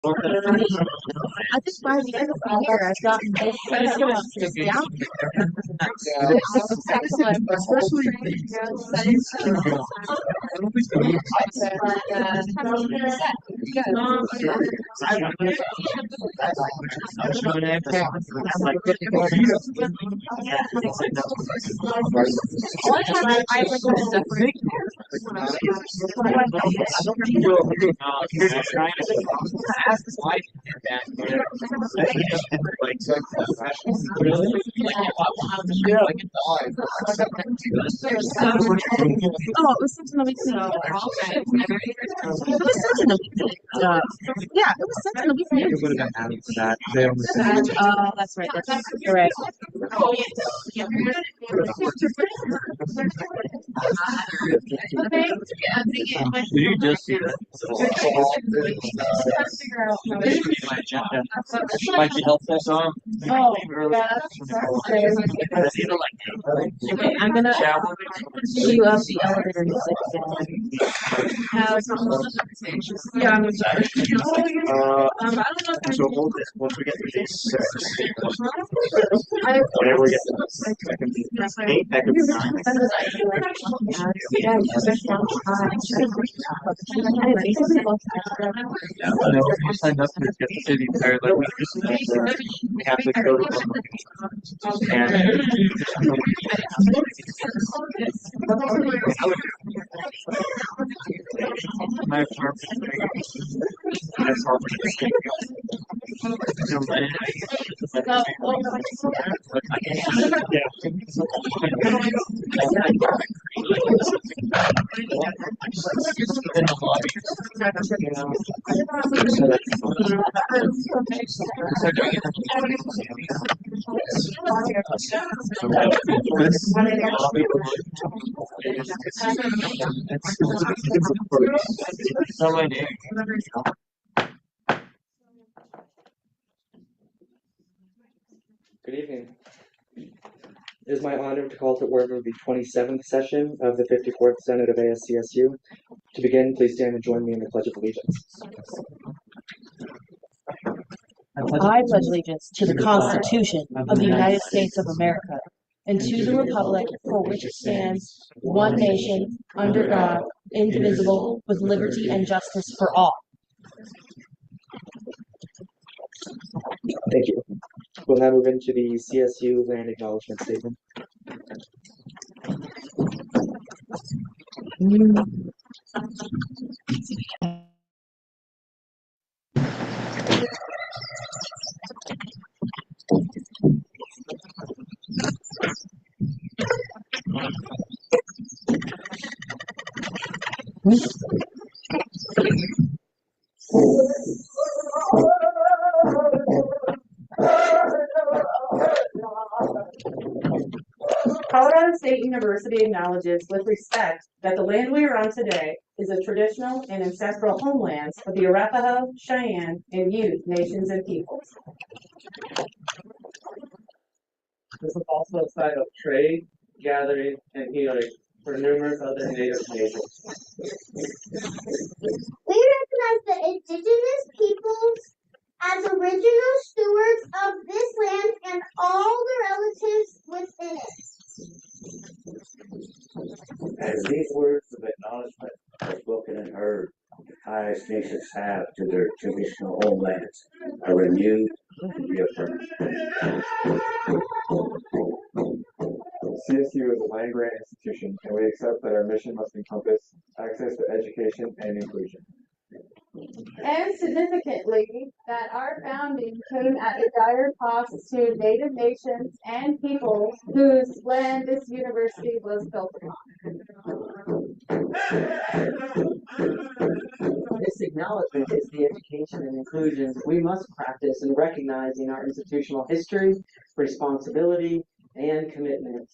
I think by the end of the year, I've gotten this down. Especially I don't think Oh, it was sent in a week. It was sent in a week. Yeah, it was sent in a week. it would have been added to that. That's right. You're right. Did you just see that? My agenda. Might be helpful. Oh, yeah, okay, I'm gonna see you up the elevator in 6 seconds. Yeah, I'm sorry. So hold it once we get through these six. I- Whenever we get to the second, eight, that could be nine. No, we signed up to get the city there. Like we have to go to and my apartment. That's hard to escape. Good evening. It is my honor to call to order the 27th session of the 54th Senate of ASCSU. To begin, please stand and join me in the Pledge of Allegiance. I pledge allegiance to the Constitution of the United States of America and to the republic for which it stands, one nation, under God, indivisible, with liberty and justice for all. Thank you. We'll now move into the CSU Land Acknowledgement Statement. Colorado State University acknowledges with respect that the land we are on today is a traditional and ancestral homeland of the Arapaho, Cheyenne, and Ute nations and peoples. This is also a site of trade, gathering, and healing for numerous other native nations. We recognize the indigenous peoples as original stewards of this land and all the relatives within it. As these words of acknowledgement are spoken and heard, the highest nations have to their traditional homelands are renewed and reaffirmed. CSU is a land-grant institution, and we accept that our mission must encompass access to education and inclusion. And significantly, that our founding came at a dire cost to Native nations and peoples whose land this university was built upon. This acknowledgement is the education and inclusion we must practice in recognizing our institutional history, responsibility, and commitment.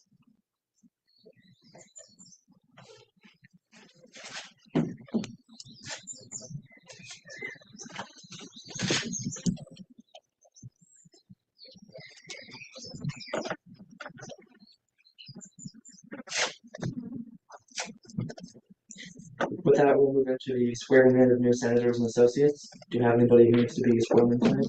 With that, we'll move into the swearing in of new senators and associates. Do you have anybody who needs to be sworn in tonight?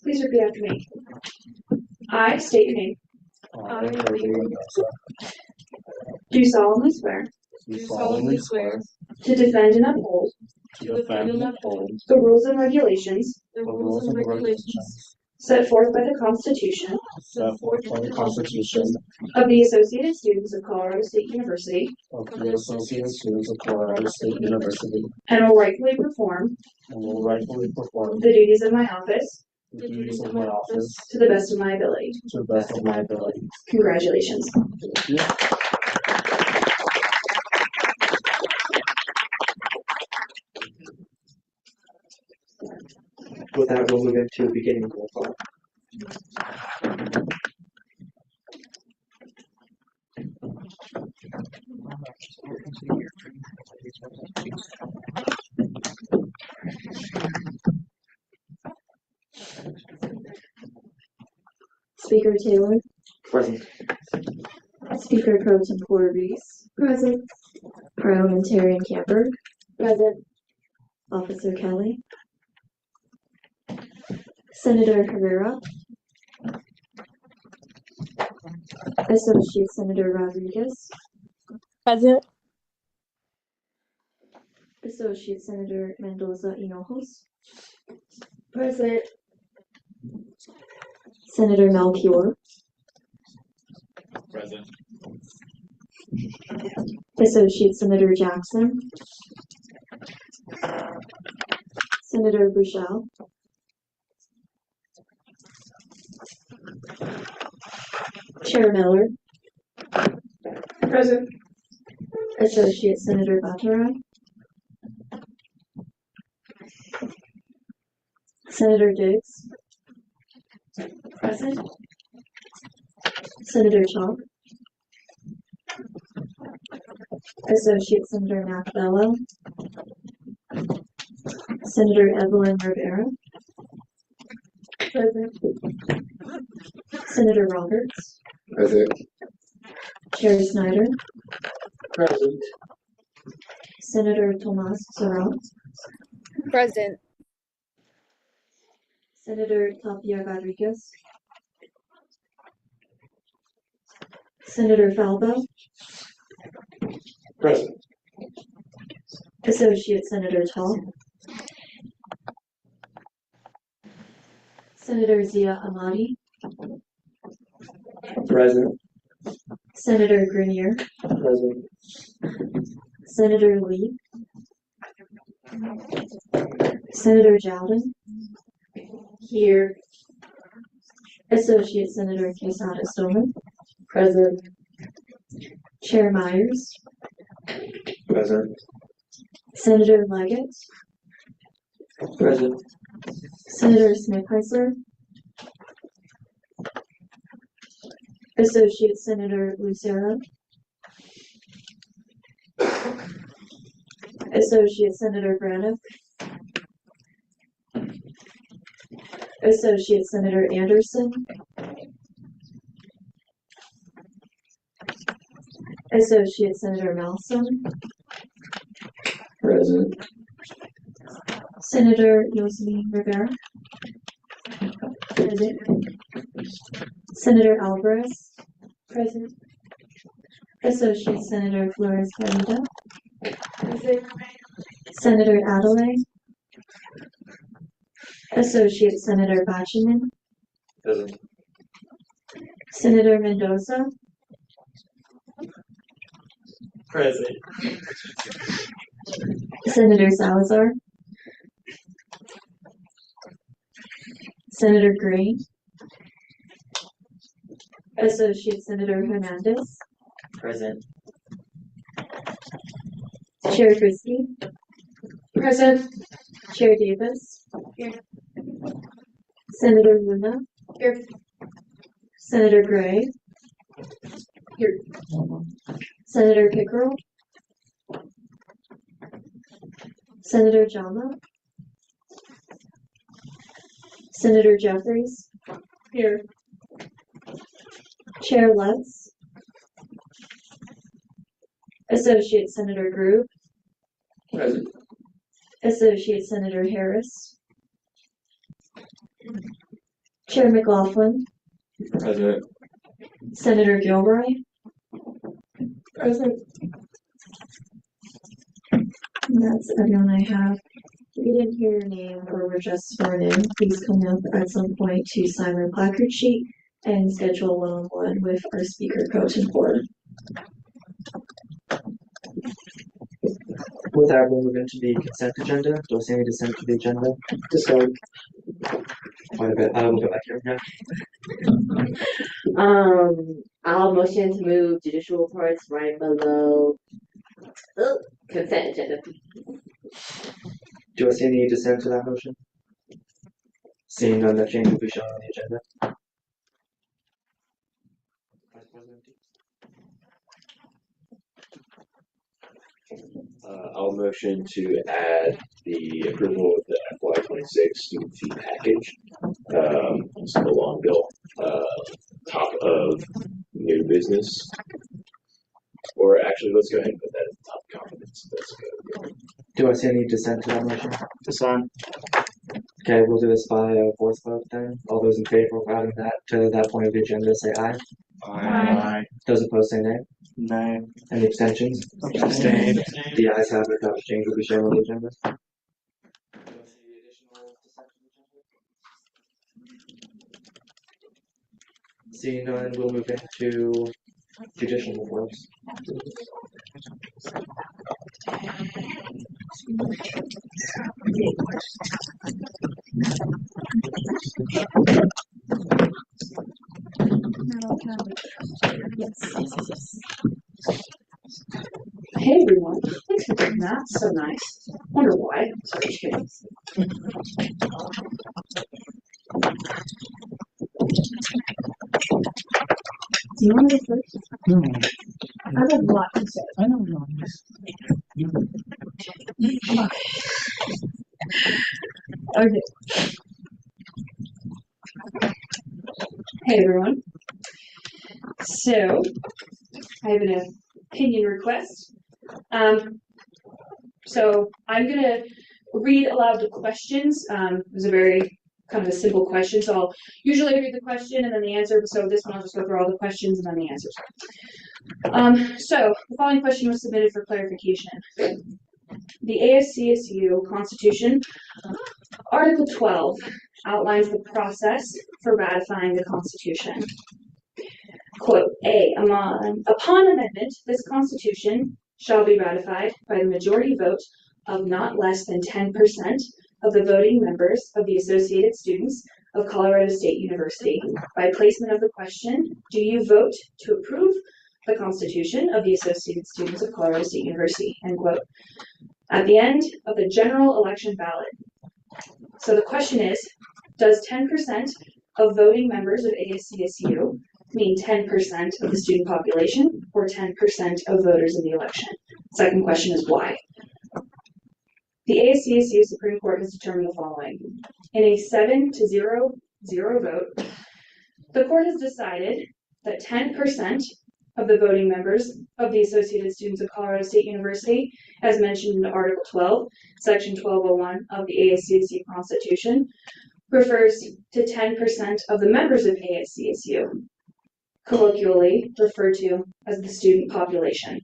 Please repeat after me. I state your name. Do solemnly swear. To defend and uphold. The rules and regulations. Set forth by the Constitution. Of the Associated Students of Colorado State University. And will rightfully perform. The duties of my office. To the best of my ability. Congratulations. With that, we'll move into beginning roll call. Speaker Taylor. Present. Speaker Pro Tempore Reese. Present. Parliamentarian Camper. Present. Officer Kelly. Senator Herrera. Associate Senator Rodriguez. Present. Associate Senator Mendoza Hinojos. Present. Senator Melchior. Present. Associate Senator Jackson. Senator Bushell. Chair Miller. Present. Associate Senator Bataray. Senator Diggs. Present. Senator Chalk. Associate Senator Macbello. Senator Evelyn Rivera. Present. Senator Roberts. Present. Chair Snyder. Present. Senator Tomas Sorrell. Present. Senator Tapia Rodriguez. Senator Falbo. Present. Associate Senator Tall. Senator Zia Ahmadi. Present. Senator Grenier. Present. Senator Lee. Senator Jowden. Here. Associate Senator Quesada Stoneman. Present. Chair Myers. Present. Senator Leggett. Present. Senator Smith-Heisler. Associate Senator Lucero. Associate Senator Braniff. Associate Senator Anderson. Associate Senator Malsom. Present. Senator Yosemi Rivera. Present. Senator Alvarez. Present. Associate Senator Flores Garrido. Present. Senator Adelaide. Associate Senator Bachiman. Present. Senator Mendoza. Present. Senator Salazar. Senator Gray. Associate Senator Hernandez. Present. Chair Frisky. Present. Chair Davis. Here. Senator Luna. Here. Senator Gray. Here. Senator Pickerel. Senator Jama. Senator Jeffries. Here. Chair Lutz. Associate Senator Grube. Present. Associate Senator Harris. Chair McLaughlin. Present. Senator Gilroy. Present. And that's everyone I have. If you didn't hear your name or were just sworn in, please come up at some point to sign our placard sheet and schedule a one-on-one with our speaker coach and board. With that, we'll move into the consent agenda. Do I see any dissent to the agenda? Quite a bit. We'll go back here. Yeah. I'll motion to move judicial reports right below consent agenda. Do I see any dissent to that motion? Seeing none, that change will be shown on the agenda. Vice President. I'll motion to add the approval of the FY26 student fee package. It's the long bill, top of new business. Or actually, let's go ahead and put that at the top of confidence. That's good. Do I see any dissent to that motion? Dissent. Okay, we'll do this by voice vote then. All those in favor of adding that to that point of the agenda say aye. Aye. Those opposed say nay. Nay. Any abstentions? Abstain. The ayes have it. That change will be shown on the agenda. Do I see additional dissent to the agenda? Seeing none, we'll move into judicial reports. Hey everyone, thanks for doing that. So nice. Wonder why. Sorry, just kidding. Do you want to go first? No. I have a lot to say. I don't know. Okay. Hey everyone. So, I have an opinion request. So I'm gonna read aloud the questions. It was a very kind of a simple question, so I'll usually read the question and then the answer. So this one I'll just go through all the questions and then the answers. So the following question was submitted for clarification. The ASCSU Constitution, Article 12, outlines the process for ratifying the Constitution. Quote, A, upon amendment, this Constitution shall be ratified by the majority vote of not less than 10% of the voting members of the Associated Students of Colorado State University. By placement of the question, do you vote to approve the Constitution of the Associated Students of Colorado State University? End quote. At the end of the general election ballot. So the question is, does 10% of voting members of ASCSU mean 10% of the student population or 10% of voters in the election? Second question is why? The ASCSU Supreme Court has determined the following. In a 7-0 vote, the court has decided that 10% of the voting members of the Associated Students of Colorado State University, as mentioned in Article 12, Section 1201 of the ASCSU Constitution, refers to 10% of the members of ASCSU, colloquially referred to as the student population.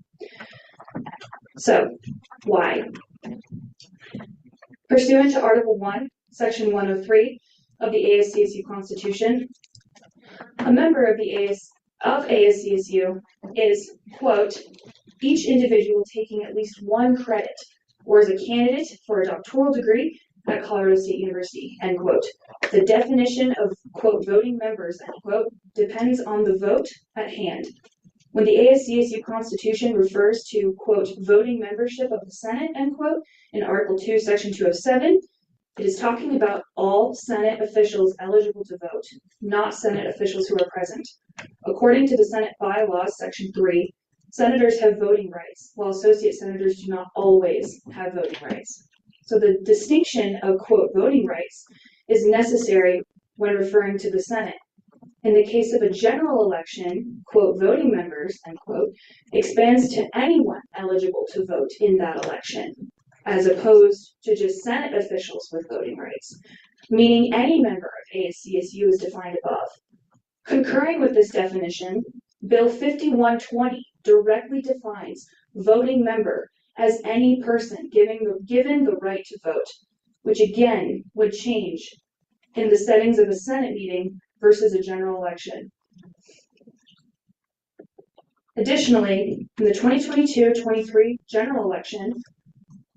So, why? Pursuant to Article 1, Section 103 of the ASCSU Constitution, a member of ASCSU is, quote, each individual taking at least one credit or is a candidate for a doctoral degree at Colorado State University, end quote. The definition of, quote, voting members, end quote, depends on the vote at hand. When the ASCSU Constitution refers to, quote, voting membership of the Senate, end quote, in Article 2, Section 207, It is talking about all Senate officials eligible to vote, not Senate officials who are present. According to the Senate bylaws, Section 3, senators have voting rights, while associate senators do not always have voting rights. So the distinction of, quote, voting rights is necessary when referring to the Senate. In the case of a general election, quote, voting members, end quote, expands to anyone eligible to vote in that election, as opposed to just Senate officials with voting rights, meaning any member of ASCSU is defined above. Concurring with this definition, Bill 5120 directly defines voting member as any person given the right to vote, which again would change in the settings of a Senate meeting versus a general election. Additionally, in the 2022-23 general election,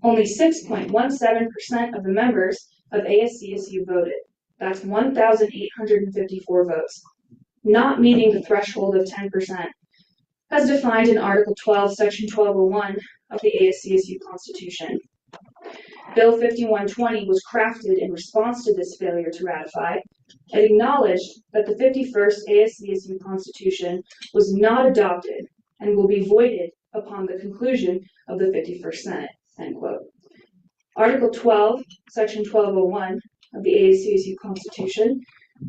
only 6.17% of the members of ASCSU voted. That's 1,854 votes, not meeting the threshold of 10%, as defined in Article 12, Section 1201 of the ASCSU Constitution. Bill 5120 was crafted in response to this failure to ratify and acknowledged that the 51st ASCSU Constitution was not adopted and will be voided upon the conclusion of the 51st Senate, end quote. Article 12, Section 1201 of the ASCSU Constitution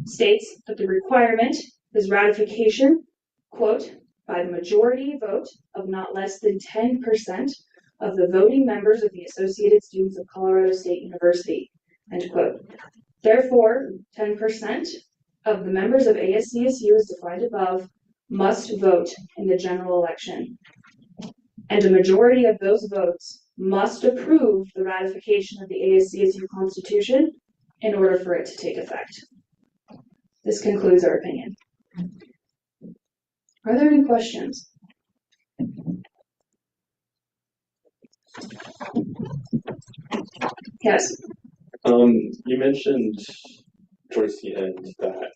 states that the requirement is ratification, quote, by the majority vote of not less than 10% of the voting members of the Associated Students of Colorado State University, end quote. Therefore, 10% of the members of ASCSU as defined above must vote in the general election, and a majority of those votes must approve the ratification of the ASCSU Constitution in order for it to take effect. This concludes our opinion. Are there any questions? Yes. You mentioned towards the end that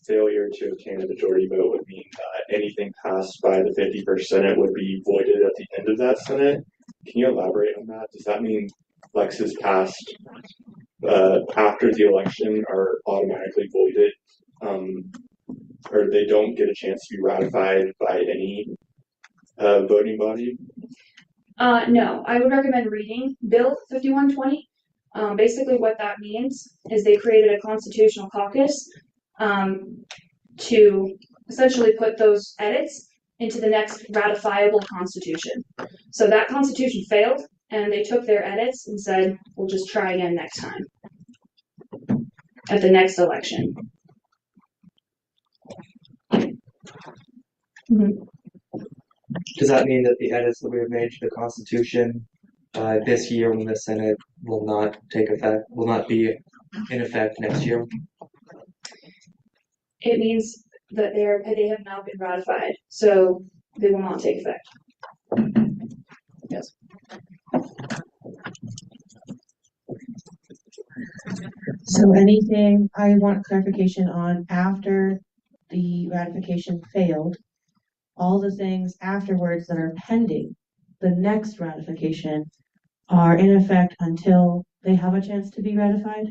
failure to obtain a majority vote would mean that anything passed by the 51st Senate would be voided at the end of that Senate. Can you elaborate on that? Does that mean Lexes passed after the election are automatically voided, or they don't get a chance to be ratified by any voting body? No, I would recommend reading Bill 5120. Basically what that means is they created a constitutional caucus to essentially put those edits into the next ratifiable constitution. So that constitution failed, and they took their edits and said, we'll just try again next time at the next election. Mm-hmm. Does that mean that the edits that we have made to the Constitution this year when the Senate will not be in effect next year? It means that they have not been ratified, so they will not take effect. Yes. So anything I want clarification on after the ratification failed, all the things afterwards that are pending the next ratification are in effect until they have a chance to be ratified?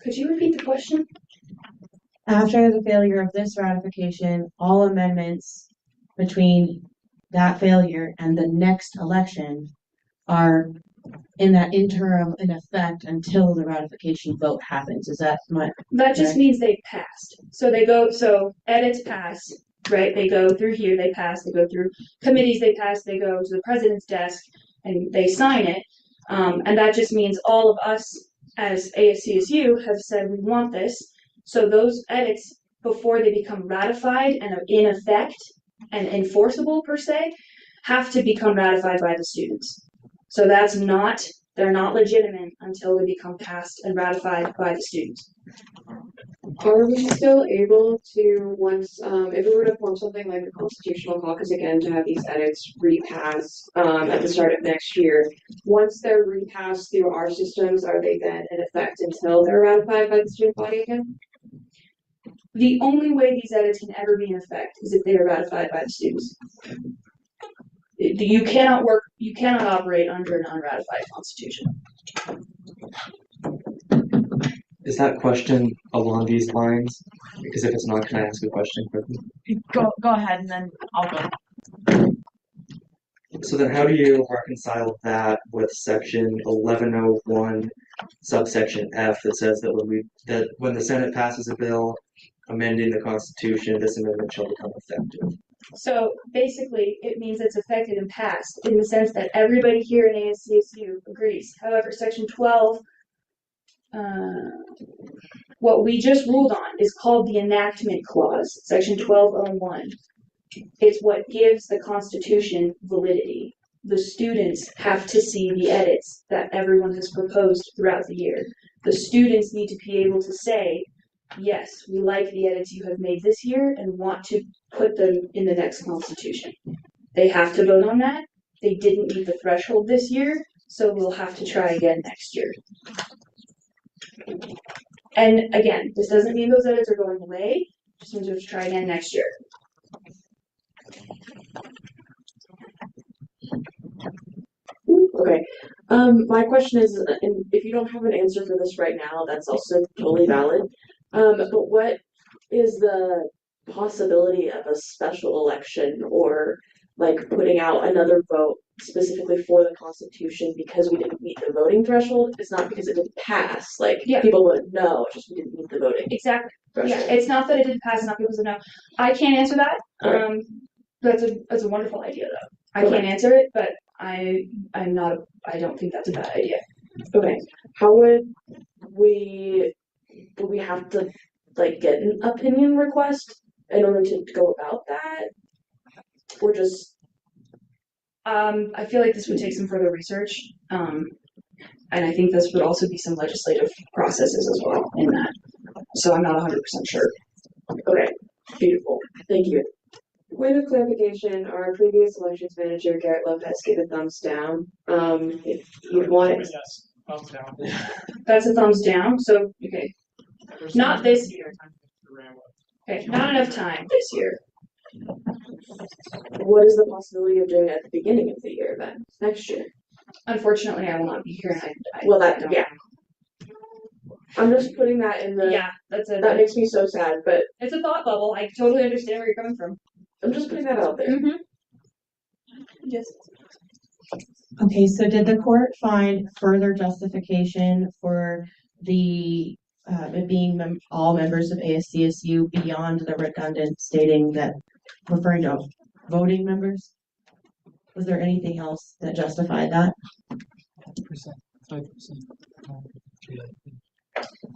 Could you repeat the question? After the failure of this ratification, all amendments between that failure and the next election are in that interim in effect until the ratification vote happens. Is that my? That just means they passed. So edits pass, right? They go through here, they pass, they go through committees, they pass, they go to the president's desk and they sign it. And that just means all of us as ASCSU have said we want this. So those edits, before they become ratified and are in effect and enforceable per se, have to become ratified by the students. So they're not legitimate until they become passed and ratified by the students. Are we still able to, once, if we were to form something like a constitutional caucus again to have these edits repassed at the start of next year, once they're repassed through our systems, are they then in effect until they're ratified by the student body again? The only way these edits can ever be in effect is if they are ratified by the students. You cannot operate under an unratified constitution. Is that question along these lines? Because if it's not, can I ask a question quickly? Go ahead and then I'll go. So then how do you reconcile that with section 1101 subsection F that says that when the Senate passes a bill amending the Constitution, this amendment shall become effective? So basically, it means it's effective and passed in the sense that everybody here in ASCSU agrees. However, section 12, what we just ruled on is called the enactment clause, section 1201. It's what gives the Constitution validity. The students have to see the edits that everyone has proposed throughout the year. The students need to be able to say, yes, we like the edits you have made this year and want to put them in the next Constitution. They have to vote on that. They didn't meet the threshold this year, so we'll have to try again next year. And again, this doesn't mean those edits are going away. It just means we have to try again next year. Okay. My question is, and if you don't have an answer for this right now, that's also totally valid. But what is the possibility of a special election or like putting out another vote specifically for the Constitution because we didn't meet the voting threshold? It's not because it didn't pass. Like people wouldn't know, it's just we didn't meet the voting. Exactly. threshold. Yeah, it's not that it didn't pass, not people said no. I can't answer that. Right. That's a wonderful idea though. I can't answer it, but I don't think that's a bad idea. Okay. How would we have to like get an opinion request in order to go about that? Or just I feel like this would take some further research. And I think this would also be some legislative processes as well in that. So I'm not 100% sure. Okay. Beautiful. Thank you. Point of clarification, our previous elections manager, Garrett Lopez, gave a thumbs down. If you want it. Yes, thumbs down. That's a thumbs down, so, okay. Not this year. Okay, not enough time this year. What is the possibility of doing it at the beginning of the year then, next year? Unfortunately, I will not be here and yeah. I'm just putting that in the, that makes me so sad, but. It's a thought bubble, I totally understand where you're coming from. I'm just putting that out there. Mm-hmm. Yes. Okay, so did the court find further justification for the it being all members of ASCSU beyond the redundant stating that referring to voting members? Was there anything else that justified that? 5%.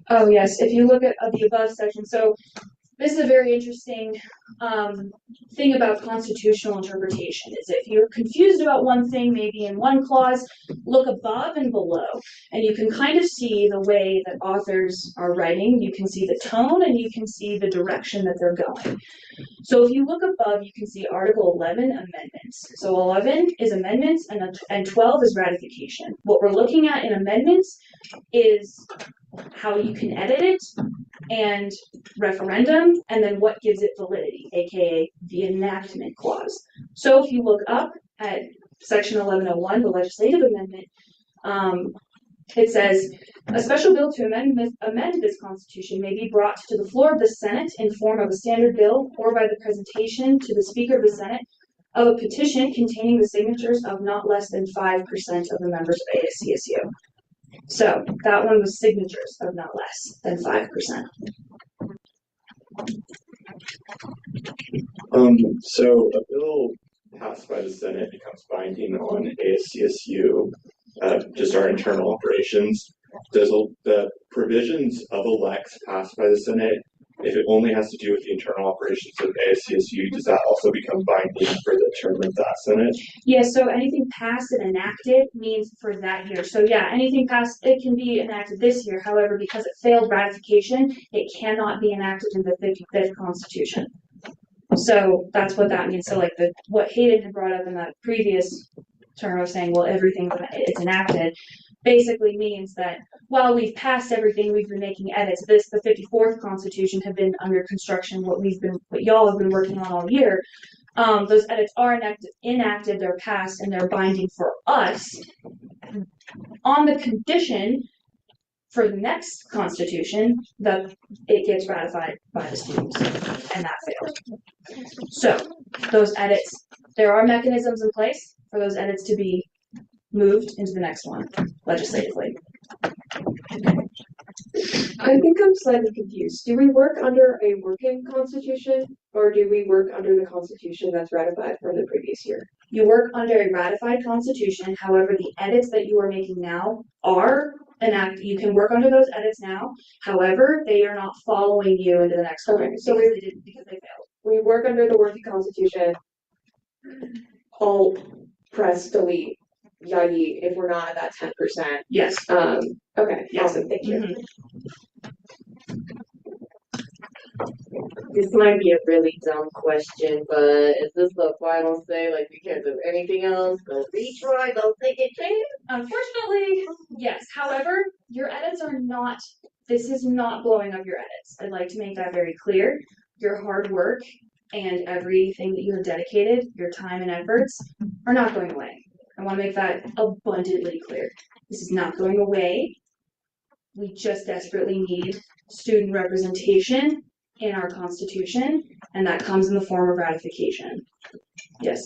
Oh yes, if you look at the above section, so this is a very interesting thing about constitutional interpretation, is if you're confused about one thing, maybe in one clause, look above and below, and you can kind of see the way that authors are writing, you can see the tone, and you can see the direction that they're going. So if you look above, you can see Article 11, amendments. So 11 is amendments, and 12 is ratification. What we're looking at in amendments is how you can edit it, and referendum, and then what gives it validity, aka the enactment clause. So if you look up at section 1101, the legislative amendment, it says, a special bill to amend this constitution may be brought to the floor of the Senate in form of a standard bill or by the presentation to the Speaker of the Senate of a petition containing the signatures of not less than 5% of the members of ASCSU. So that one was signatures of not less than 5%. So a bill passed by the Senate becomes binding on ASCSU, just our internal operations. Does the provisions of elects passed by the Senate, if it only has to do with the internal operations of ASCSU, does that also become binding for the term of that Senate? Yeah, so anything passed and enacted means for that year. So yeah, anything passed, it can be enacted this year. However, because it failed ratification, it cannot be enacted in the 55th Constitution. So that's what that means. So like what Hayden had brought up in that previous term of saying, well, everything it's enacted, basically means that while we've passed everything, we've been making edits. The 54th Constitution have been under construction, what y'all have been working on all year. Those edits are enacted, they're passed, and they're binding for us on the condition for the next constitution that it gets ratified by the students, and that failed. So those edits, there are mechanisms in place for those edits to be moved into the next one legislatively. I think I'm slightly confused. Do we work under a working constitution or do we work under the constitution that's ratified from the previous year? You work under a ratified constitution, however, the edits that you are making now are enacted. You can work under those edits now, however, they are not following you into the next one. Okay, so because they failed. We work under the working constitution. Alt, press, delete, yagi, if we're not at that 10%. Yes. Okay, Yes. awesome, thank you. This might be a really dumb question, but is this the final say? Like, we can't do anything else? Go retry, don't take a chance? Unfortunately, yes. However, your edits are not, this is not blowing up your edits. I'd like to make that very clear. Your hard work and everything that you have dedicated, your time and efforts, are not going away. I want to make that abundantly clear. This is not going away. We just desperately need student representation in our Constitution, and that comes in the form of ratification. Yes.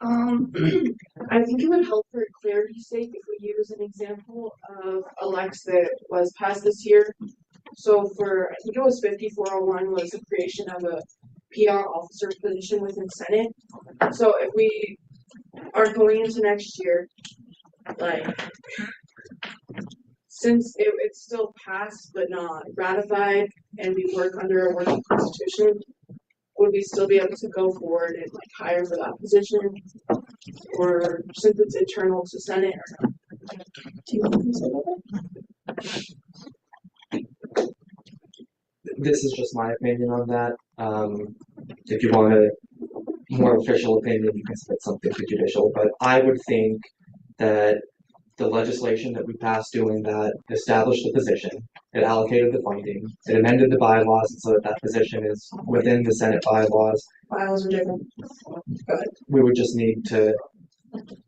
I think it would help for clarity's sake if we use an example of a Lex that was passed this year. So for, I think it was 5401 was the creation of a PR officer position within Senate. So if we are going into next year, like, since it's still passed but not ratified and we work under a working constitution, would we still be able to go forward and like hire for that position? Or since it's internal to Senate or not? Do you want to say that? This is just my opinion on that. If you want a more official opinion, you can submit something to judicial, but I would think that the legislation that we passed doing that established the position, it allocated the funding, it amended the bylaws so that that position is within the Senate bylaws. Bylaws are different. We would just need to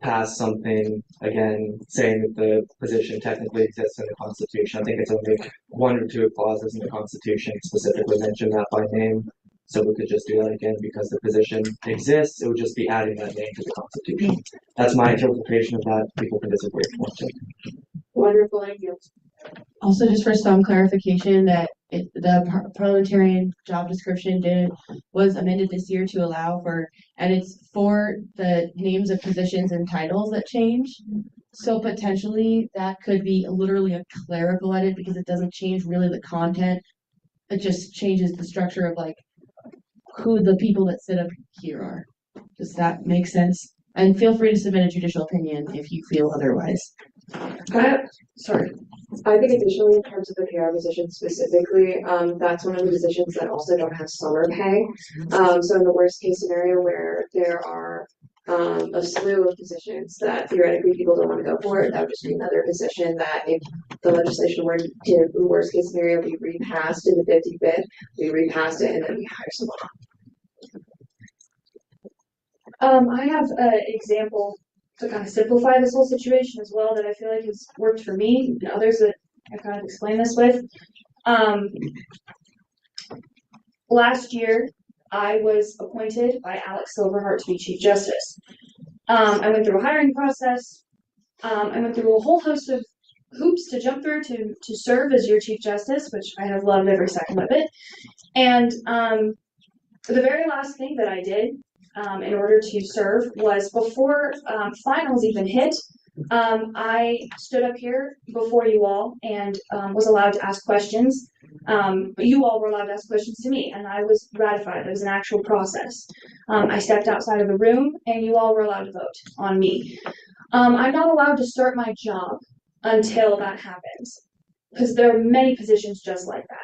pass something, again, saying that the position technically exists in the Constitution. I think it's only one or two clauses in the Constitution specifically mention that by name. So we could just do that again because the position exists. It would just be adding that name to the Constitution. That's my interpretation of that. People can disagree if you want to. Wonderful, thank you. Also, just for some clarification, that the parliamentarian job description was amended this year to allow for edits for the names of positions and titles that change. So potentially that could be literally a clerical edit because it doesn't change really the content. It just changes the structure of like who the people that sit up here are. Does that make sense? And feel free to submit a judicial opinion if you feel otherwise. Sorry. I think additionally in terms of the PR position specifically, that's one of the positions that also don't have summer pay. So in the worst case scenario where there are a slew of positions that theoretically people don't want to go for, that would just be another position that if the legislation were to, in worst case scenario, be repassed in the 55th, we repassed it and then we hire someone. I have an example to kind of simplify this whole situation as well that I feel like has worked for me and others that I kind of explained this with. Last year, I was appointed by Alex Silverhart to be Chief Justice. I went through a hiring process. I went through a whole host of hoops to jump through to serve as your Chief Justice, which I have loved every second of it. And the very last thing that I did in order to serve was before finals even hit, I stood up here before you all and was allowed to ask questions. You all were allowed to ask questions to me, and I was ratified. It was an actual process. I stepped outside of the room, and you all were allowed to vote on me. I'm not allowed to start my job until that happens, because there are many positions just like that.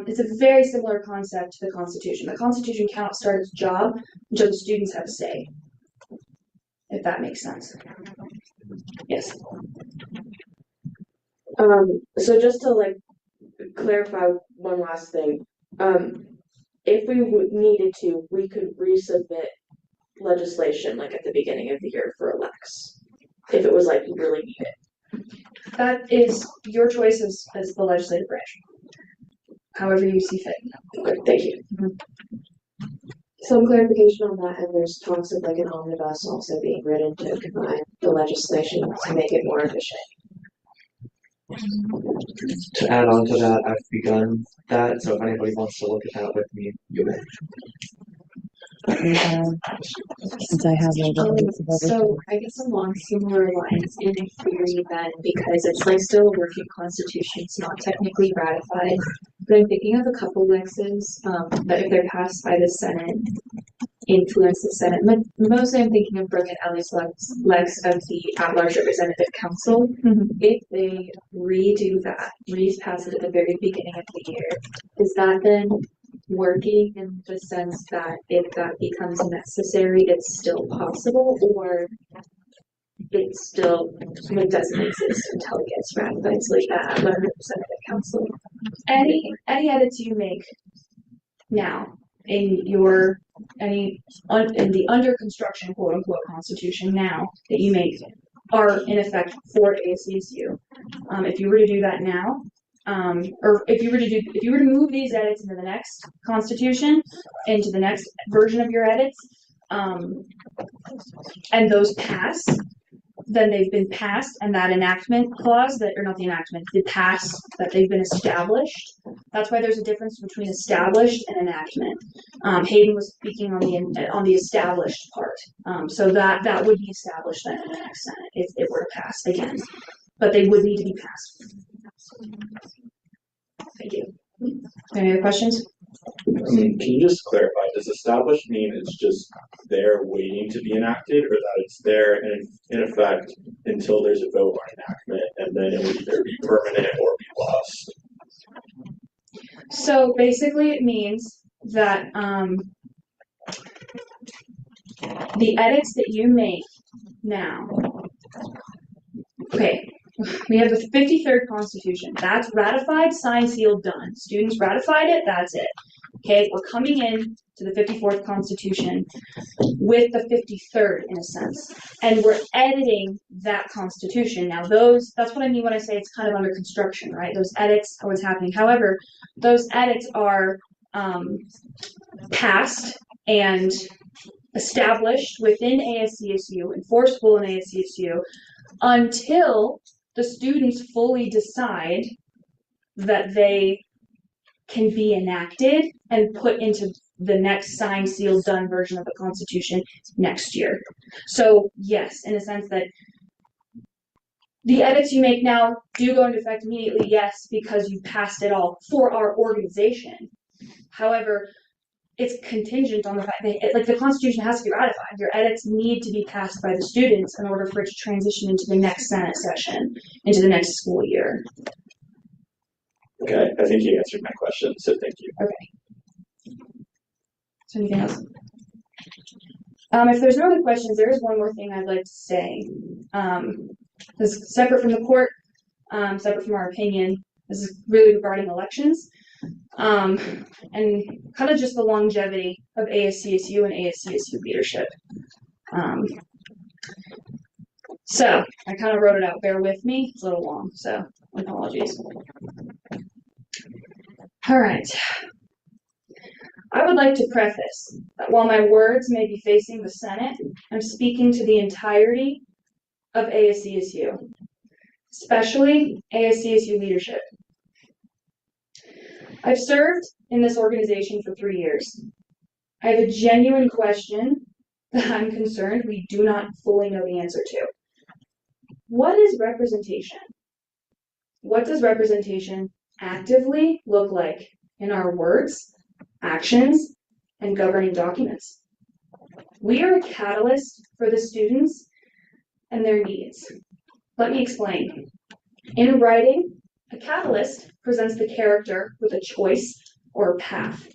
It's a very similar concept to the Constitution. The Constitution cannot start its job until the students have a say, if that makes sense. Yes. So just to like clarify one last thing, if we needed to, we could resubmit legislation like at the beginning of the year for elects, if it was like really needed. That is your choice as the legislative branch. However you see fit. Okay, thank you. Some clarification on that, and there's talks of like an omnibus also being written to combine the legislation to make it more efficient. To add on to that, I've begun that, so if anybody wants to look at that with me, you may. Since I have no records of So everything. I guess along similar lines in theory then, because it's like still a working constitution, it's not technically ratified. But I'm thinking of a couple lexes that if they're passed by the Senate, influence the Senate. But mostly I'm thinking of Brooke and Ellie's lex of the at-large representative council. If they redo that, pass it at the very beginning of the year, is that then working in the sense that if that becomes necessary, it's still possible, or it still like doesn't exist until it gets ratified? It's like that representative council. Any edits you make now in in the under construction quote unquote constitution now that you make are in effect for ASCSU. If you were to do that now, or if you were to move these edits into the next constitution, into the next version of your edits, and those pass, then they've been passed, and that enactment clause the pass that they've been established. That's why there's a difference between established and enactment. Hayden was speaking on the established part. So that would be established then in the next Senate if it were to pass again. But they would need to be passed. Thank you. Any other questions? Can you just clarify, does established mean it's just there waiting to be enacted, or that it's there in effect until there's a vote on enactment, and then it would either be permanent or be lost? So basically it means that the edits that you make now, okay, we have the 53rd Constitution. That's ratified, signed, sealed, done. Students ratified it, that's it. Okay, we're coming in to the 54th Constitution with the 53rd in a sense. And we're editing that Constitution. Now that's what I mean when I say it's kind of under construction, right? Those edits are what's happening. However, those edits are passed and established within ASCSU, enforceable in ASCSU, until the students fully decide that they can be enacted and put into the next signed, sealed, done version of the Constitution next year. So yes, in a sense that the edits you make now do go into effect immediately, yes, because you passed it all for our organization. However, it's contingent on the fact that the Constitution has to be ratified. Your edits need to be passed by the students in order for it to transition into the next Senate session, into the next school year. Okay, I think you answered my question, so thank you. Okay. Is there anything else? If there's no other questions, there is one more thing I'd like to say. This is separate from the court, separate from our opinion. This is really regarding elections, and kind of just the longevity of ASCSU and ASCSU leadership. So I kind of wrote it out. Bear with me. It's a little long, so apologies. All right. I would like to preface that while my words may be facing the Senate, I'm speaking to the entirety of ASCSU, especially ASCSU leadership. I've served in this organization for 3 years. I have a genuine question that I'm concerned we do not fully know the answer to. What is representation? What does representation actively look like in our words, actions, and governing documents? We are a catalyst for the students and their needs. Let me explain. In writing, a catalyst presents the character with a choice or a path.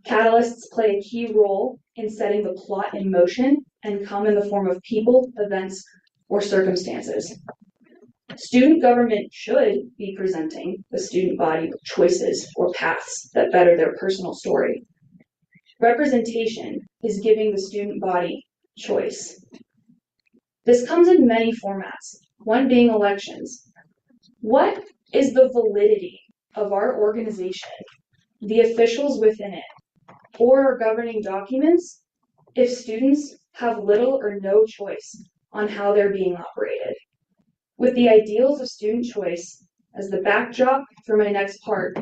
Catalysts play a key role in setting the plot in motion and come in the form of people, events, or circumstances. Student government should be presenting the student body with choices or paths that better their personal story. Representation is giving the student body choice. This comes in many formats, one being elections. What is the validity of our organization, the officials within it, or our governing documents if students have little or no choice on how they're being operated? With the ideals of student choice as the backdrop for my next part,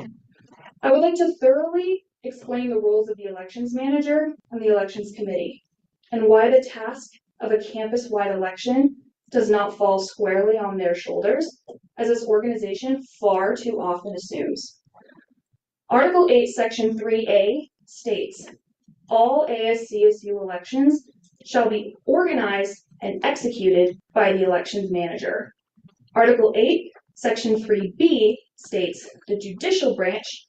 I would like to thoroughly explain the roles of the elections manager and the elections committee, and why the task of a campus-wide election does not fall squarely on their shoulders, as this organization far too often assumes. Article 8, Section 3A states, all ASCSU elections shall be organized and executed by the elections manager. Article 8, Section 3B states, the judicial branch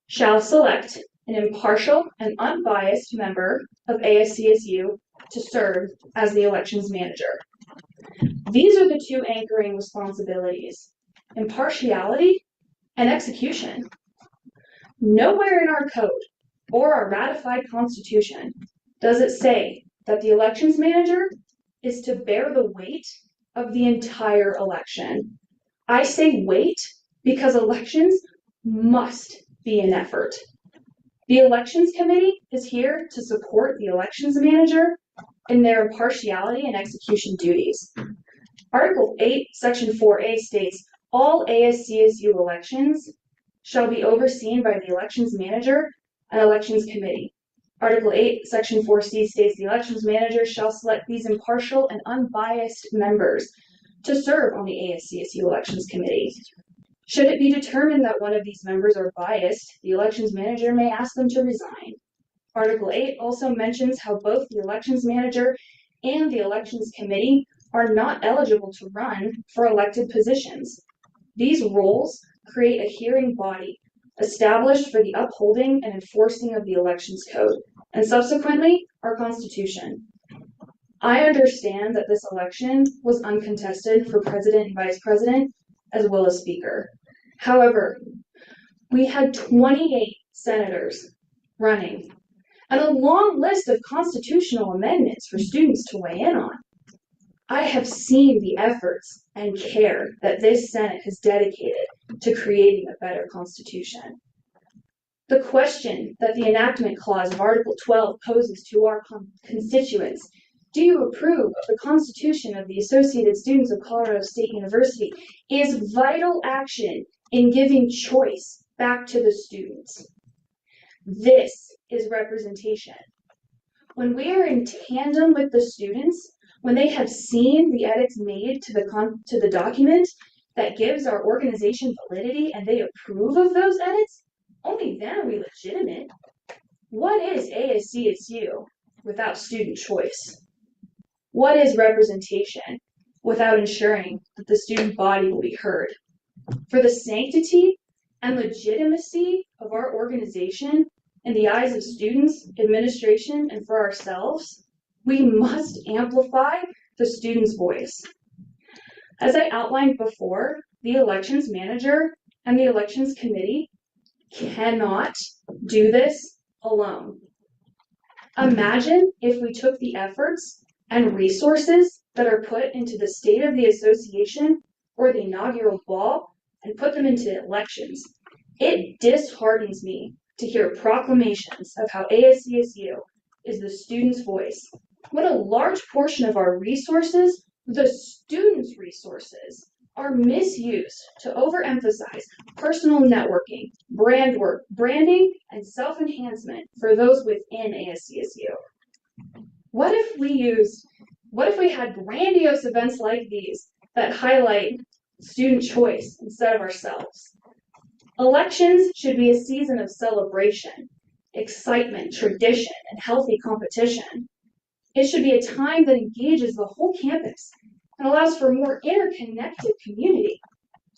shall select an impartial and unbiased member of ASCSU to serve as the elections manager. These are the two anchoring responsibilities, impartiality and execution. Nowhere in our code or our ratified constitution does it say that the elections manager is to bear the weight of the entire election. I say weight because elections must be an effort. The elections committee is here to support the elections manager in their impartiality and execution duties. Article 8, Section 4A states, all ASCSU elections shall be overseen by the elections manager and elections committee. Article 8, Section 4C states the elections manager shall select these impartial and unbiased members to serve on the ASCSU elections committee. Should it be determined that one of these members are biased, the elections manager may ask them to resign. Article 8 also mentions how both the elections manager and the elections committee are not eligible to run for elected positions. These roles create a hearing body established for the upholding and enforcing of the elections code, and subsequently our Constitution. I understand that this election was uncontested for president and vice president, as well as speaker. However, we had 28 senators running and a long list of constitutional amendments for students to weigh in on. I have seen the efforts and care that this Senate has dedicated to creating a better Constitution. The question that the enactment clause of Article 12 poses to our constituents, do you approve of the Constitution of the Associated Students of Colorado State University, is vital action in giving choice back to the students. This is representation. When we are in tandem with the students, when they have seen the edits made to the document that gives our organization validity and they approve of those edits, only then are we legitimate. What is ASCSU without student choice? What is representation without ensuring that the student body will be heard? For the sanctity and legitimacy of our organization in the eyes of students, administration, and for ourselves, we must amplify the student's voice. As I outlined before, the elections manager and the elections committee cannot do this alone. Imagine if we took the efforts and resources that are put into the State of the Association or the inaugural ball and put them into elections. It disheartens me to hear proclamations of how ASCSU is the student's voice, when a large portion of our resources, the students' resources, are misused to overemphasize personal networking, branding, and self-enhancement for those within ASCSU. What if we had grandiose events like these that highlight student choice instead of ourselves? Elections should be a season of celebration, excitement, tradition, and healthy competition. It should be a time that engages the whole campus and allows for a more interconnected community.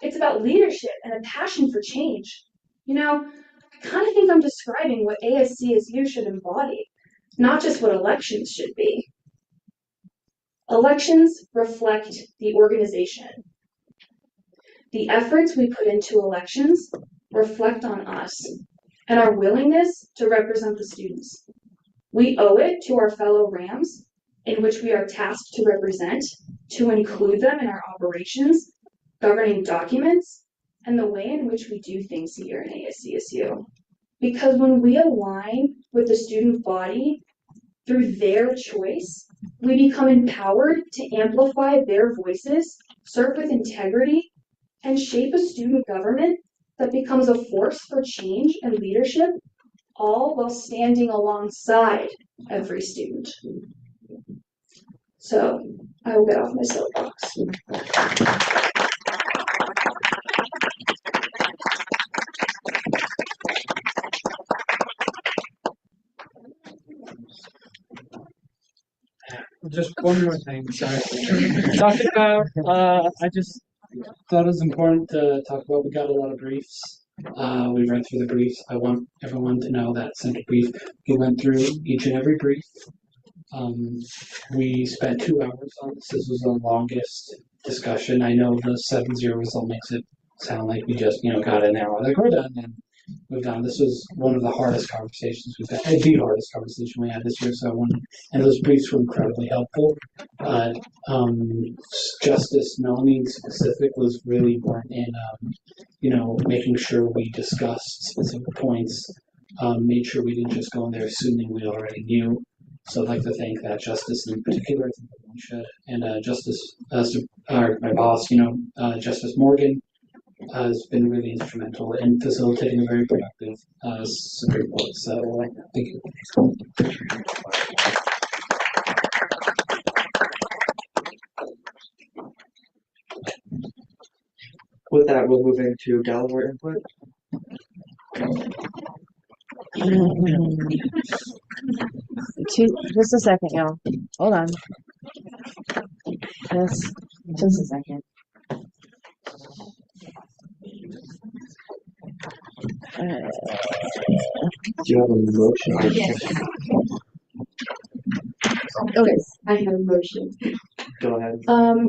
It's about leadership and a passion for change. You know, I kind of think I'm describing what ASCSU should embody, not just what elections should be. Elections reflect the organization. The efforts we put into elections reflect on us and our willingness to represent the students. We owe it to our fellow Rams, in which we are tasked to represent, to include them in our operations, governing documents, and the way in which we do things here in ASCSU. Because when we align with the student body through their choice, we become empowered to amplify their voices, serve with integrity, and shape a student government that becomes a force for change and leadership, all while standing alongside every student. So I will get off my soapbox. Just one more thing, sorry. Talking about, I just thought it was important to talk about, we got a lot of briefs. We read through the briefs. I want everyone to know that Center brief, we went through each and every brief. We spent 2 hours on this. This was the longest discussion. I know the 7-0 result makes it sound like we just, got an hour. Like, we're done and moved on. This was one of the hardest conversations we've had, the hardest conversation we had this year. So I wanted, and those briefs were incredibly helpful. Justice Melanie in specific was really important in, making sure we discussed specific points, made sure we didn't just go in there assuming we already knew. So I'd like to thank that Justice in particular. I think everyone should. And Justice, my boss, Justice Morgan, has been really instrumental in facilitating a very productive Supreme Court. So thank you. With that, we'll move into Delaware input. Just a second, y'all. Hold on. Just a second. Do you have a motion? Yes. Okay. I have a motion. Go ahead.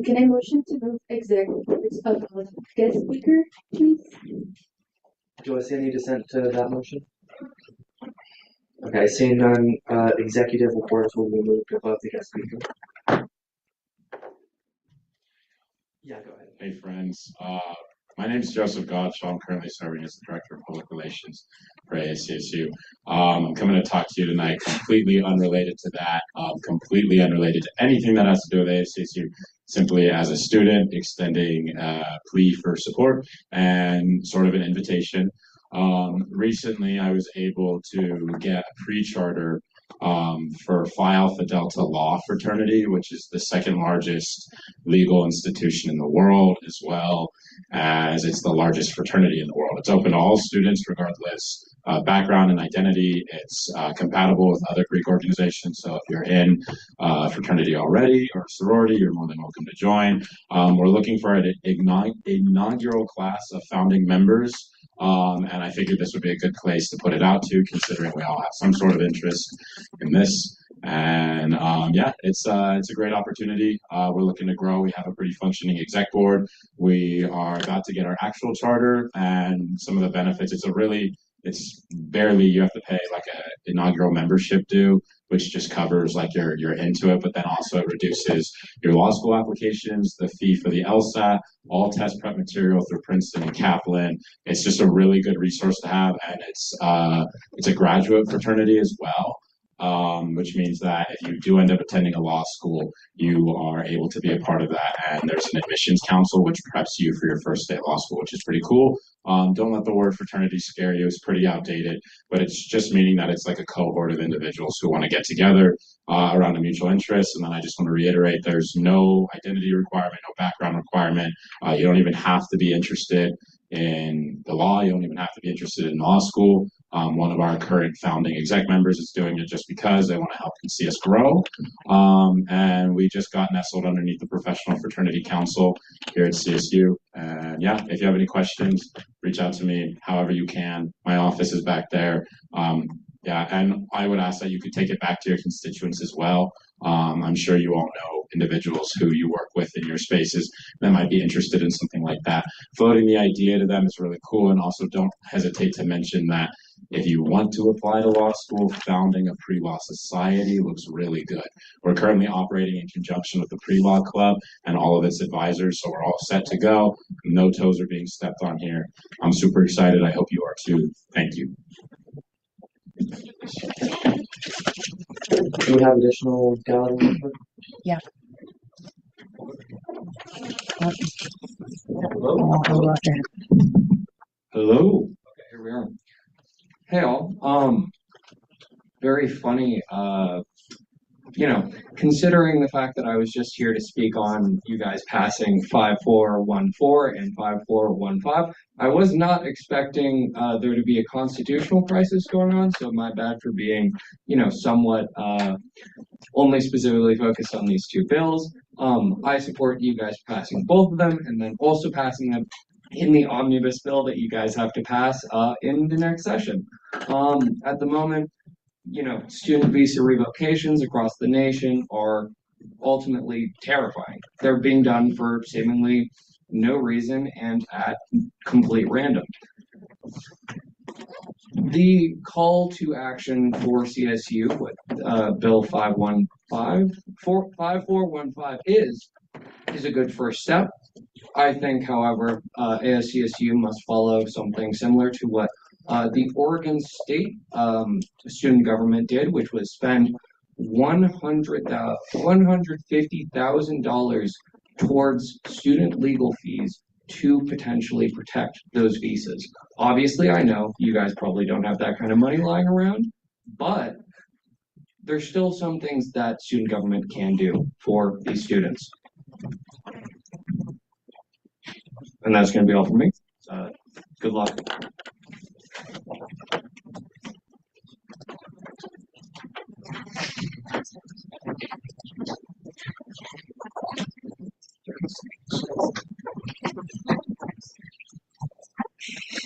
Can I motion to move executive of guest speaker, please? Do I see any dissent to that motion? Okay, seeing none, executive reports will be moved above the guest speaker. Yeah, go ahead. Hey friends, my name is Joseph Gottschall. I'm currently serving as the Director of Public Relations for ASCSU. I'm coming to talk to you tonight completely unrelated to that, completely unrelated to anything that has to do with ASCSU, simply as a student extending a plea for support and sort of an invitation. Recently, I was able to get a pre-charter for Phi Alpha Delta Law Fraternity, which is the second largest legal institution in the world, as well as it's the largest fraternity in the world. It's open to all students, regardless background and identity. It's compatible with other Greek organizations. So if you're in a fraternity already or a sorority, you're more than welcome to join. We're looking for an inaugural class of founding members. And I figured this would be a good place to put it out to, considering we all have some sort of interest in this. And yeah, it's a great opportunity. We're looking to grow. We have a pretty functioning exec board. We are about to get our actual charter, and some of the benefits. It's barely, you have to pay like a inaugural membership due, which just covers like you're into it, but then also it reduces your law school applications, the fee for the LSAT, all test prep material through Princeton and Kaplan. It's just a really good resource to have, and it's a graduate fraternity as well. Which means that if you do end up attending a law school, you are able to be a part of that. And there's an admissions council, which preps you for your first day at law school, which is pretty cool. Don't let the word fraternity scare you. It's pretty outdated, but it's just meaning that it's like a cohort of individuals who want to get together around a mutual interest. And then I just want to reiterate, there's no identity requirement, no background requirement. You don't even have to be interested in the law. You don't even have to be interested in law school. One of our current founding exec members is doing it just because they want to help and see us grow. And we just got nestled underneath the Professional Fraternity Council here at CSU. And yeah, if you have any questions, reach out to me however you can. My office is back there. Yeah, and I would ask that you could take it back to your constituents as well. I'm sure you all know individuals who you work with in your spaces that might be interested in something like that. Floating the idea to them is really cool, and also don't hesitate to mention that if you want to apply to law school, founding a pre-law society looks really good. We're currently operating in conjunction with the pre-law club and all of its advisors, so we're all set to go. No toes are being stepped on here. I'm super excited. I hope you are too. Thank you. Do we have additional gallery input? Yeah. Hello. Hello. Okay, here we are. Hey all. Very funny. Considering the fact that I was just here to speak on you guys passing 5414 and 5415, I was not expecting there to be a constitutional crisis going on. So my bad for being, somewhat only specifically focused on these two bills. I support you guys passing both of them and then also passing them in the omnibus bill that you guys have to pass in the next session. At the moment, student visa revocations across the nation are ultimately terrifying. They're being done for seemingly no reason and at complete random. The call to action for CSU, what Bill 5415 is a good first step. I think, however, ASCSU must follow something similar to what the Oregon State student government did, which was spend $150,000 towards student legal fees to potentially protect those visas. Obviously, I know you guys probably don't have that kind of money lying around, but there's still some things that student government can do for these students. And that's going to be all for me. Good luck.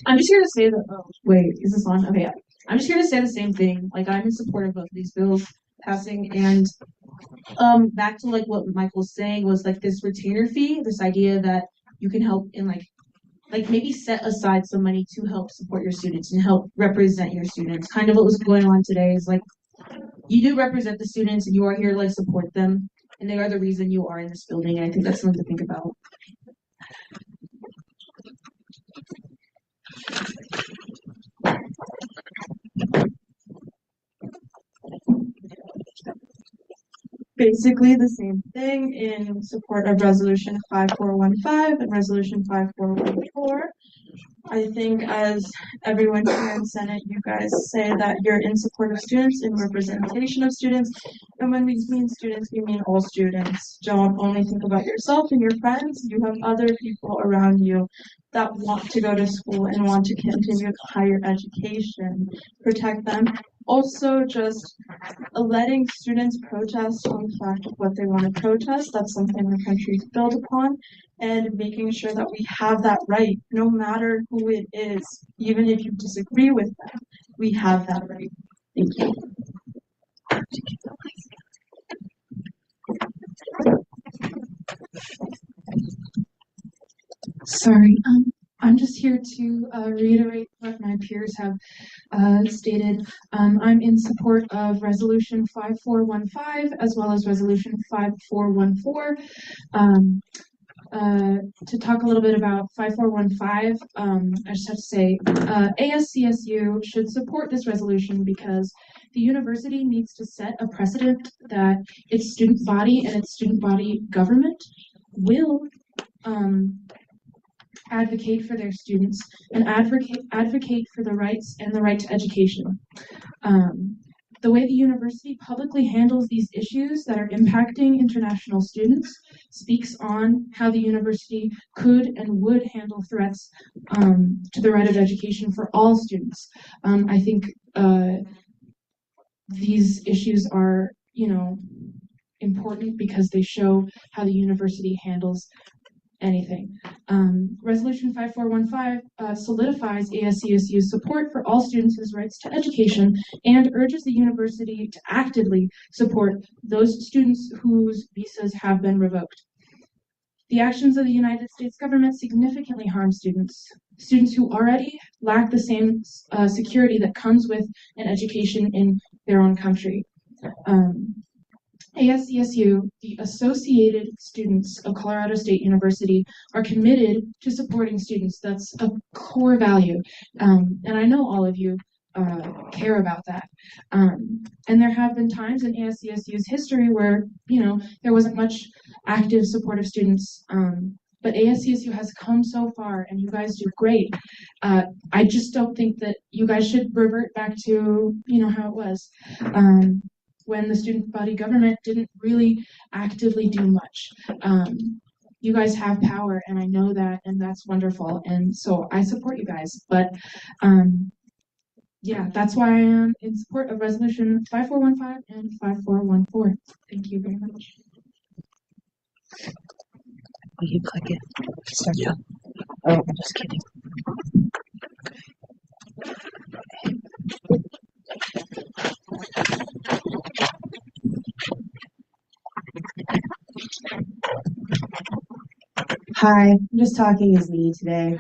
I'm just here to say that. Oh, wait, is this on? Okay, yeah. I'm just here to say the same thing. Like, I'm in support of both of these bills passing, and back to like what Michael was saying was like this retainer fee, this idea that you can help in like maybe set aside some money to help support your students and help represent your students. Kind of what was going on today is like you do represent the students and you are here to like support them, and they are the reason you are in this building. And I think that's something to think about. Basically the same thing in support of Resolution 5415 and Resolution 5414. I think as everyone here in Senate, you guys say that you're in support of students and representation of students. And when we mean students, we mean all students. Don't only think about yourself and your friends. You have other people around you that want to go to school and want to continue higher education. Protect them. Also, just letting students protest on the fact of what they want to protest. That's something the country is built upon. And making sure that we have that right, no matter who it is, even if you disagree with them, we have that right. Thank you. Sorry, I'm just here to reiterate what my peers have stated. I'm in support of Resolution 5415 as well as Resolution 5414. To talk a little bit about 5415, I just have to say ASCSU should support this resolution because the university needs to set a precedent that its student body and its student body government will advocate for their students and advocate for the rights and the right to education. The way the university publicly handles these issues that are impacting international students speaks on how the university could and would handle threats to the right of education for all students. I think these issues are, important because they show how the university handles anything. Resolution 5415 solidifies ASCSU's support for all students' rights to education and urges the university to actively support those students whose visas have been revoked. The actions of the United States government significantly harm students who already lack the same security that comes with an education in their own country. ASCSU, the Associated Students of Colorado State University, are committed to supporting students. That's a core value. And I know all of you care about that. And there have been times in ASCSU's history where, there wasn't much active support of students. But ASCSU has come so far, and you guys do great. I just don't think that you guys should revert back to, how it was. When the student body government didn't really actively do much. You guys have power, and I know that, and that's wonderful. And so I support you guys. But yeah, that's why I am in support of Resolution 5415 and 5414. Thank you very much. Will you click it? Start it. Oh, I'm just kidding. Hi, I'm just talking as me today.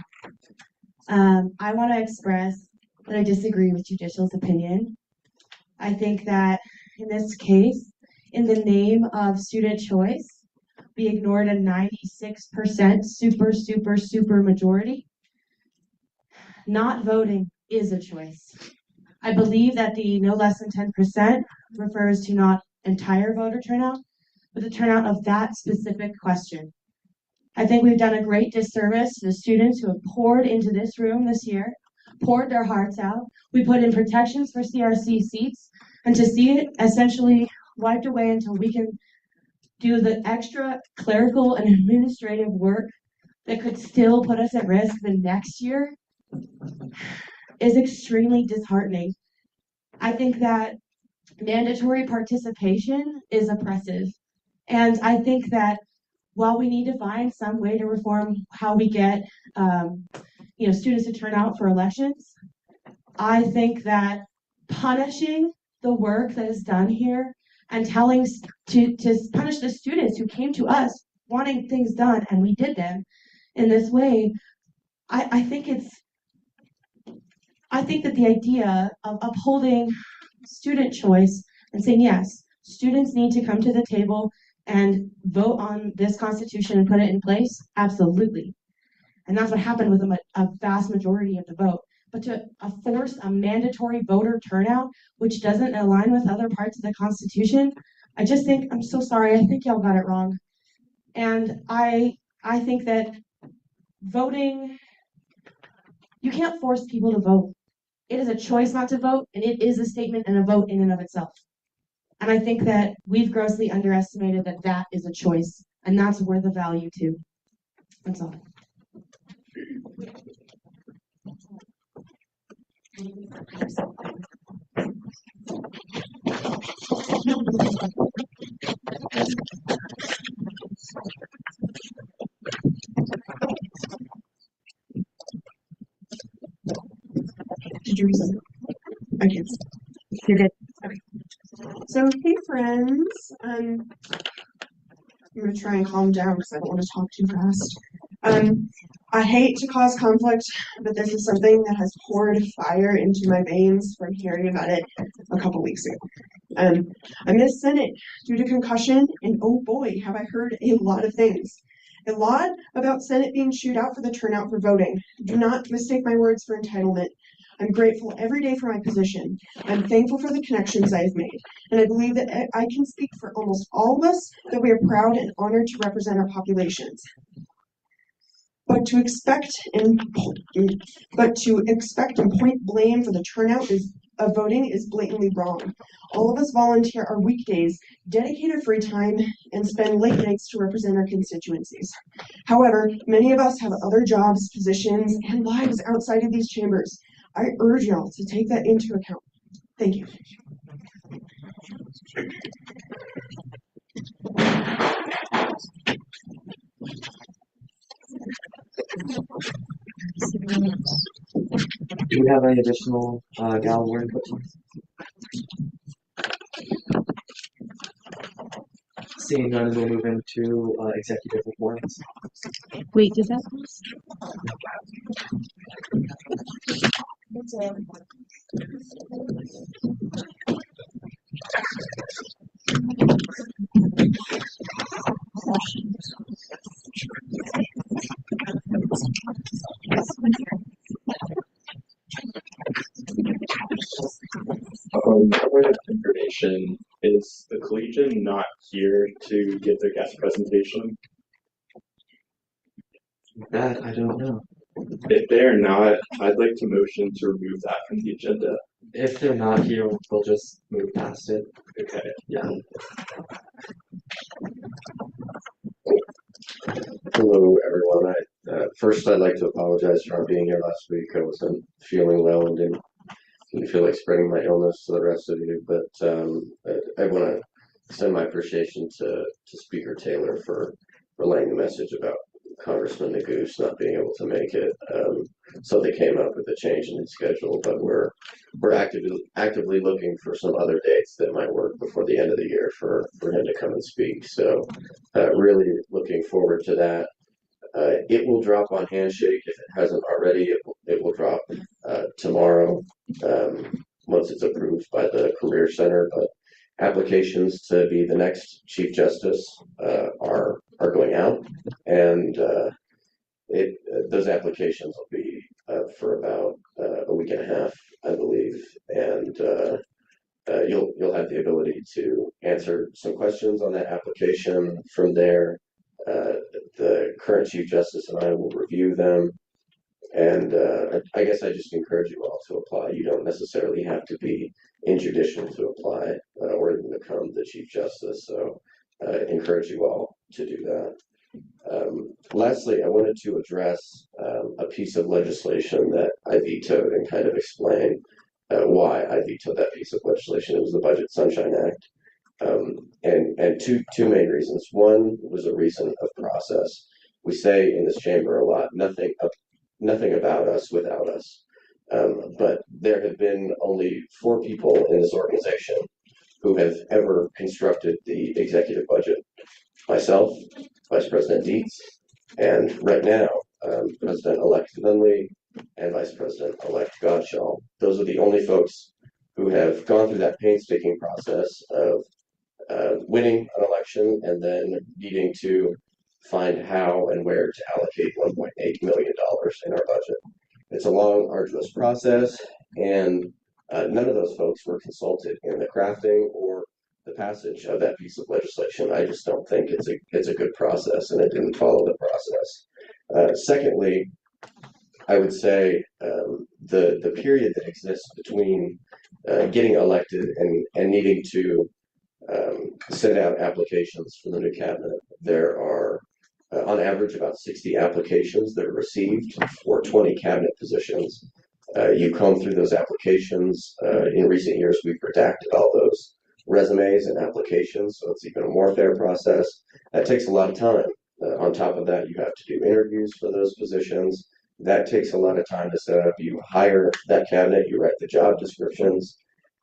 I want to express that I disagree with Judicial's opinion. I think that in this case, in the name of student choice, we ignored a 96% super majority. Not voting is a choice. I believe that the no less than 10% refers to not entire voter turnout, but the turnout of that specific question. I think we've done a great disservice to the students who have poured into this room this year, poured their hearts out. We put in protections for CRC seats, and to see it essentially wiped away until we can do the extra clerical and administrative work that could still put us at risk the next year is extremely disheartening. I think that mandatory participation is oppressive. And I think that while we need to find some way to reform how we get students to turn out for elections, I think that punishing the work that is done here and telling to punish the students who came to us wanting things done and we did them in this way, I think that the idea of upholding student choice and saying, yes, students need to come to the table and vote on this Constitution and put it in place, absolutely. And that's what happened with a vast majority of the vote. But to force a mandatory voter turnout, which doesn't align with other parts of the Constitution, I just think, I'm so sorry, I think y'all got it wrong. And I think that voting, you can't force people to vote. It is a choice not to vote, and it is a statement and a vote in and of itself. And I think that we've grossly underestimated that that is a choice, and that's worth a value too. That's all. Did you reset? Okay. You're good. Okay. So, hey friends. I'm gonna try and calm down because I don't want to talk too fast. I hate to cause conflict, but this is something that has poured fire into my veins from hearing about it a couple weeks ago. I missed Senate due to concussion, and oh boy, have I heard a lot of things. A lot about Senate being chewed out for the turnout for voting. Do not mistake my words for entitlement. I'm grateful every day for my position. I'm thankful for the connections I have made, and I believe that I can speak for almost all of us that we are proud and honored to represent our populations. But to expect and point blame for the turnout of voting is blatantly wrong. All of us volunteer our weekdays, dedicate our free time, and spend late nights to represent our constituencies. However, many of us have other jobs, positions, and lives outside of these chambers. I urge y'all to take that into account. Thank you. Do we have any additional gal or input? Seeing none, we'll move into executive reports. Wait, does that? Point of information, is the Collegian not here to give their guest presentation? That I don't know. If they're not, I'd like to motion to remove that from the agenda. If they're not here, we'll just move past it. Okay. Yeah. Hello, everyone. First, I'd like to apologize for not being here last week. I wasn't feeling well and didn't feel like spreading my illness to the rest of you. But I want to extend my appreciation to Speaker Taylor for relaying the message about Congressman Nagoose not being able to make it. So they came up with a change in his schedule, but we're actively looking for some other dates that might work before the end of the year for him to come and speak. So really looking forward to that. It will drop on Handshake if it hasn't already. It will drop tomorrow once it's approved by the Career Center. But applications to be the next Chief Justice are going out, and those applications will be for about a week and a half, I believe, and you'll have the ability to answer some questions on that application. From there, the current Chief Justice and I will review them, and I guess I just encourage you all to apply. You don't necessarily have to be in judicial to apply or even become the Chief Justice, so encourage you all to do that. Lastly, I wanted to address a piece of legislation that I vetoed and kind of explain why I vetoed that piece of legislation. It was the Budget Sunshine Act. And two main reasons. One was a reason of process. We say in this chamber a lot, nothing about us without us. But there have been only 4 people in this organization who have ever constructed the executive budget. Myself, Vice President Dietz, and right now, President-elect Nunley and Vice President-elect Godshall. Those are the only folks who have gone through that painstaking process of winning an election and then needing to find how and where to allocate $1.8 million in our budget. It's a long, arduous process, and none of those folks were consulted in the crafting or the passage of that piece of legislation. I just don't think it's a good process, and it didn't follow the process. Secondly, I would say the period that exists between getting elected and needing to send out applications for the new cabinet. There are, on average, about 60 applications that are received for 20 cabinet positions. You comb through those applications. In recent years, we've redacted all those resumes and applications, so it's even a more fair process. That takes a lot of time. On top of that, you have to do interviews for those positions. That takes a lot of time to set up. You hire that cabinet, you write the job descriptions.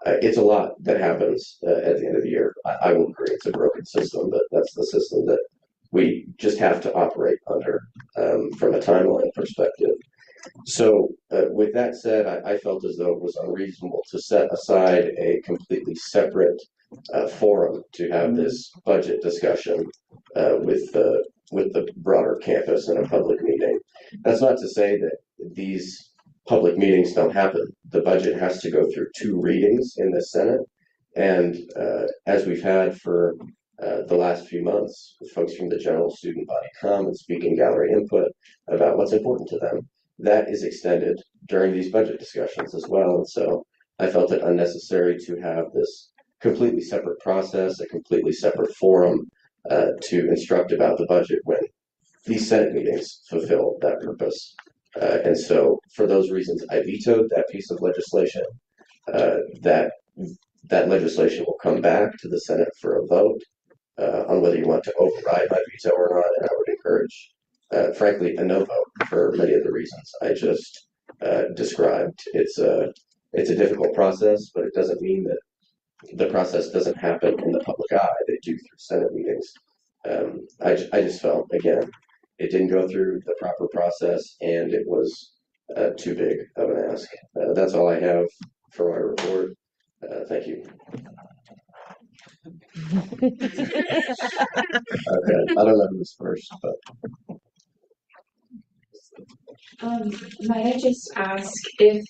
It's a lot that happens at the end of the year. I will agree it's a broken system, but that's the system that we just have to operate under from a timeline perspective. So with that said, I felt as though it was unreasonable to set aside a completely separate forum to have this budget discussion with the broader campus in a public meeting. That's not to say that these public meetings don't happen. The budget has to go through 2 readings in the Senate, and as we've had for the last few months, folks from the general student body come and speak in gallery input about what's important to them. That is extended during these budget discussions as well, and so I felt it unnecessary to have this completely separate process, a completely separate forum to instruct about the budget when these Senate meetings fulfill that purpose. And so for those reasons, I vetoed that piece of legislation. That legislation will come back to the Senate for a vote on whether you want to override my veto or not, and I would encourage frankly, a no vote for many of the reasons I just described. It's a difficult process, but it doesn't mean that the process doesn't happen in the public eye. They do through Senate meetings. I just felt, again, it didn't go through the proper process, and it was too big of an ask. That's all I have for my report. Thank you. Okay, I don't know who's first, but Might I just ask if,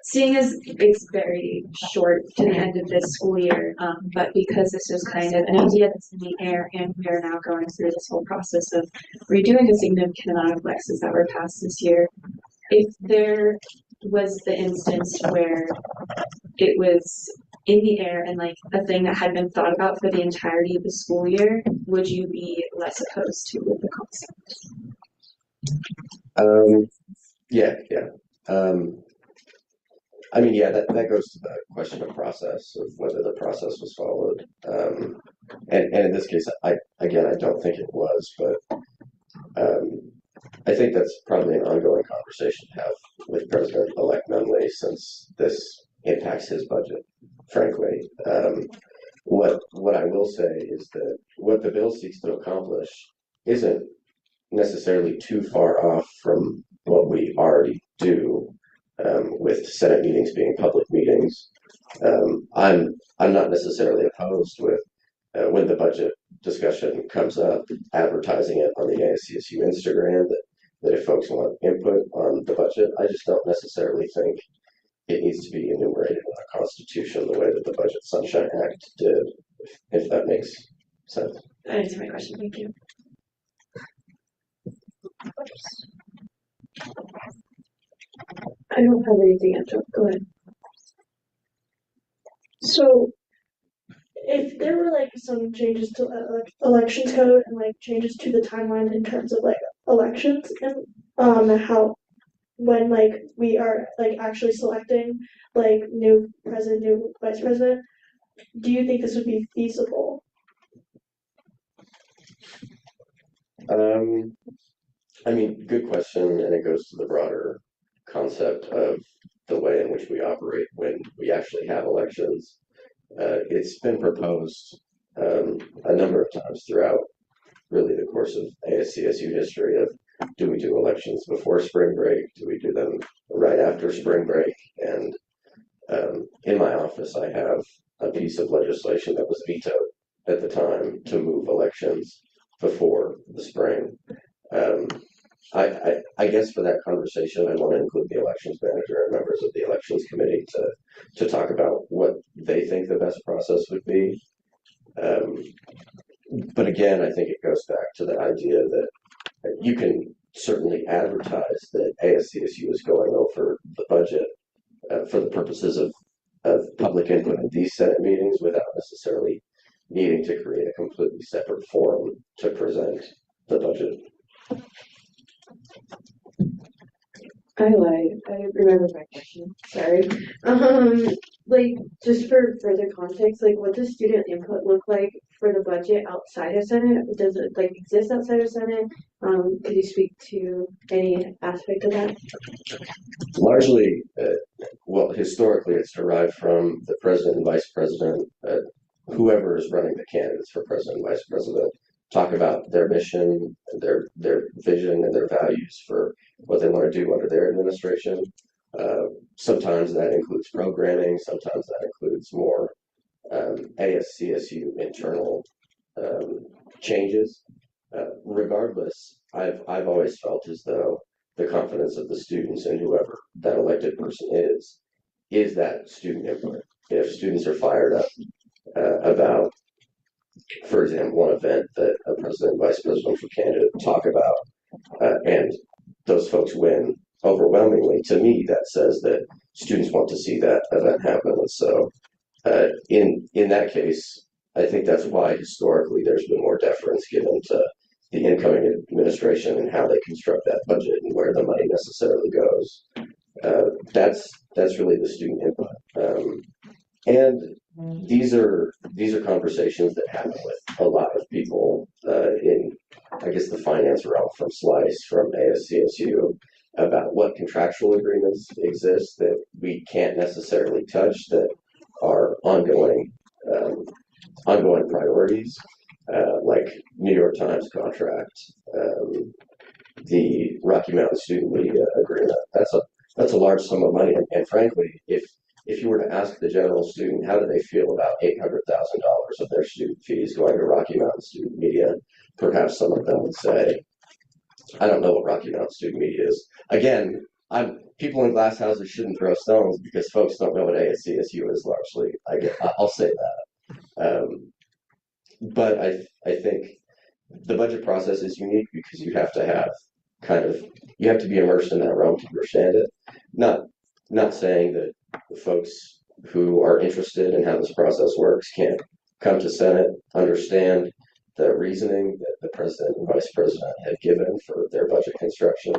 seeing as it's very short to the end of this school year, but because this was kind of an idea that's in the air and we are now going through this whole process of redoing a significant amount of Lexes that were passed this year, if there was the instance where it was in the air and like a thing that had been thought about for the entirety of the school year, would you be less opposed to with the concept? Yeah. I mean, yeah, that goes to the question of process, of whether the process was followed. And in this case, I don't think it was, but I think that's probably an ongoing conversation to have with President-elect Nunley, since this impacts his budget, frankly. What I will say is that what the bill seeks to accomplish isn't necessarily too far off from what we already do, with Senate meetings being public meetings. I'm not necessarily opposed with when the budget discussion comes up, advertising it on the ASCSU Instagram that if folks want input on the budget. I just don't necessarily think it needs to be enumerated in the Constitution the way that the Budget Sunshine Act did, if that makes sense. That answered my question. Thank you. I don't have anything else. Go ahead. So, if there were like some changes to elections code and like changes to the timeline in terms of like elections and how when like we are like actually selecting like new president, new vice president, do you think this would be feasible? I mean, good question, and it goes to the broader concept of the way in which we operate when we actually have elections. It's been proposed a number of times throughout really the course of ASCSU history of, do we do elections before spring break? Do we do them right after spring break? And in my office, I have a piece of legislation that was vetoed at the time to move elections before the spring. I guess for that conversation, I want to include the elections manager and members of the elections committee to talk about what they think the best process would be. But again, I think it goes back to the idea that you can certainly advertise that ASCSU is going over the budget for the purposes of public input in these Senate meetings without necessarily needing to create a completely separate forum to present the budget. I lied. I remember my question. Sorry. Like just for further context, like what does student input look like for the budget outside of Senate? Does it like exist outside of Senate? Could you speak to any aspect of that? Largely, well, historically, it's derived from the president and vice president, whoever is running the candidates for president and vice president, talk about their mission, their vision, and their values for what they want to do under their administration. Sometimes that includes programming. Sometimes that includes more ASCSU internal changes. Regardless, I've always felt as though the confidence of the students and whoever that elected person is that student input. If students are fired up about, for example, one event that a president and vice presidential candidate talk about, and those folks win overwhelmingly, to me, that says that students want to see that event happen. And so in that case, I think that's why historically there's been more deference given to the incoming administration and how they construct that budget and where the money necessarily goes. That's really the student input. And these are conversations that happen with a lot of people in, I guess, the finance realm from Slice, from ASCSU, about what contractual agreements exist that we can't necessarily touch that are ongoing priorities, like New York Times contract, the Rocky Mountain Student Media Agreement. That's a large sum of money, and frankly, if you were to ask the general student how do they feel about $800,000 of their student fees going to Rocky Mountain Student Media, perhaps some of them would say, "I don't know what Rocky Mountain Student Media is." Again, people in glass houses shouldn't throw stones because folks don't know what ASCSU is largely. I'll say that. But I think the budget process is unique because you have to have you have to be immersed in that realm to understand it. Not saying that the folks who are interested in how this process works can't come to Senate, understand the reasoning that the president and vice president have given for their budget construction,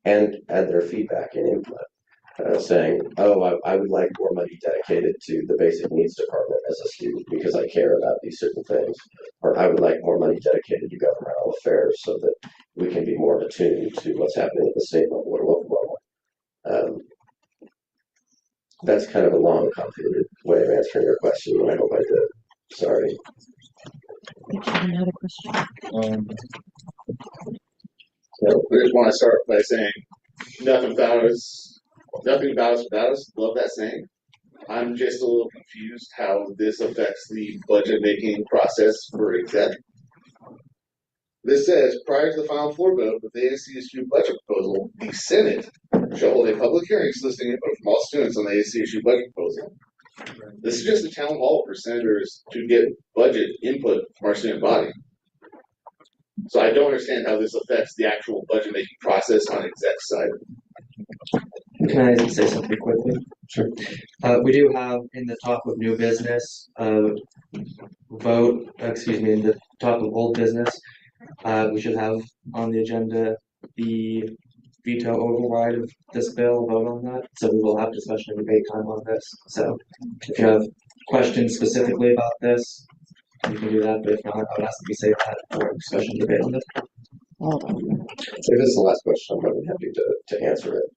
and add their feedback and input. Saying, oh, I would like more money dedicated to the basic needs department as a student because I care about these certain things. Or I would like more money dedicated to governmental affairs so that we can be more attuned to what's happening at the state level or local level. That's kind of a long, complicated way of answering your question, and I hope I did. Sorry. Another question. So we just want to start by saying nothing about us without us. Love that saying. I'm just a little confused how this affects the budget making process for exec. This says, prior to the final floor vote of the ASCSU budget proposal, the Senate shall hold a public hearing soliciting input from all students on the ASCSU budget proposal. This is just a town hall for senators to get budget input from our student body. So I don't understand how this affects the actual budget making process on exec side. Can I say something quickly? Sure. We do have in the top of new business, in the top of old business, we should have on the agenda the veto override of this bill, vote on that. So we will have discussion and debate time on this. So if you have questions specifically about this, you can do that, but if not, I would ask that we save that for discussion and debate on this. If this is the last question, I'm really happy to answer it.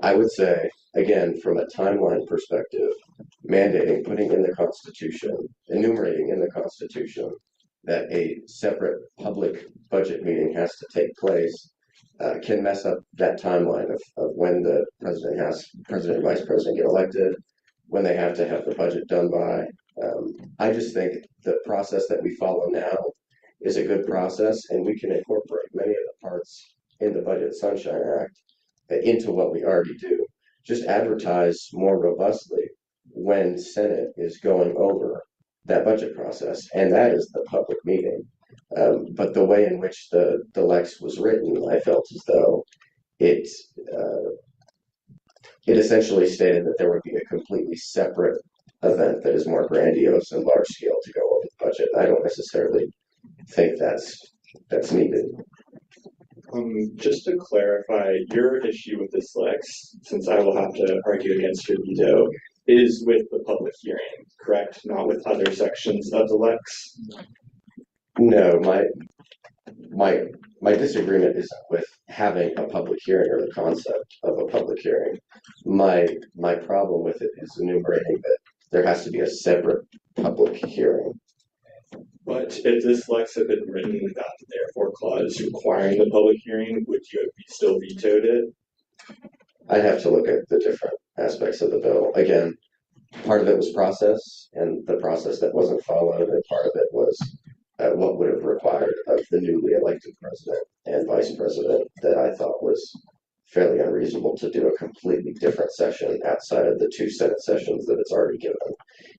I would say, again, from a timeline perspective, mandating, putting in the Constitution, enumerating in the Constitution that a separate public budget meeting has to take place can mess up that timeline of when the president and vice president get elected, when they have to have the budget done by. I just think the process that we follow now is a good process, and we can incorporate many of the parts in the Budget Sunshine Act into what we already do. Just advertise more robustly when Senate is going over that budget process, and that is the public meeting. But the way in which the Lex was written, I felt as though it essentially stated that there would be a completely separate event that is more grandiose and large scale to go over the budget. I don't necessarily think that's needed. Just to clarify, your issue with this Lex, since I will have to argue against your veto, is with the public hearing, correct? Not with other sections of the Lex? No, my disagreement isn't with having a public hearing or the concept of a public hearing. My problem with it is enumerating that there has to be a separate public hearing. But if this Lex had been written without the therefore clause requiring the public hearing, would you have still vetoed it? I'd have to look at the different aspects of the bill. Again, part of it was process, and the process that wasn't followed, and part of it was what would have required of the newly elected president and vice president that I thought was fairly unreasonable to do a completely different session outside of the 2 Senate sessions that it's already given.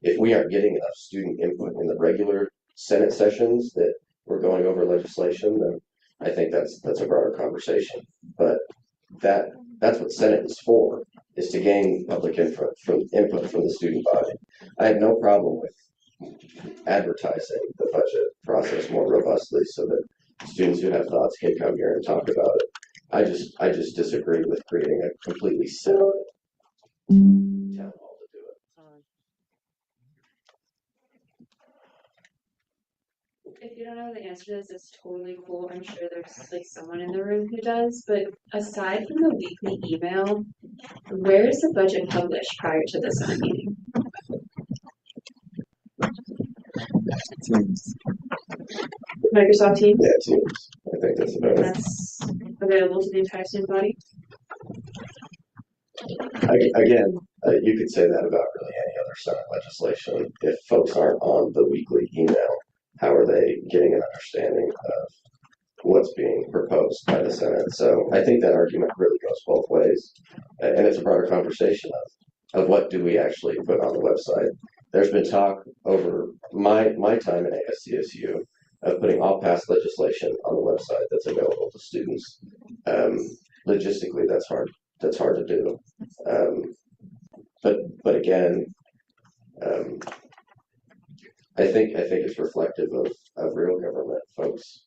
If we aren't getting enough student input in the regular Senate sessions that we're going over legislation, then I think that's a broader conversation. But that's what Senate is for, is to gain public input from the student body. I have no problem with advertising the budget process more robustly so that students who have thoughts can come here and talk about it. I just disagree with creating a completely separate town hall to do it. if you don't know the answer to this, it's totally cool. I'm sure there's like someone in the room who does. But aside from the weekly email, where is the budget published prior to the Senate meeting? Teams. Microsoft Teams? Yeah, Teams. I think that's about it. That's available to the entire student body? Again, you could say that about really any other Senate legislation. If folks aren't on the weekly email, how are they getting an understanding of what's being proposed by the Senate? So I think that argument really goes both ways. And it's a broader conversation of what do we actually put on the website. There's been talk over my time at ASCSU of putting all past legislation on the website that's available to students. Logistically, that's hard to do. But again, I think it's reflective of real government folks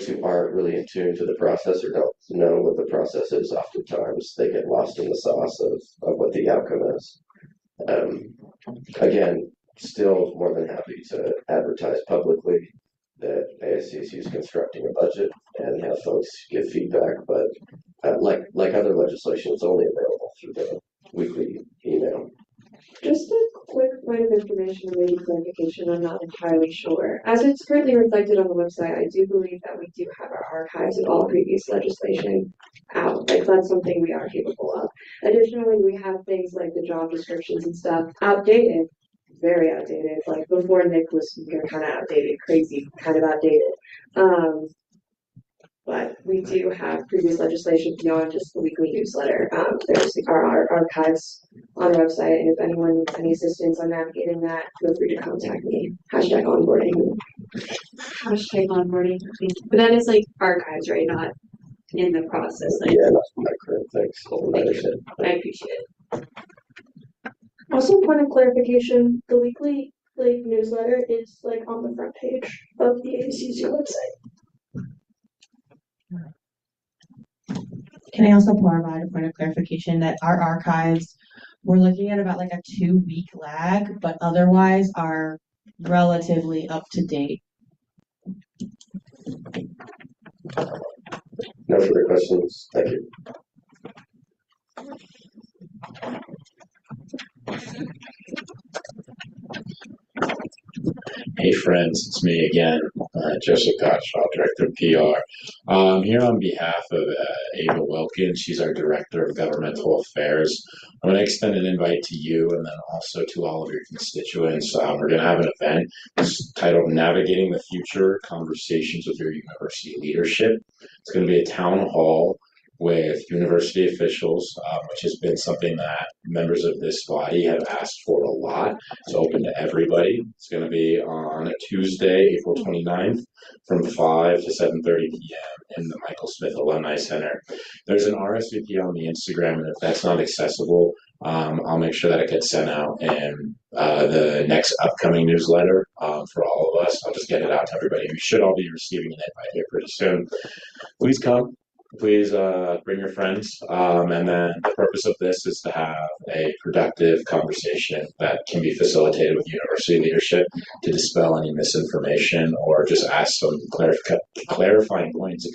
who aren't really in tune to the process or don't know what the process is. Oftentimes they get lost in the sauce of what the outcome is. Again, still more than happy to advertise publicly that ASCSU is constructing a budget and have folks give feedback, but like other legislation, it's only available through the weekly email. Just a quick point of information and maybe clarification, I'm not entirely sure. As it's currently reflected on the website, I do believe that we do have our archives of all previous legislation out. Like that's something we are capable of. Additionally, we have things like the job descriptions and stuff outdated, very outdated. Like before Nick was kind of outdated, crazy, kind of outdated. But we do have previous legislation beyond just the weekly newsletter. There's our archives on our website, and if anyone needs any assistance on navigating that, feel free to contact me. Hashtag onboarding. Hashtag onboarding. But that is like archives, right? Not in the process. Like, yeah, that's my current things. I appreciate it. Also, point of clarification: the weekly newsletter is on the front page of the ASCSU website. Can I also provide a point of clarification that our archives, we're looking at about a 2-week lag, but otherwise are relatively up to date. No further questions. Thank you. Hey friends, it's me again, Joseph Gottschall, Director of PR. I'm here on behalf of Ava Wilkins. She's our Director of Governmental Affairs. I'm going to extend an invite to you and then also to all of your constituents. We're going to have an event titled Navigating the Future, Conversations with Your University Leadership. It's going to be a town hall with university officials, which has been something that members of this body have asked for a lot. It's open to everybody. It's going to be on Tuesday, April 29th from 5 to 7:30 p.m. in the Michael Smith Alumni Center. There's an RSVP on the Instagram, and if that's not accessible, I'll make sure that it gets sent out in the next upcoming newsletter for all of us. I'll just get it out to everybody. We should all be receiving an invite here pretty soon. Please come. Please bring your friends, and then the purpose of this is to have a productive conversation that can be facilitated with university leadership to dispel any misinformation or just ask some clarifying points,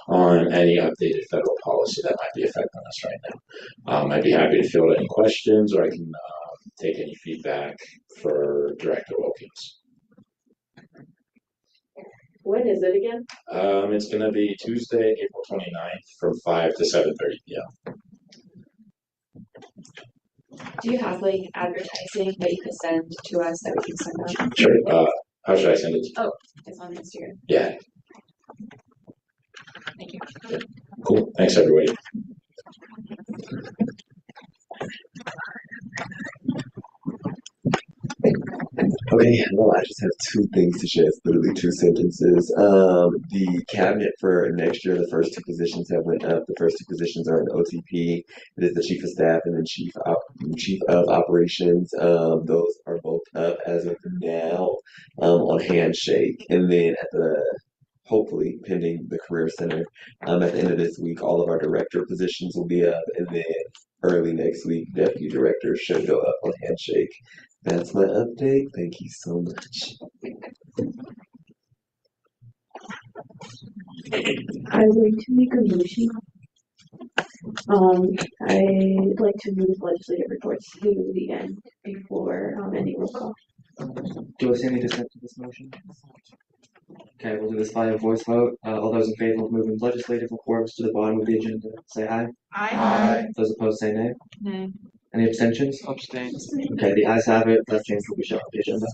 on any updated federal policy that might be affecting us right now. I'd be happy to field any questions, or I can take any feedback for Director Wilkins. When is it again? It's going to be Tuesday, April 29th from 5 to 7:30 p.m. Do you have advertising that you could send to us that we can send out? Sure. How should I send it to you? Oh, it's on Instagram. Yeah. Thank you. Yeah. Cool. Thanks, everybody. Okay, well, I just have two things to share. It's literally 2 sentences. The cabinet for next year, the first 2 positions have went up. The first 2 positions are in OTP. It is the chief of staff and then chief of operations. Those are both up as of now on handshake. And then at the hopefully pending the career center at the end of this week, all of our director positions will be up, and then early next week, deputy directors should go up on handshake. That's my update. Thank you so much. I'd like to make a motion. I'd like to move legislative reports to the end before any roll call. Do I see any dissent to this motion? Okay, we'll do this by a voice vote. All those in favor of moving legislative reports to the bottom of the agenda, say aye. Aye. Those opposed, say nay. Nay. Any abstentions? Abstain. Okay, the ayes have it. That change will be shown on the agenda.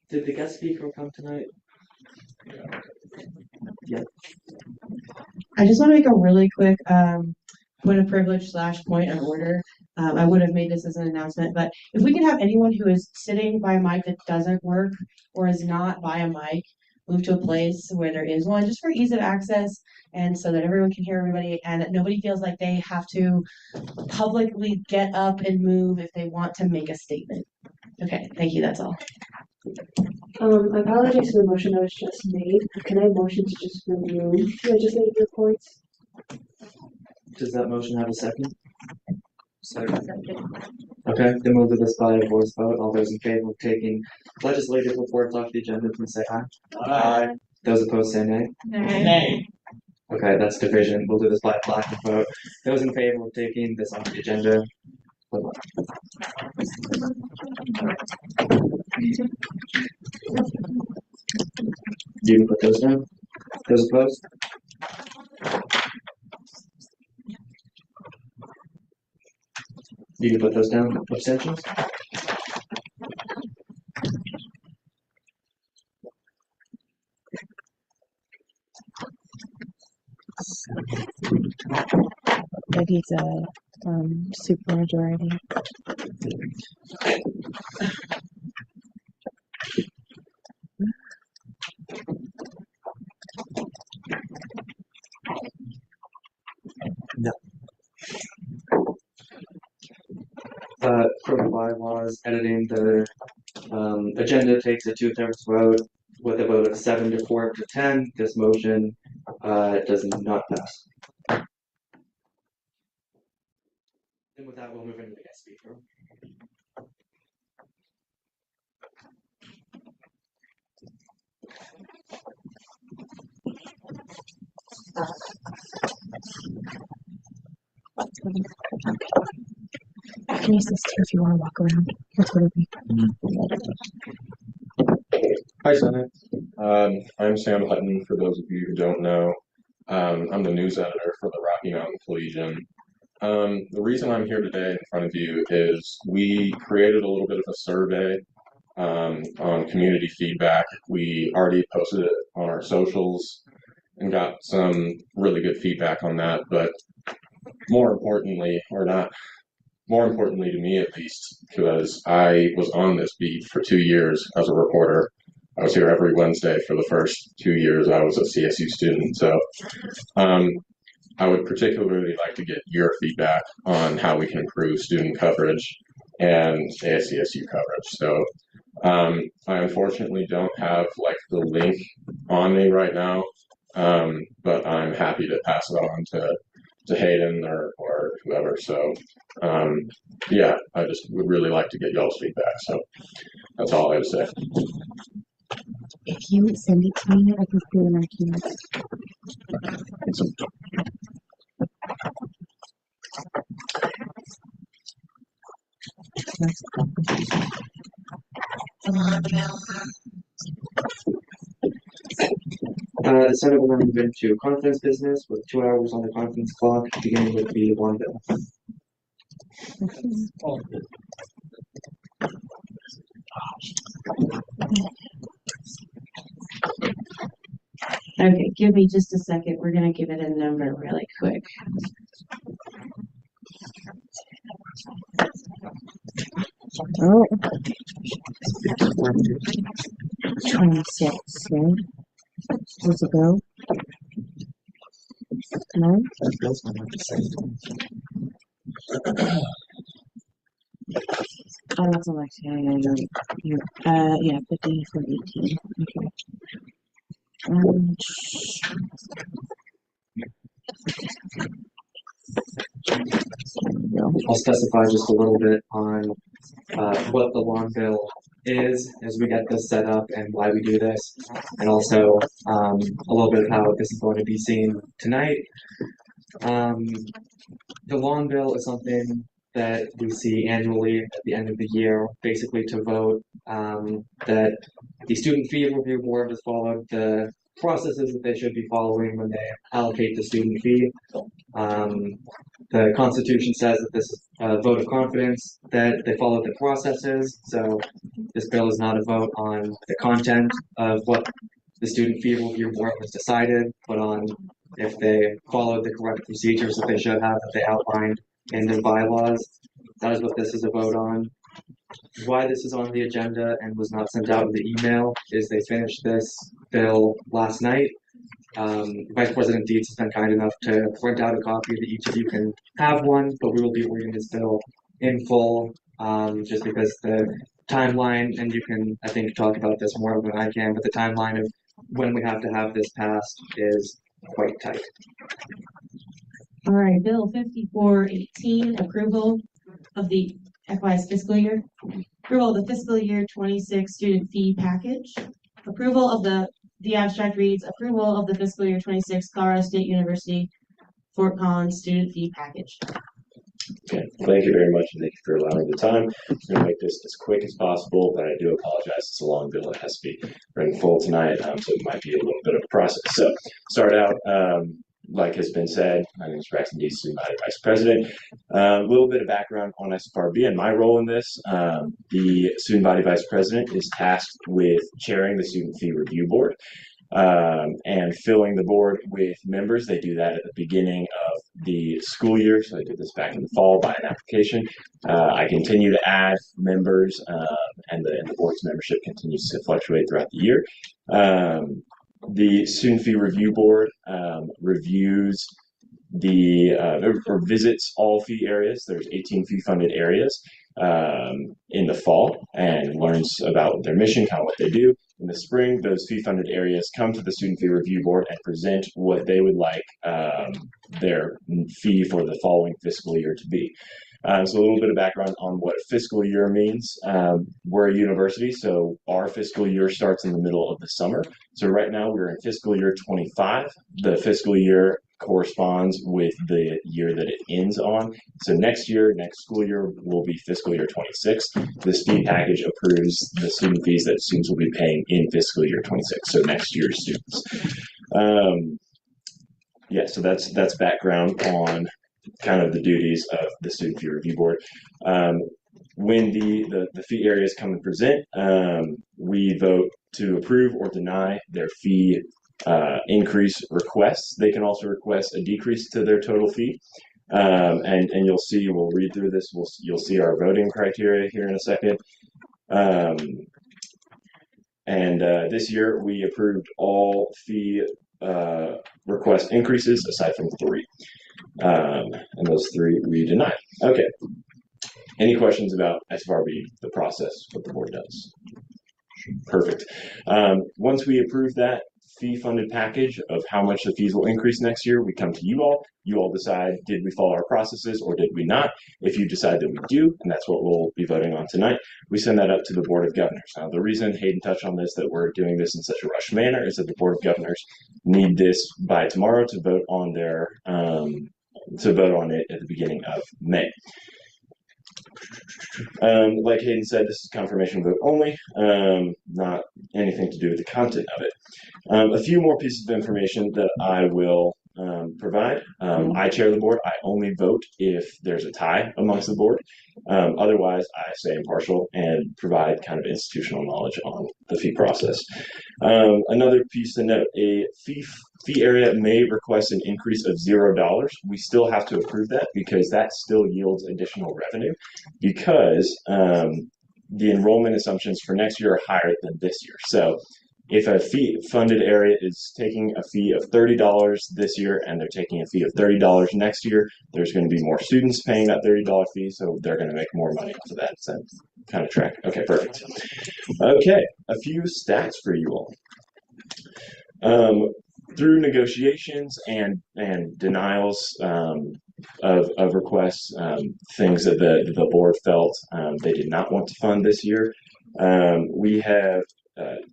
Did the guest speaker come tonight? Yeah. I just want to make a really quick point of privilege / point of order. I would have made this as an announcement, but if we could have anyone who is sitting by a mic that doesn't work or is not by a mic move to a place where there is one, just for ease of access and so that everyone can hear everybody and that nobody feels like they have to publicly get up and move if they want to make a statement. Okay, thank you, that's all. I apologize for the motion that was just made. Can I motion to just remove legislative reports? Does that motion have a second? Second. Okay, then we'll do this by a voice vote. All those in favor of taking legislative reports off the agenda, please say aye. Aye. Those opposed, say nay. Nay. Okay, that's division. We'll do this by a blanket vote. Those in favor of taking this off the agenda. You can put those down. Those opposed? You can put those down. Abstentions? Maybe it's a super majority. No. For the bylaws, editing the agenda takes a 2/3 vote. With a vote of 7 to 4 to 10, this motion does not pass. And with that, we'll move into the guest speaker. I can use this too if you want to walk around. That's what it be. Hi, Senate. I'm Sam Hutton, for those of you who don't know. I'm the news editor for the Rocky Mountain Collegian. The reason I'm here today in front of you is we created a little bit of a survey on community feedback. We already posted it on our socials and got some really good feedback on that, but more importantly to me at least, because I was on this beat for 2 years as a reporter. I was here every Wednesday for the first 2 years I was a CSU student. So I would particularly like to get your feedback on how we can improve student coverage and ASCSU coverage. So I unfortunately don't have like the link on me right now, but I'm happy to pass it on to Hayden or whoever. So yeah, I just would really like to get y'all's feedback. So that's all I have to say. If you send it to me, I can put it in our keynotes. The Senate will now move into conference business with 2 hours on the conference clock, beginning with the one bill. Okay, give me just a second. We're gonna give it a number really quick. Oh. 26, right? Where's it go? No? Oh, that's Alexia. Yeah, 50 for 18. Okay. I'll specify just a little bit on what the lawn bill is as we get this set up and why we do this, and also a little bit of how this is going to be seen tonight. The lawn bill is something that we see annually at the end of the year, basically to vote that the student fee review board has followed the processes that they should be following when they allocate the student fee. The Constitution says that this is a vote of confidence that they follow the processes. So this bill is not a vote on the content of what the student fee review board has decided, but on if they followed the correct procedures that they should have, that they outlined in their bylaws. That is what this is a vote on. Why this is on the agenda and was not sent out in the email is they finished this bill last night. Vice President Dietz has been kind enough to print out a copy that each of you can have one, but we will be reading this bill in full, just because the timeline, and you can, I think, talk about this more than I can, but the timeline of when we have to have this passed is quite tight. All right, Bill 5418, approval of the FY's fiscal year. Approval of the fiscal year 26 student fee package. Approval of the abstract reads, approval of the fiscal year 26 Colorado State University Fort Collins student fee package. Okay, thank you very much, and thank you for allowing the time. I'm going to make this as quick as possible, but I do apologize. It's a long bill. It has to be read in full tonight, so it might be a little bit of a process. So, start out, like has been said, my name is Braxton Dietz, Student Body Vice President. A little bit of background on SFRB and my role in this. The Student Body Vice President is tasked with chairing the Student Fee Review Board. And filling the board with members. They do that at the beginning of the school year. So I did this back in the fall by an application. I continue to add members, and the board's membership continues to fluctuate throughout the year. The Student Fee Review Board reviews or visits all fee areas. There's 18 fee-funded areas in the fall, and learns about their mission, kind of what they do. In the spring, those fee-funded areas come to the Student Fee Review Board and present what they would like their fee for the following fiscal year to be. So a little bit of background on what fiscal year means. We're a university, so our fiscal year starts in the middle of the summer. So right now we're in fiscal year 25. The fiscal year corresponds with the year that it ends on. So next school year, will be fiscal year 26. This fee package approves the student fees that students will be paying in fiscal year 26, so next year's students. Yeah, so that's background on kind of the duties of the Student Fee Review Board. When the fee areas come and present, we vote to approve or deny their fee increase requests. They can also request a decrease to their total fee. And you'll see, we'll read through this, you'll see our voting criteria here in a second. This year we approved all fee request increases aside from 3. And those 3 we denied. Okay. Any questions about SFRB, the process, what the board does? Perfect. Once we approve that fee-funded package of how much the fees will increase next year, we come to you all. You all decide, did we follow our processes or did we not? If you decide that we do, and that's what we'll be voting on tonight, we send that up to the Board of Governors. Now, the reason Hayden touched on this, that we're doing this in such a rushed manner, is that the Board of Governors need this by tomorrow to vote on their it at the beginning of May. Like Hayden said, this is confirmation vote only, not anything to do with the content of it. A few more pieces of information that I will provide. I chair the board. I only vote if there's a tie amongst the board. Otherwise, I stay impartial and provide kind of institutional knowledge on the fee process. Another piece to note, a fee area may request an increase of $0. We still have to approve that because that still yields additional revenue, because the enrollment assumptions for next year are higher than this year. So if a fee-funded area is taking a fee of $30 this year and they're taking a fee of $30 next year, there's going to be more students paying that $30 fee, so they're going to make more money off of that. So kind of track. Okay, perfect. Okay, a few stats for you all. Through negotiations and denials of requests, things that the board felt they did not want to fund this year. We have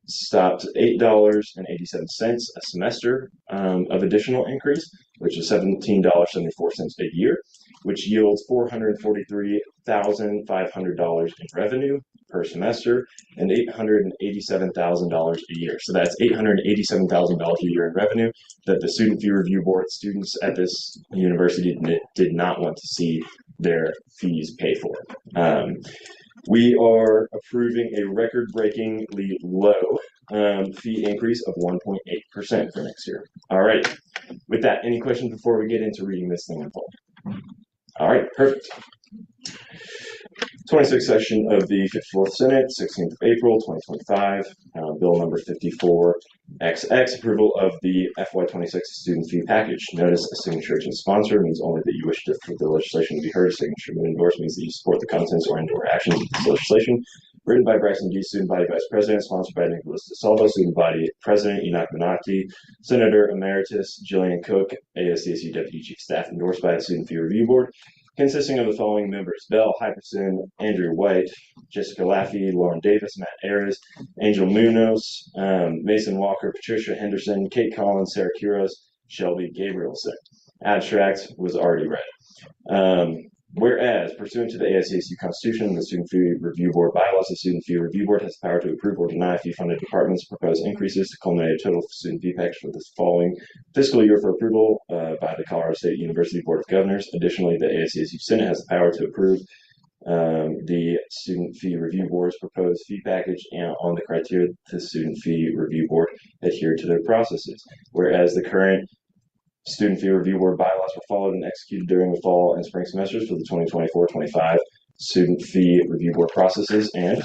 stopped $8.87 a semester of additional increase, which is $17.74 a year, which yields $443,500 in revenue per semester and $887,000 a year. So that's $887,000 a year in revenue that the Student Fee Review Board students at this university did not want to see their fees pay for. We are approving a record-breakingly low fee increase of 1.8% for next year. All right. With that, any questions before we get into reading this thing in full? All right, perfect. 26th session of the 54th Senate, 16th of April, 2025. Bill number 54XX, approval of the FY26 student fee package. Notice a signature and sponsor means only that you wish for the legislation to be heard. A signature and endorse means that you support the contents or endorse actions of this legislation. Written by Bryson D., Student Body Vice President, sponsored by Nicholas DeSalvo, Student Body President, Enoch Menachti, Senator Emeritus Jillian Cook, ASCSU Deputy Chief Staff, endorsed by the Student Fee Review Board, consisting of the following members: Bell Hyperson, Andrew White, Jessica Laffey, Lauren Davis, Matt Ayres, Angel Munoz, Mason Walker, Patricia Henderson, Kate Collins, Sarah Quiroz, Shelby Gabrielson. Abstract was already read. Whereas, pursuant to the ASCSU Constitution and the Student Fee Review Board bylaws, the Student Fee Review Board has the power to approve or deny fee-funded departments' proposed increases to culminate a total student fee package for this following fiscal year for approval by the Colorado State University Board of Governors. Additionally, the ASCSU Senate has the power to approve the Student Fee Review Board's proposed fee package and on the criteria the Student Fee Review Board adhere to their processes. Whereas the current Student Fee Review Board bylaws were followed and executed during the fall and spring semesters for the 2024-25 Student Fee Review Board processes. And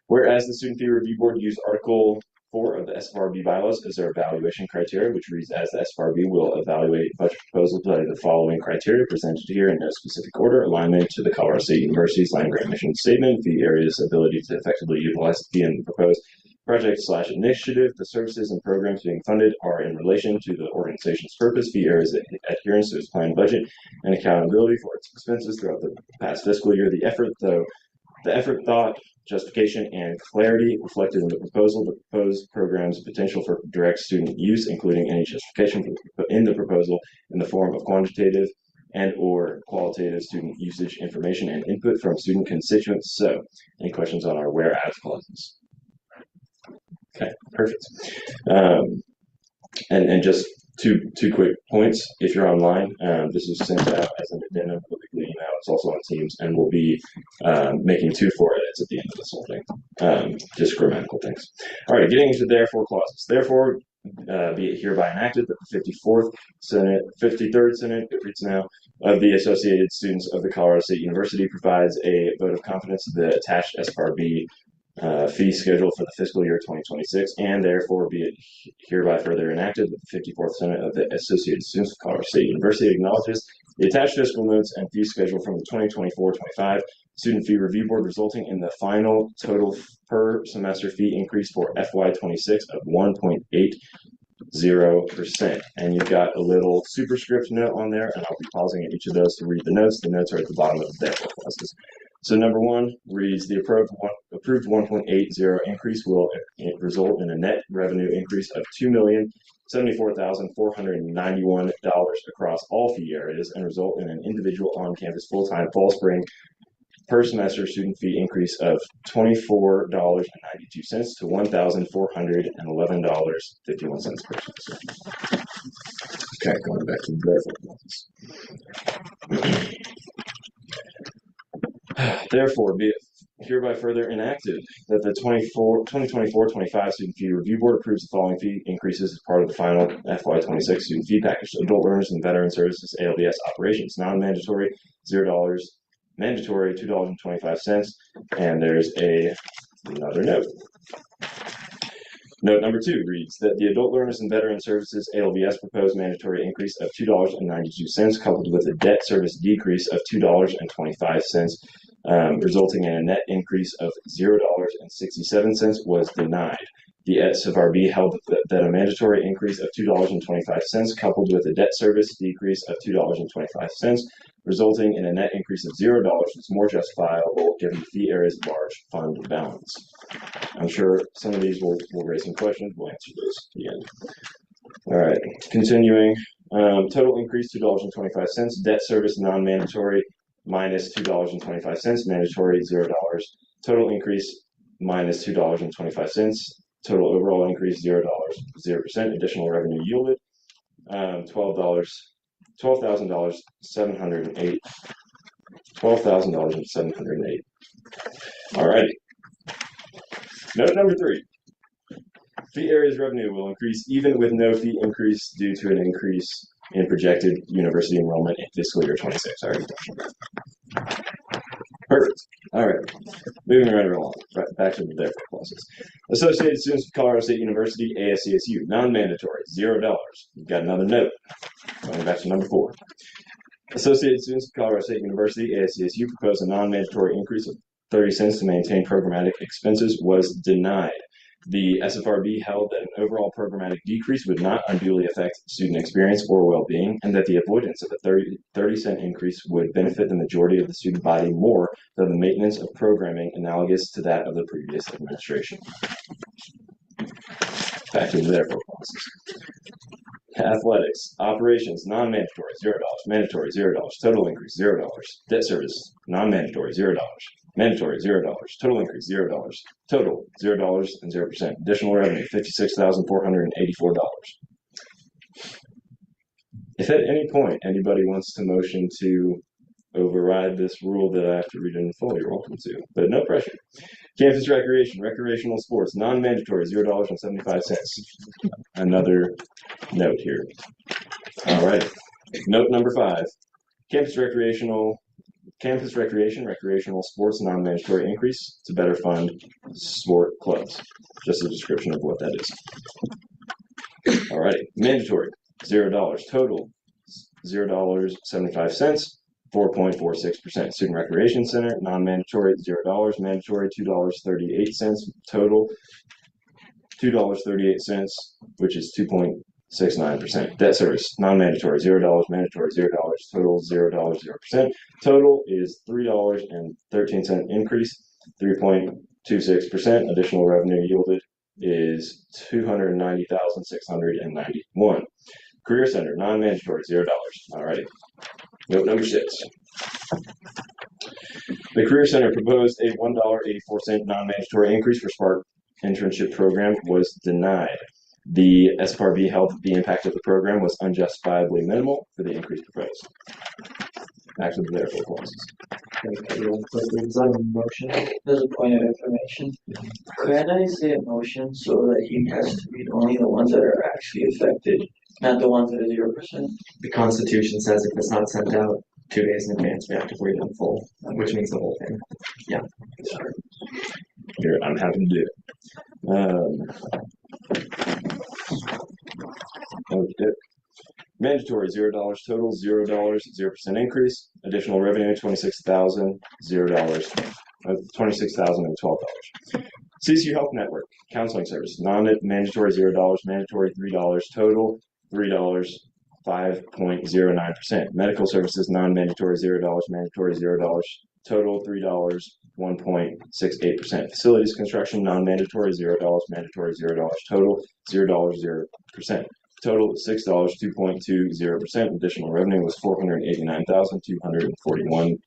whereas the Student Fee Review Board used Article 4 of the SFRB bylaws as their evaluation criteria, which reads as the SFRB will evaluate budget proposals by the following criteria presented here in no specific order: alignment to the Colorado State University's land grant mission statement, fee area's ability to effectively utilize the fee in the proposed project/initiative, the services and programs being funded are in relation to the organization's purpose, fee areas adherence to its planned budget, and accountability for its expenses throughout the past fiscal year. The effort, thought, justification, and clarity reflected in the proposal, the proposed program's potential for direct student use, including any justification in the proposal in the form of quantitative and or qualitative student usage information and input from student constituents. So, any questions on our whereas clauses? Okay, perfect. And just two quick points. If you're online, this was sent out as an addendum publicly email. It's also on Teams, and we'll be making 2 4 edits at the end of this whole thing. Just grammatical things. All right, getting into therefore clauses. Therefore, be it hereby enacted that the 53rd Senate, it reads now, of the Associated Students of the Colorado State University provides a vote of confidence to the attached SFRB fee schedule for the fiscal year 2026, and therefore be it hereby further enacted that the 54th Senate of the Associated Students of Colorado State University acknowledges the attached fiscal notes and fee schedule from the 2024-25 Student Fee Review Board, resulting in the final total per semester fee increase for FY26 of 1.80%. And you've got a little superscript note on there, and I'll be pausing at each of those to read the notes. The notes are at the bottom of the therefore clauses. So number 1 reads, the approved 1.80 increase will result in a net revenue increase of $2,074,491 across all fee areas and result in an individual on-campus full-time fall spring per semester student fee increase of $24.92 to $1,411.51 per semester. Okay, going back to the therefore clauses. Therefore, be it hereby further enacted that the 2024-25 Student Fee Review Board approves the following fee increases as part of the final FY26 student fee package: adult learners and veteran services ALBS operations, non-mandatory $0, mandatory $2.25, and there's another note. Note number 2 reads that the Adult Learners and Veteran Services ALBS proposed mandatory increase of $2.92 coupled with a debt service decrease of $2.25, resulting in a net increase of $0.67 was denied. The SFRB held that a mandatory increase of $2.25 coupled with a debt service decrease of $2.25, resulting in a net increase of $0 was more justifiable given the fee area's large fund balance. I'm sure some of these will raise some questions. We'll answer those at the end. All right, continuing. Total increase $2.25. Debt service non-mandatory minus $2.25. Mandatory $0. Total increase minus $2.25. Total overall increase $0. 0%. Additional revenue yielded $12,708. $12,708. All righty. Note number 3. Fee area's revenue will increase even with no fee increase due to an increase in projected university enrollment in fiscal year 26. I already touched on that. Perfect. All right. Moving right along. Back to the therefore clauses. Associated students of Colorado State University, ASCSU, non-mandatory, $0. You've got another note. Going back to number 4. Associated students of Colorado State University, ASCSU, proposed a non-mandatory increase of 30 cents to maintain programmatic expenses was denied. The SFRB held that an overall programmatic decrease would not unduly affect student experience or well-being, and that the avoidance of a 30-cent increase would benefit the majority of the student body more than the maintenance of programming analogous to that of the previous administration. Back to the therefore clauses. Athletics, operations, non-mandatory, $0. Mandatory, $0. Total increase, $0. Debt service, non-mandatory, $0. Mandatory, $0. Total increase, $0. Total, $0 and 0%. Additional revenue, $56,484. If at any point anybody wants to motion to override this rule that I have to read in full, you're welcome to, but no pressure. Campus recreation, recreational sports, non-mandatory, $0.75. Another note here. All right. Note number 5. Campus recreation, recreational sports, non-mandatory increase to better fund sport clubs. Just a description of what that is. All right. Mandatory, $0. Total, $0.75. 4.46%. Student Recreation Center, non-mandatory, $0. Mandatory, $2.38. Total, $2.38, which is 2.69%. Debt service, non-mandatory, $0. Mandatory, $0. Total, $0, 0%. Total is $3.13 increase, 3.26%. Additional revenue yielded is $290,691. Career Center, non-mandatory, $0. Alrighty. Note number 6. The Career Center proposed a $1.84 non-mandatory increase for Spark internship program was denied. The SFRB held that the impact of the program was unjustifiably minimal for the increase proposed. Back to the therefore clauses. There's a point of information. Could I say a motion so that he has to read only the ones that are actually affected, not the ones that are 0%? The Constitution says if it's not sent out 2 days in advance, we have to read it in full, which means the whole thing. Yeah. Sorry. Here, I'm happy to do it. Okay. Mandatory, $0. Total, $0, 0% increase. Additional revenue, $26,000, $0. $26,012. CSU Health Network, counseling service, non-mandatory, $0. Mandatory, $3. Total, $3. 5.09%. Medical services, non-mandatory, $0. Mandatory, $0. Total, $3. 1.68%. Facilities construction, non-mandatory, $0. Mandatory, $0. Total, $0, 0%. Total, $6, 2.20%. Additional revenue was $489,241.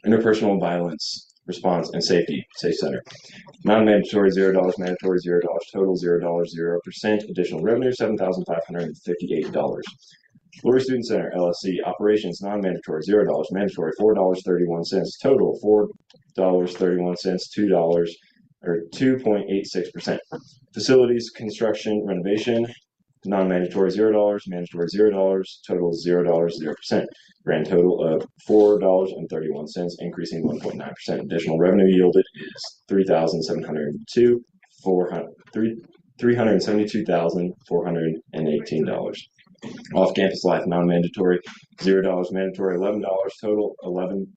Interpersonal violence response and safety, Safe Center. Non-mandatory, $0. Mandatory, $0. Total, $0, 0%. Additional revenue, $7,558. Glory Student Center, LSC. Operations, non-mandatory, $0. Mandatory, $4.31. Total, $4.31, $2, or 2.86%. Facilities, construction, renovation, non-mandatory, $0. Mandatory, $0. Total, $0, 0%. Grand total of $4.31, increasing 1.9%. Additional revenue yielded is $372,418. Off-campus life, non-mandatory, $0. Mandatory, $11. Total, 11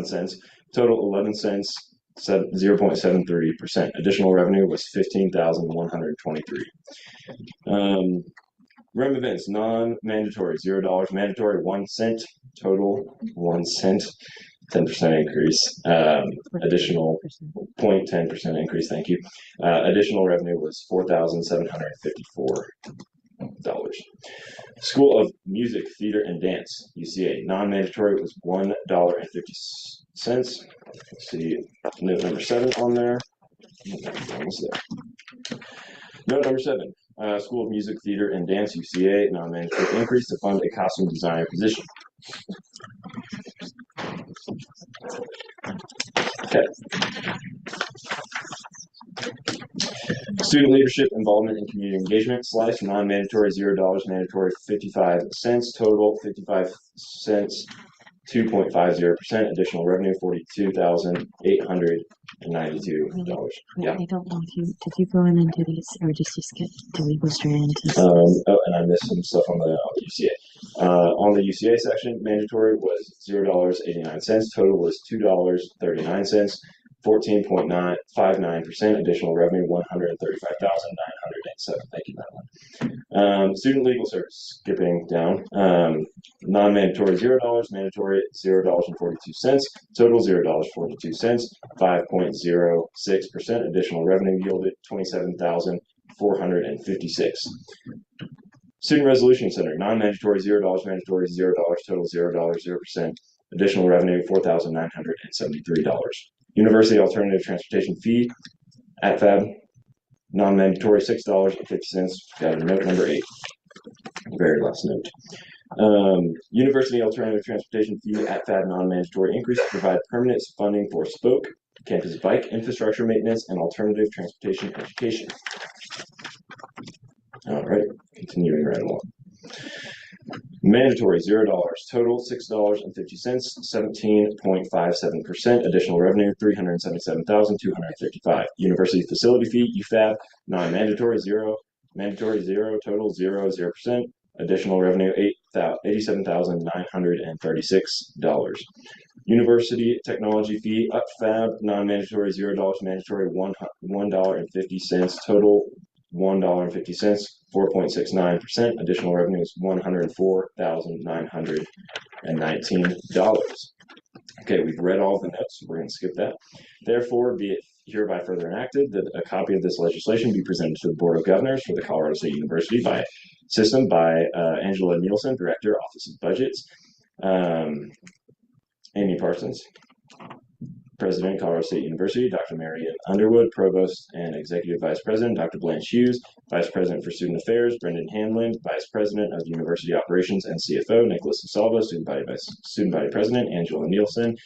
cents. Total, 11 cents. 0.73%. Additional revenue was $15,123. REM events, non-mandatory, $0. Mandatory, 1 cent. Total, 1 cent. 10% increase. Additional 0.10% increase. Thank you. Additional revenue was $4,754. School of Music, Theater, and Dance, UCA. Non-mandatory was $1.50. Let's see, note number 7 on there. Almost there. Note number 7. School of Music, Theater, and Dance, UCA. Non-mandatory increase to fund a costume designer position. Okay. Student leadership, involvement, and community engagement. Slice, non-mandatory, $0. Mandatory, 55 cents. Total, 55 cents. 2.50%. Additional revenue, $42,892. Yeah. I don't know if you go in and do these or just you skip the legal strand. Oh, and I missed some stuff on the UCA. On the UCA section, mandatory was $0.89. Total was $2.39. 14.959%. Additional revenue, $135,907. Thank you, Madeline. Student legal service, skipping down. Non-mandatory, $0. Mandatory, $0.42. Total, $0.42. 5.06%. Additional revenue yielded $27,456. Student Resolution Center, non-mandatory, $0. Mandatory, $0. Total, $0. 0%. Additional revenue, $4,973. University Alternative Transportation Fee at FAB, non-mandatory, $6.50. Got a note number 8. Very last note. University Alternative Transportation Fee at FAB, non-mandatory increase to provide permanent funding for Spoke, campus bike infrastructure maintenance, and alternative transportation education. All right, continuing right along. Mandatory, $0. Total, $6.50. 17.57%. Additional revenue, $377,255. University facility fee, UFAB, non-mandatory, $0. Mandatory, $0. Total, 0%. Additional revenue, $87,936. University technology fee, UPFAB, non-mandatory, $0. Mandatory, $1.50. Total, $1.50. 4.69%. Additional revenue is $104,919. Okay, we've read all the notes. So we're going to skip that. Therefore, be it hereby further enacted that a copy of this legislation be presented to the Board of Governors for the Colorado State University by Angela Nielsen, Director, Office of Budgets. Amy Parsons, President, Colorado State University. Dr. Marian Underwood, Provost and Executive Vice President. Dr. Blanche Hughes, Vice President for Student Affairs. Brendan Hanlon, Vice President of University Operations and CFO. Nicholas Salvo, Student Body President. Angela Nielsen,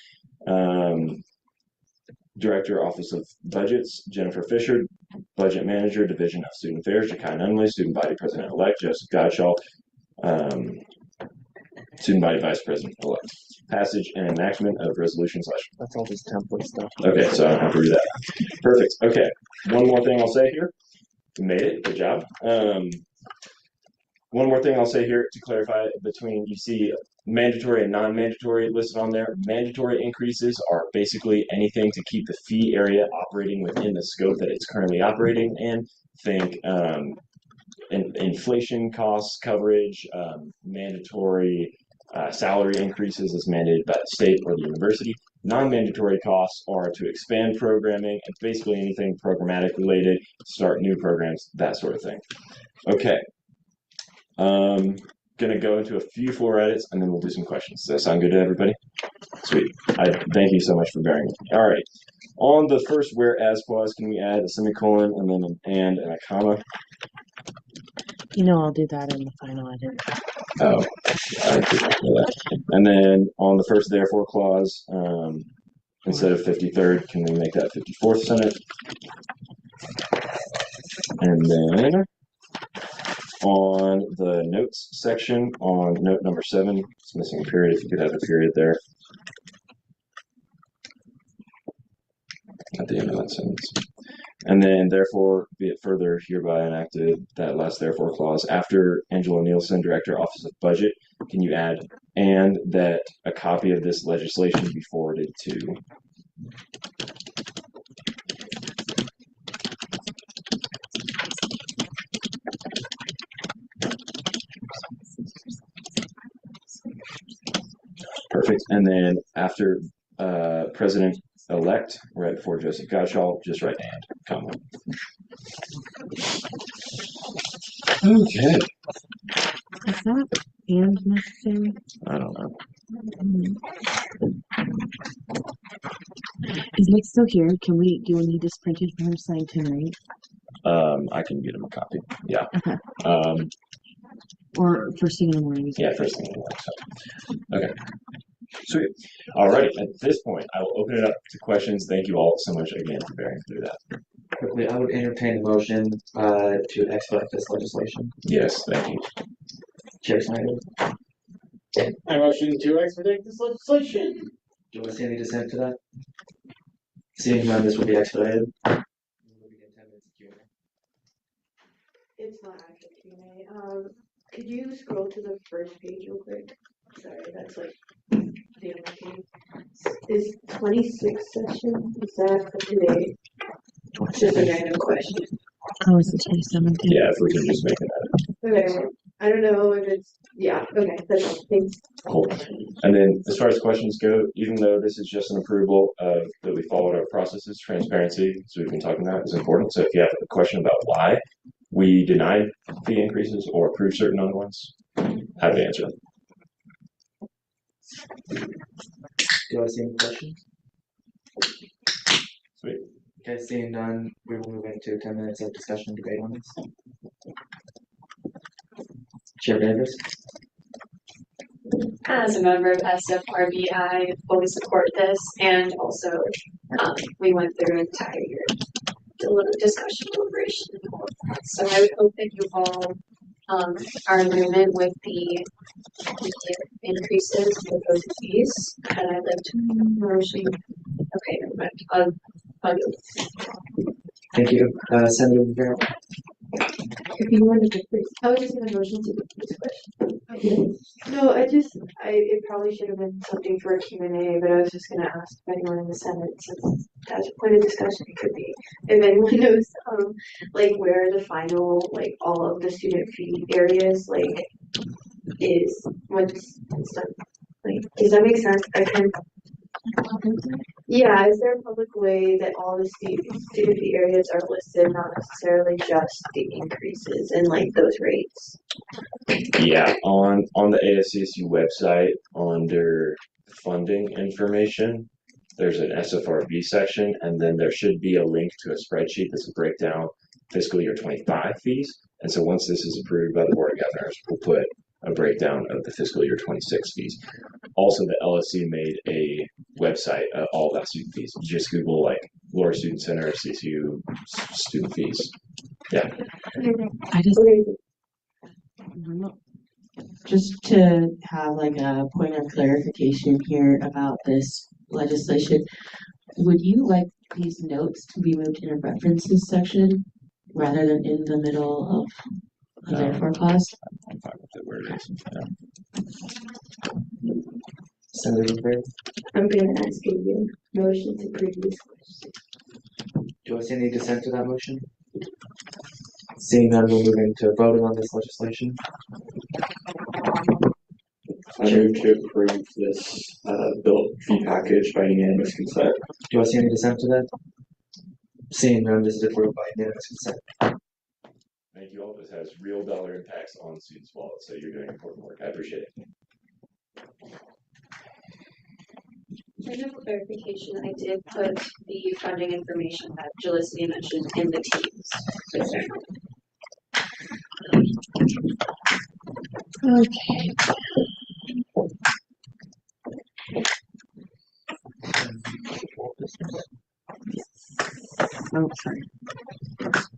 Director, Office of Budgets. Jennifer Fisher, Budget Manager, Division of Student Affairs. Jakai Nunley, Student Body President-elect. Joseph Godshaw, Student Body Vice President-elect. Passage and enactment of resolution / That's all just template stuff. Okay, so I don't have to read that. Perfect. Okay, one more thing I'll say here. You made it. Good job. One more thing I'll say here to clarify between, you see mandatory and non-mandatory listed on there. Mandatory increases are basically anything to keep the fee area operating within the scope that it's currently operating in. Think inflation costs coverage, mandatory salary increases as mandated by the state or the university. Non-mandatory costs are to expand programming and basically anything programmatic related, start new programs, that sort of thing. Okay. Gonna go into a few floor edits and then we'll do some questions. Does that sound good to everybody? Sweet. Thank you so much for bearing with me. All right. On the first whereas clause, can we add a semicolon and then an and a comma? I'll do that in the final edit. Oh, I did not know that. And then on the first therefore clause, instead of 53rd, can we make that 54th Senate? And then on the notes section, on note number 7, it's missing a period. If you could have a period there at the end of that sentence. And then, therefore, be it further hereby enacted, that last therefore clause, after Angela Nielsen, Director, Office of Budget, can you add, and that a copy of this legislation be forwarded to Perfect. And then after President-elect, right before Joseph Gottschall, just right hand comment. Okay. Is that and necessary? I don't know. Is Nick still here? Do we need this printed for him signed tonight? I can get him a copy. Yeah. Okay. Or first thing in the morning. Yeah, first thing in the morning. So. Okay. Sweet. All right. At this point, I will open it up to questions. Thank you all so much again for bearing through that. Quickly, I would entertain a motion to expedite this legislation. Yes, thank you. Chair Snyder. I motion to expedite this legislation. Do I see any dissent to that? Seeing none, this will be expedited. It's not actually Q&A. Could you scroll to the first page real quick? Sorry, that's like the other thing. Is 26th session, is that for today? Just a random question. Oh, it's the 27th. Yeah, if we can just make it Okay, I don't know if it's, yeah, okay, that's all, thanks. cool. And then as far as questions go, even though this is just an approval that we followed our processes, transparency, so we've been talking about is important. So if you have a question about why we denied fee increases or approved certain other ones, how to answer them. Do I see any questions? Sweet. Okay, seeing none, we will move into 10 minutes of discussion and debate on this. Chair Davis. As a member of SFRB, I fully support this, and also we went through an entire year discussion, deliberation, and all of that. So I would hope that you all are in agreement with the increases for those fees. And I'd like to motion. Okay, never mind. Thank you. Senator Rivera. If you wanted to please, I was just gonna motion to this question. Okay. No, it probably should have been something for a Q&A, but I was just gonna ask if anyone in the Senate, since that's a point of discussion, it could be, if anyone knows, like where the final, like all of the student fee areas, like, is, once it's done. Like, does that make sense? Yeah, is there a public way that all the student fee areas are listed, not necessarily just the increases in like those rates? Yeah, on the ASCSU website under funding information, there's an SFRB section, and then there should be a link to a spreadsheet that's a breakdown fiscal year 25 fees. And so once this is approved by the Board of Governors, we'll put a breakdown of the fiscal year 26 fees. Also, the LSC made a website all about student fees. You just Google like Laura Student Center, CSU student fees. Yeah. I just to have like a point of clarification here about this legislation, would you like these notes to be moved in a references section rather than in the middle of a therefore clause? I'm fine with it where it is. Senator Rivera. I'm gonna ask you motion to previous question. Do I see any dissent to that motion? Seeing none, we'll move into voting on this legislation. I move to approve this bill fee package by unanimous consent. Do I see any dissent to that? Seeing none, this is approved by unanimous consent. Thank you all. This has real dollar impacts on students' wallets, so you're doing important work. I appreciate it. Point of clarification, I did put the funding information that Felicity mentioned in the teams. Okay. Oh, sorry.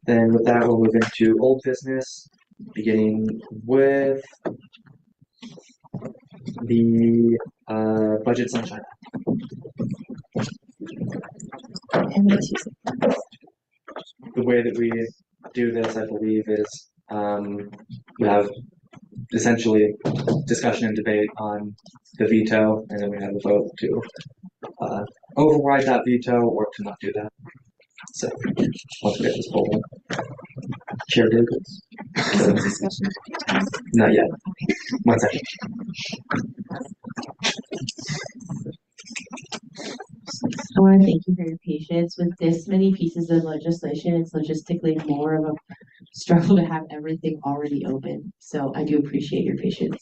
Then with that, we'll move into old business, beginning with the budget sunshine. The way that we do this, I believe, is we have essentially discussion and debate on the veto, and then we have a vote to override that veto or to not do that. So let's get this poll. Chair Davis. Not yet. 1 second. I want to thank you for your patience with this many pieces of legislation. It's logistically more of a struggle to have everything already open. So I do appreciate your patience.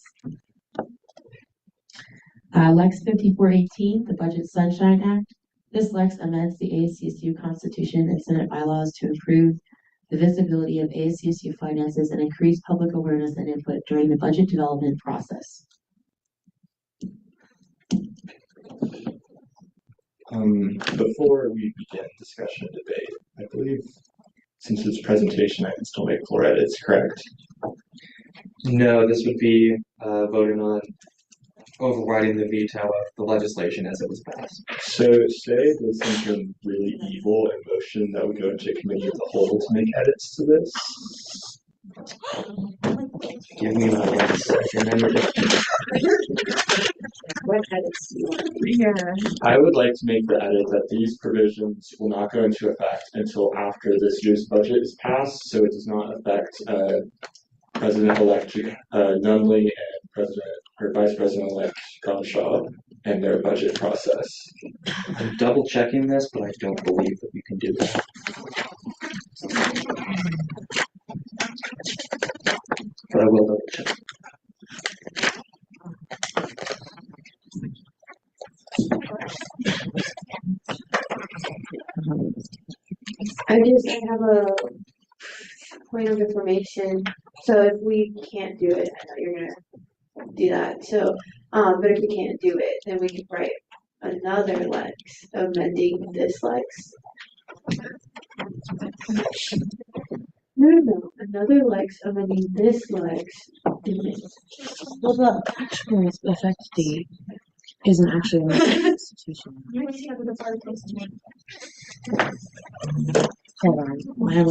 Lex 5418, the Budget Sunshine Act. This Lex amends the ASCSU Constitution and Senate bylaws to improve the visibility of ASCSU finances and increase public awareness and input during the budget development process. Before we begin discussion and debate, I believe since it's presentation, I can still make floor edits, correct? No, this would be voting on overriding the veto of the legislation as it was passed. So say there's something really evil in motion that would go into committee of the whole to make edits to this. Give me 1 second. What edits do you want? I would like to make the edit that these provisions will not go into effect until after this year's budget is passed, so it does not affect President-elect Nunley and Vice President-elect Gumshaw and their budget process. I'm double checking this, but I don't believe that we can do that. But I will double check. I have a point of information. So if we can't do it, I know you're gonna do that. So, but if we can't do it, then we can write another Lex amending this Lex. No, another Lex amending this Lex. Well, the actual effect date isn't actually in the Constitution. Hold on, I have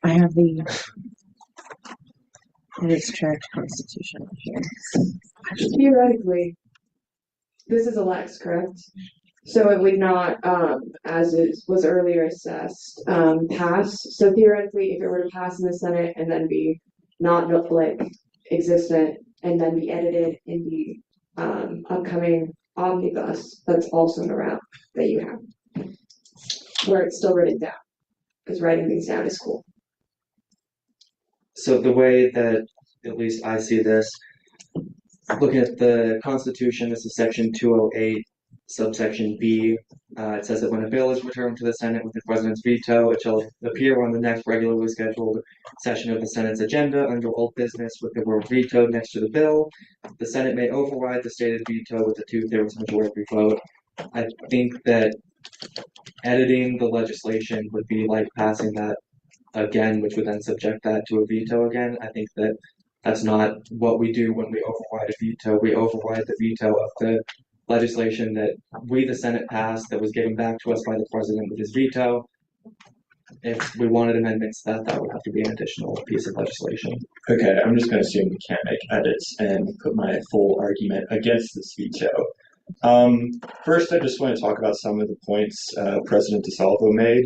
I have the edits tracked Constitution here. Theoretically, this is a Lex, correct? So it would not, as it was earlier assessed, pass. So theoretically, if it were to pass in the Senate and then be not like existent and then be edited in the upcoming omnibus that's also in the route that you have, where it's still written down, because writing things down is cool. So the way that at least I see this, looking at the Constitution, this is section 208, subsection B. It says that when a bill is returned to the Senate with the President's veto, it shall appear on the next regularly scheduled session of the Senate's agenda under old business with the word vetoed next to the bill. The Senate may override the stated veto with a 2/3 majority vote. I think that editing the legislation would be like passing that again, which would then subject that to a veto again. I think that that's not what we do when we override a veto. We override the veto of the legislation that we, the Senate, passed that was given back to us by the President with his veto. If we wanted amendments to that, that would have to be an additional piece of legislation. Okay, I'm just going to assume we can't make edits and put my full argument against this veto. First, I just want to talk about some of the points President DeSalvo made.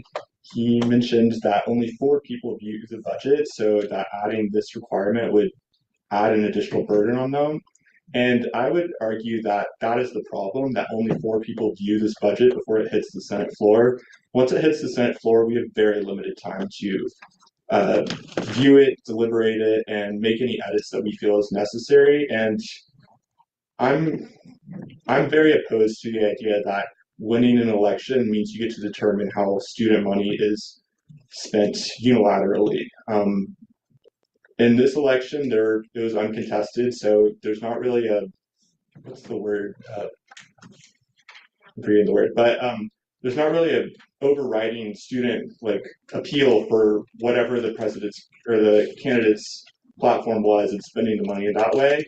He mentioned that only 4 people view the budget, so that adding this requirement would add an additional burden on them. And I would argue that that is the problem, that only 4 people view this budget before it hits the Senate floor. Once it hits the Senate floor, we have very limited time to view it, deliberate it, and make any edits that we feel is necessary. And I'm very opposed to the idea that winning an election means you get to determine how student money is spent unilaterally. In this election, it was uncontested, so there's not really a, what's the word? I'm forgetting the word, but there's not really a overriding student appeal for whatever the president's or the candidate's platform was in spending the money in that way.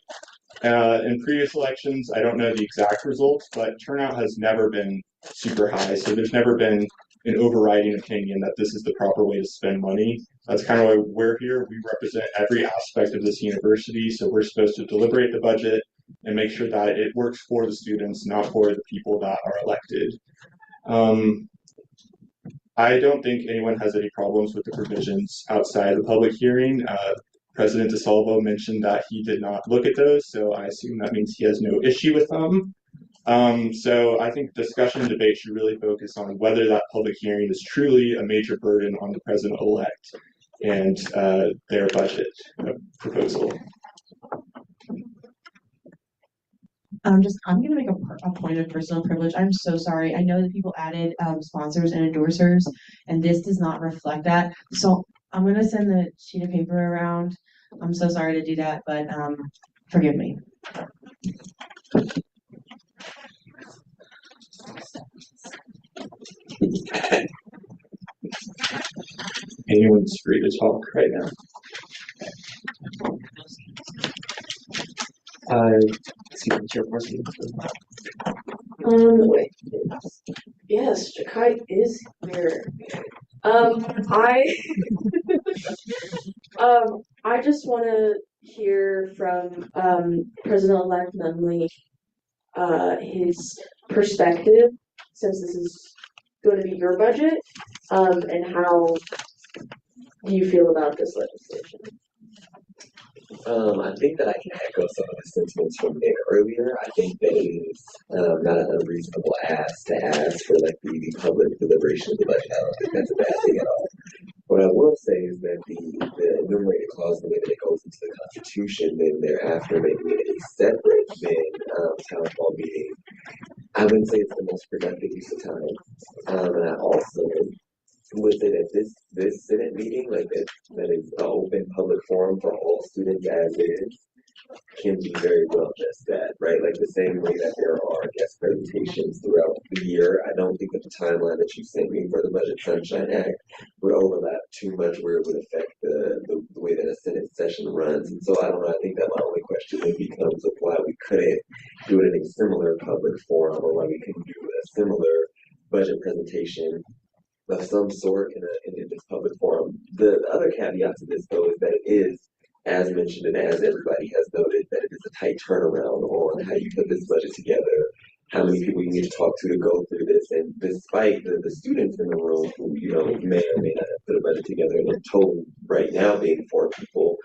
In previous elections, I don't know the exact results, but turnout has never been super high, so there's never been an overriding opinion that this is the proper way to spend money. That's kind of why we're here. We represent every aspect of this university, so we're supposed to deliberate the budget and make sure that it works for the students, not for the people that are elected. I don't think anyone has any problems with the provisions outside the public hearing. President DeSalvo mentioned that he did not look at those, so I assume that means he has no issue with them. So I think discussion and debate should really focus on whether that public hearing is truly a major burden on the president-elect and their budget proposal. I'm gonna make a point of personal privilege. I'm so sorry. I know that people added sponsors and endorsers, and this does not reflect that. So I'm gonna send the sheet of paper around. I'm so sorry to do that, but forgive me. Anyone's free to talk right now. Chairperson. Wait. Yes, Jakai is here. I I just want to hear from President-elect Nunley, his perspective, since this is going to be your budget, and how do you feel about this legislation? I think that I can echo some of the sentiments from Nick earlier. I think that it is not an unreasonable ask to ask for like the public deliberation of the budget. I don't think that's a bad thing at all. What I will say is that the enumerated clause, the way that it goes into the Constitution, then thereafter making it a separate than town hall meeting, I wouldn't say it's the most productive use of time. And I also would say that this Senate meeting, like that is an open public forum for all students as is, can be very well just that, right? Like the same way that there are guest presentations throughout the year. I don't think that the timeline that you sent me for the Budget Sunshine Act would overlap too much where it would affect the way that a Senate session runs. And so I don't know, I think that my only question then becomes of why we couldn't do it in a similar public forum, or why we couldn't do a similar budget presentation of some sort in this public forum. The other caveat to this, though, is that it is, as mentioned and as everybody has noted, that it is a tight turnaround on how you put this budget together, how many people you need to talk to go through this, and despite the students in the room who, you know, may or may not have put a budget together, and in total right now being 4 people,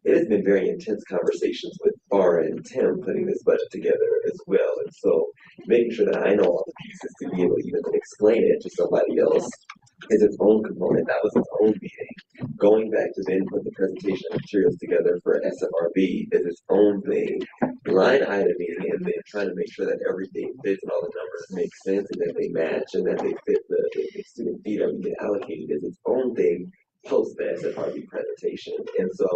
it has been very intense conversations with Farah and Tim putting this budget together as well. And so making sure that I know all the pieces to be able to even explain it to somebody else is its own component. That was its own meeting. Going back to then put the presentation materials together for SFRB is its own thing. Line iteming and then trying to make sure that everything fits and all the numbers make sense and that they match and that they fit the student fee that we get allocated is its own thing post the SFRB presentation. And so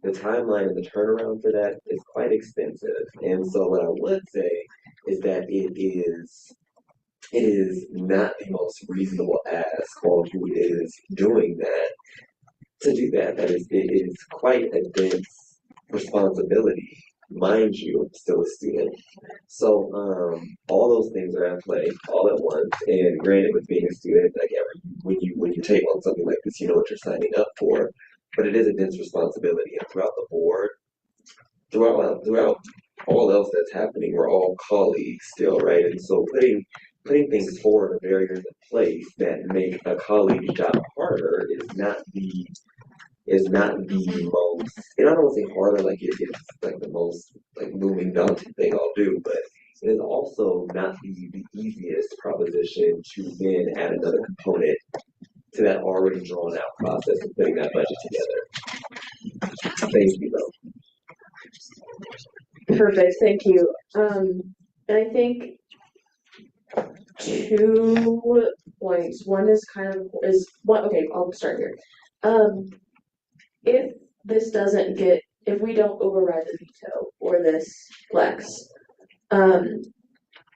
the timeline and the turnaround for that is quite extensive. And so what I would say is that it is not the most reasonable ask on who is doing that to do that. It is quite a dense responsibility. Mind you, I'm still a student. So all those things are at play all at once. And granted, with being a student, like when you take on something like this, you know what you're signing up for. But it is a dense responsibility, and throughout the board, throughout all else that's happening, we're all colleagues still, right? And so putting things forward or barriers in place that make a colleague's job harder is not the most, and I don't want to say harder like it's like the most like looming daunting thing I'll do, but it is also not the easiest proposition to then add another component to that already drawn out process of putting that budget together. Thank you though. Perfect, thank you. And I think 2 points. One is okay, I'll start here. If this doesn't if we don't override the veto or this flex,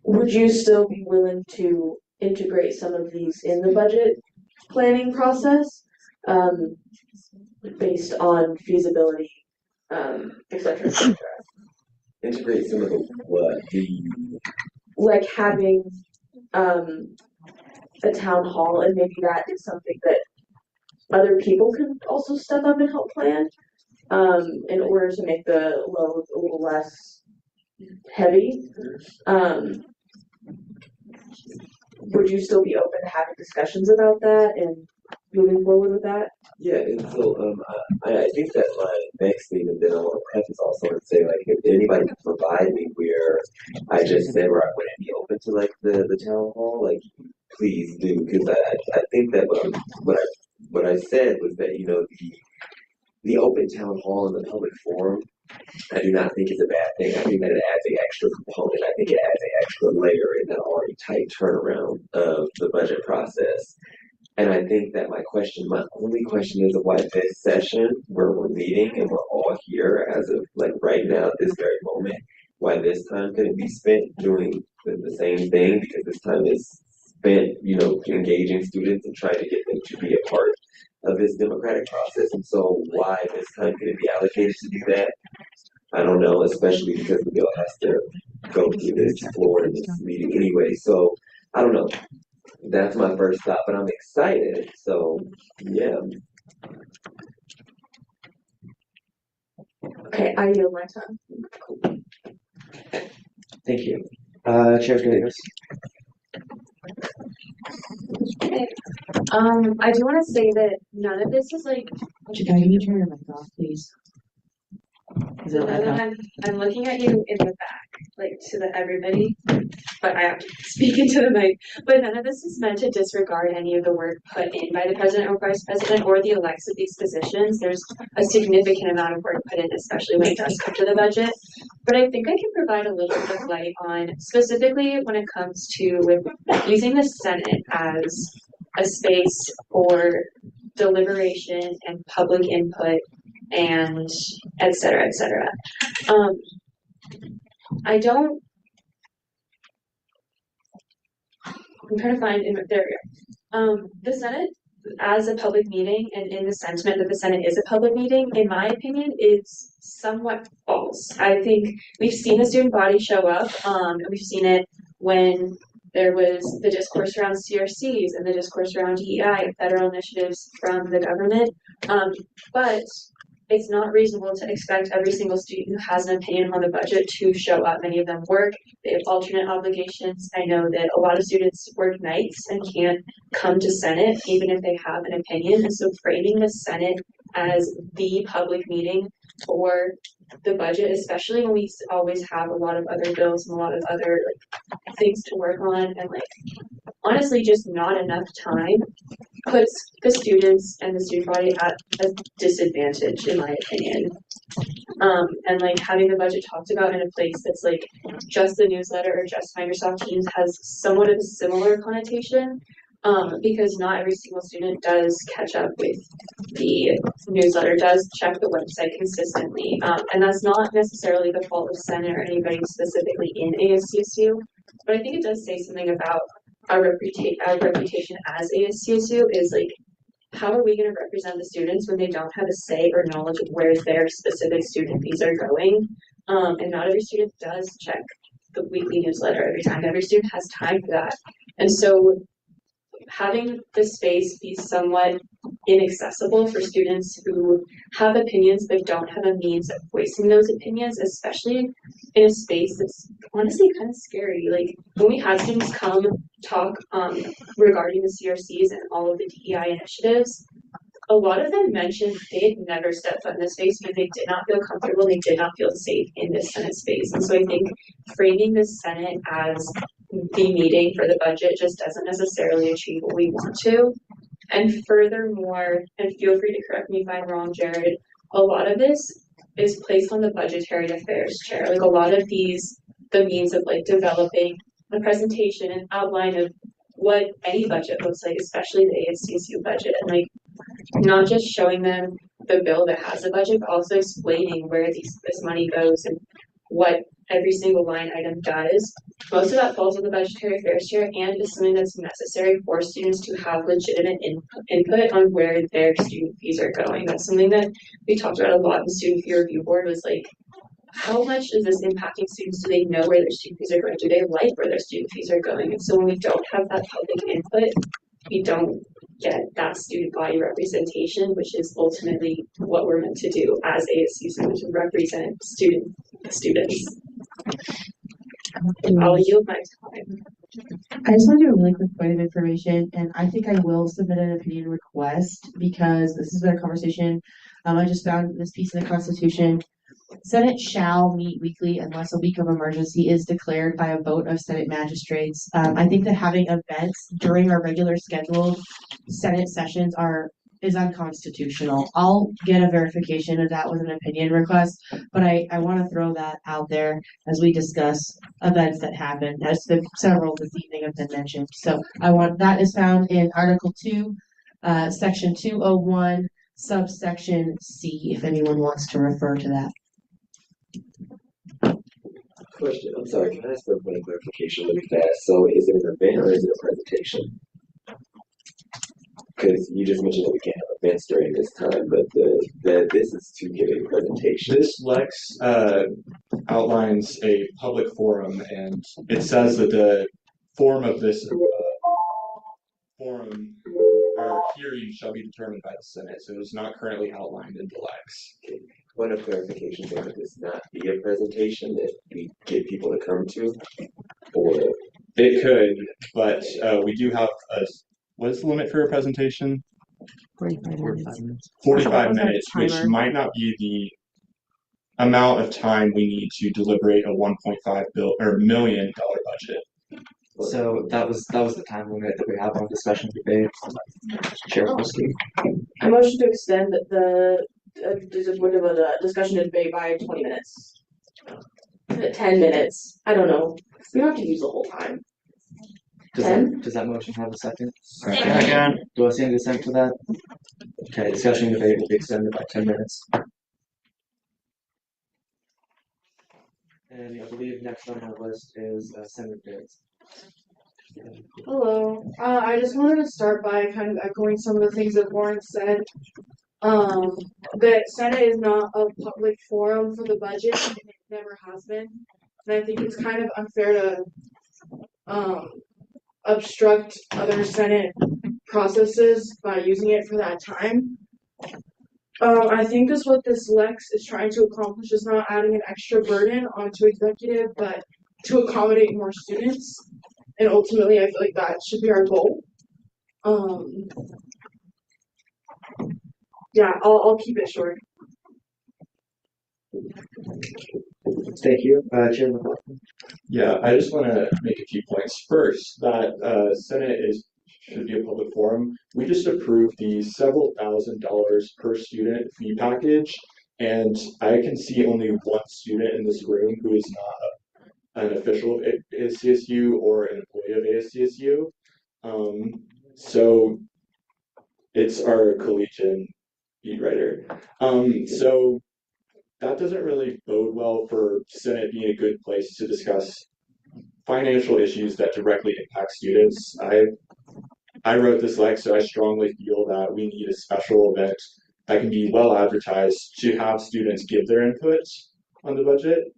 would you still be willing to integrate some of these in the budget planning process, based on feasibility, et cetera, et cetera? Integrate some of the what? Like having a town hall, and maybe that is something that other people can also step up and help plan, in order to make the load a little less heavy. Would you still be open to having discussions about that and moving forward with that? Yeah, and so I think that my next thing, and then I want to preface also and say, like, if anybody can provide me where I just said where I wouldn't be open to like the town hall, like, please do, because I think that what I said was that, you know, the open town hall and the public forum, I do not think is a bad thing. I think that it adds an extra component. I think it adds an extra layer in that already tight turnaround of the budget process. And I think that my only question is of why this session where we're meeting and we're all here as of like right now at this very moment, why this time couldn't be spent doing the same thing, because this time is spent, you know, engaging students and trying to get them to be a part of this democratic process. And so why this time couldn't be allocated to do that? I don't know, especially because the bill has to go through this floor in this meeting anyway. So I don't know. That's my first thought, but I'm excited. So yeah. Okay, I yield my time. Thank you. Chair Davis. Okay. I do want to say that none of this is like. Can you turn your mic off, please? Is it loud enough? I'm looking at you in the back, like to the everybody, but I have to speak into the mic. But none of this is meant to disregard any of the work put in by the president or vice president or the elects of these positions. There's a significant amount of work put in, especially when it does come to the budget. But I think I can provide a little bit of light on specifically when it comes to using the Senate as a space for deliberation and public input and et cetera, et cetera. I'm trying to find, there we go. The Senate as a public meeting and in the sentiment that the Senate is a public meeting, in my opinion, is somewhat false. I think we've seen the student body show up. We've seen it when there was the discourse around CRCs and the discourse around DEI and federal initiatives from the government. But it's not reasonable to expect every single student who has an opinion on the budget to show up. Many of them work, they have alternate obligations. I know that a lot of students work nights and can't come to Senate even if they have an opinion. And so framing the Senate as the public meeting for the budget, especially when we always have a lot of other bills and a lot of other things to work on, and honestly just not enough time, puts the students and the student body at a disadvantage, in my opinion. And having the budget talked about in a place that's just the newsletter or just Microsoft Teams has somewhat of a similar connotation, because not every single student does catch up with the newsletter, does check the website consistently. And that's not necessarily the fault of Senate or anybody specifically in ASCSU, but I think it does say something about our reputation as ASCSU is how are we going to represent the students when they don't have a say or knowledge of where their specific student fees are going? And not every student does check the weekly newsletter every time. Every student has time for that. And so having the space be somewhat inaccessible for students who have opinions but don't have a means of voicing those opinions, especially in a space that's honestly kind of scary. When we had students come talk regarding the CRCs and all of the DEI initiatives, a lot of them mentioned they had never stepped foot in this space because they did not feel comfortable, they did not feel safe in this Senate space. And so I think framing the Senate as the meeting for the budget just doesn't necessarily achieve what we want to. And furthermore, and feel free to correct me if I'm wrong, Jared, a lot of this is placed on the budgetary affairs chair. A lot of the means of developing a presentation and outline of what any budget looks like, especially the ASCSU budget, and not just showing them the bill that has a budget, but also explaining where this money goes and what every single line item does. Most of that falls on the budgetary affairs chair and is something that's necessary for students to have legitimate input on where their student fees are going. That's something that we talked about a lot in the student fee review board, was how much is this impacting students? Do they know where their student fees are going? Do they like where their student fees are going? And so when we don't have that public input, we don't get that student body representation, which is ultimately what we're meant to do as ASCSU, to represent students. I'll yield my time. I just want to do a really quick point of information, and I think I will submit an opinion request because this has been a conversation. I just found this piece in the Constitution. Senate shall meet weekly unless a week of emergency is declared by a vote of Senate magistrates. I think that having events during our regular scheduled Senate sessions is unconstitutional. I'll get a verification of that with an opinion request, but I want to throw that out there as we discuss events that happen, as several this evening have been mentioned. So that is found in Article 2, Section 201, subsection C, if anyone wants to refer to that. Question, I'm sorry, can I ask for a point of clarification really fast? So is it an event or is it a presentation? Because you just mentioned that we can't have events during this time, but this is to give a presentation. This Lex outlines a public forum, and it says that the form of this forum or hearing shall be determined by the Senate. So it is not currently outlined in the Lex. Okay. Point of clarification, then, would this not be a presentation that we get people to come to? Or it could, but we do have what is the limit for a presentation? 45 minutes. 45 minutes, which might not be the amount of time we need to deliberate a $1.5 million budget. So that was the time limit that we have on discussion debate. Chairperson. I motion to extend the discussion and debate by 20 minutes. 10 minutes. I don't know. We don't have to use the whole time. Does that motion have a second? Second. Do I see any dissent to that? Okay, discussion and debate will be extended by 10 minutes. And I believe next on our list is Senator Diggs. Hello. I just wanted to start by kind of echoing some of the things that Warren said. The Senate is not a public forum for the budget, and it never has been. And I think it's kind of unfair to obstruct other Senate processes by using it for that time. I think what this Lex is trying to accomplish is not adding an extra burden onto executive, but to accommodate more students. And ultimately, I feel like that should be our goal. Yeah, I'll keep it short. Thank you, Chair McLaughlin. Yeah, I just want to make a few points. First, that Senate should be a public forum. We just approved the several $1,000s per student fee package, and I can see only one student in this room who is not an official of ASCSU or an employee of ASCSU. So it's our collegiate beat writer. So that doesn't really bode well for Senate being a good place to discuss financial issues that directly impact students. I wrote this Lex, so I strongly feel that we need a special event that can be well advertised to have students give their input on the budget.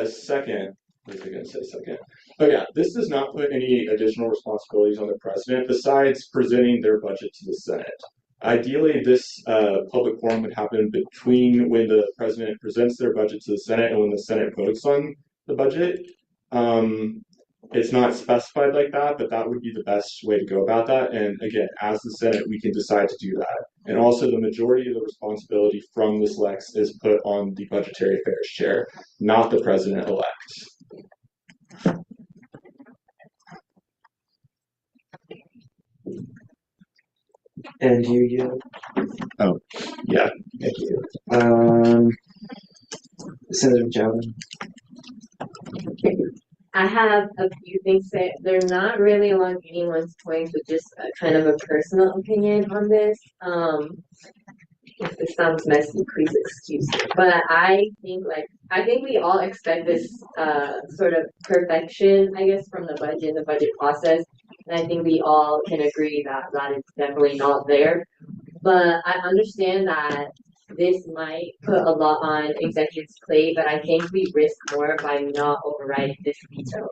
Second, what was I going to say second? Oh yeah, this does not put any additional responsibilities on the president besides presenting their budget to the Senate. Ideally, this public forum would happen between when the president presents their budget to the Senate and when the Senate votes on the budget. It's not specified like that, but that would be the best way to go about that. And again, as the Senate, we can decide to do that. And also the majority of the responsibility from this Lex is put on the Budgetary Affairs Chair, not the President-elect. And you yield? Oh, yeah. Thank you. Senator Jowden. I have a few things to say. They're not really along anyone's points, but just kind of a personal opinion on this. If this sounds messy, please excuse me. But I think we all expect this sort of perfection, I guess, from the budget process. And I think we all can agree that that is definitely not there. But I understand that this might put a lot on executives' plate, but I think we risk more by not overriding this veto.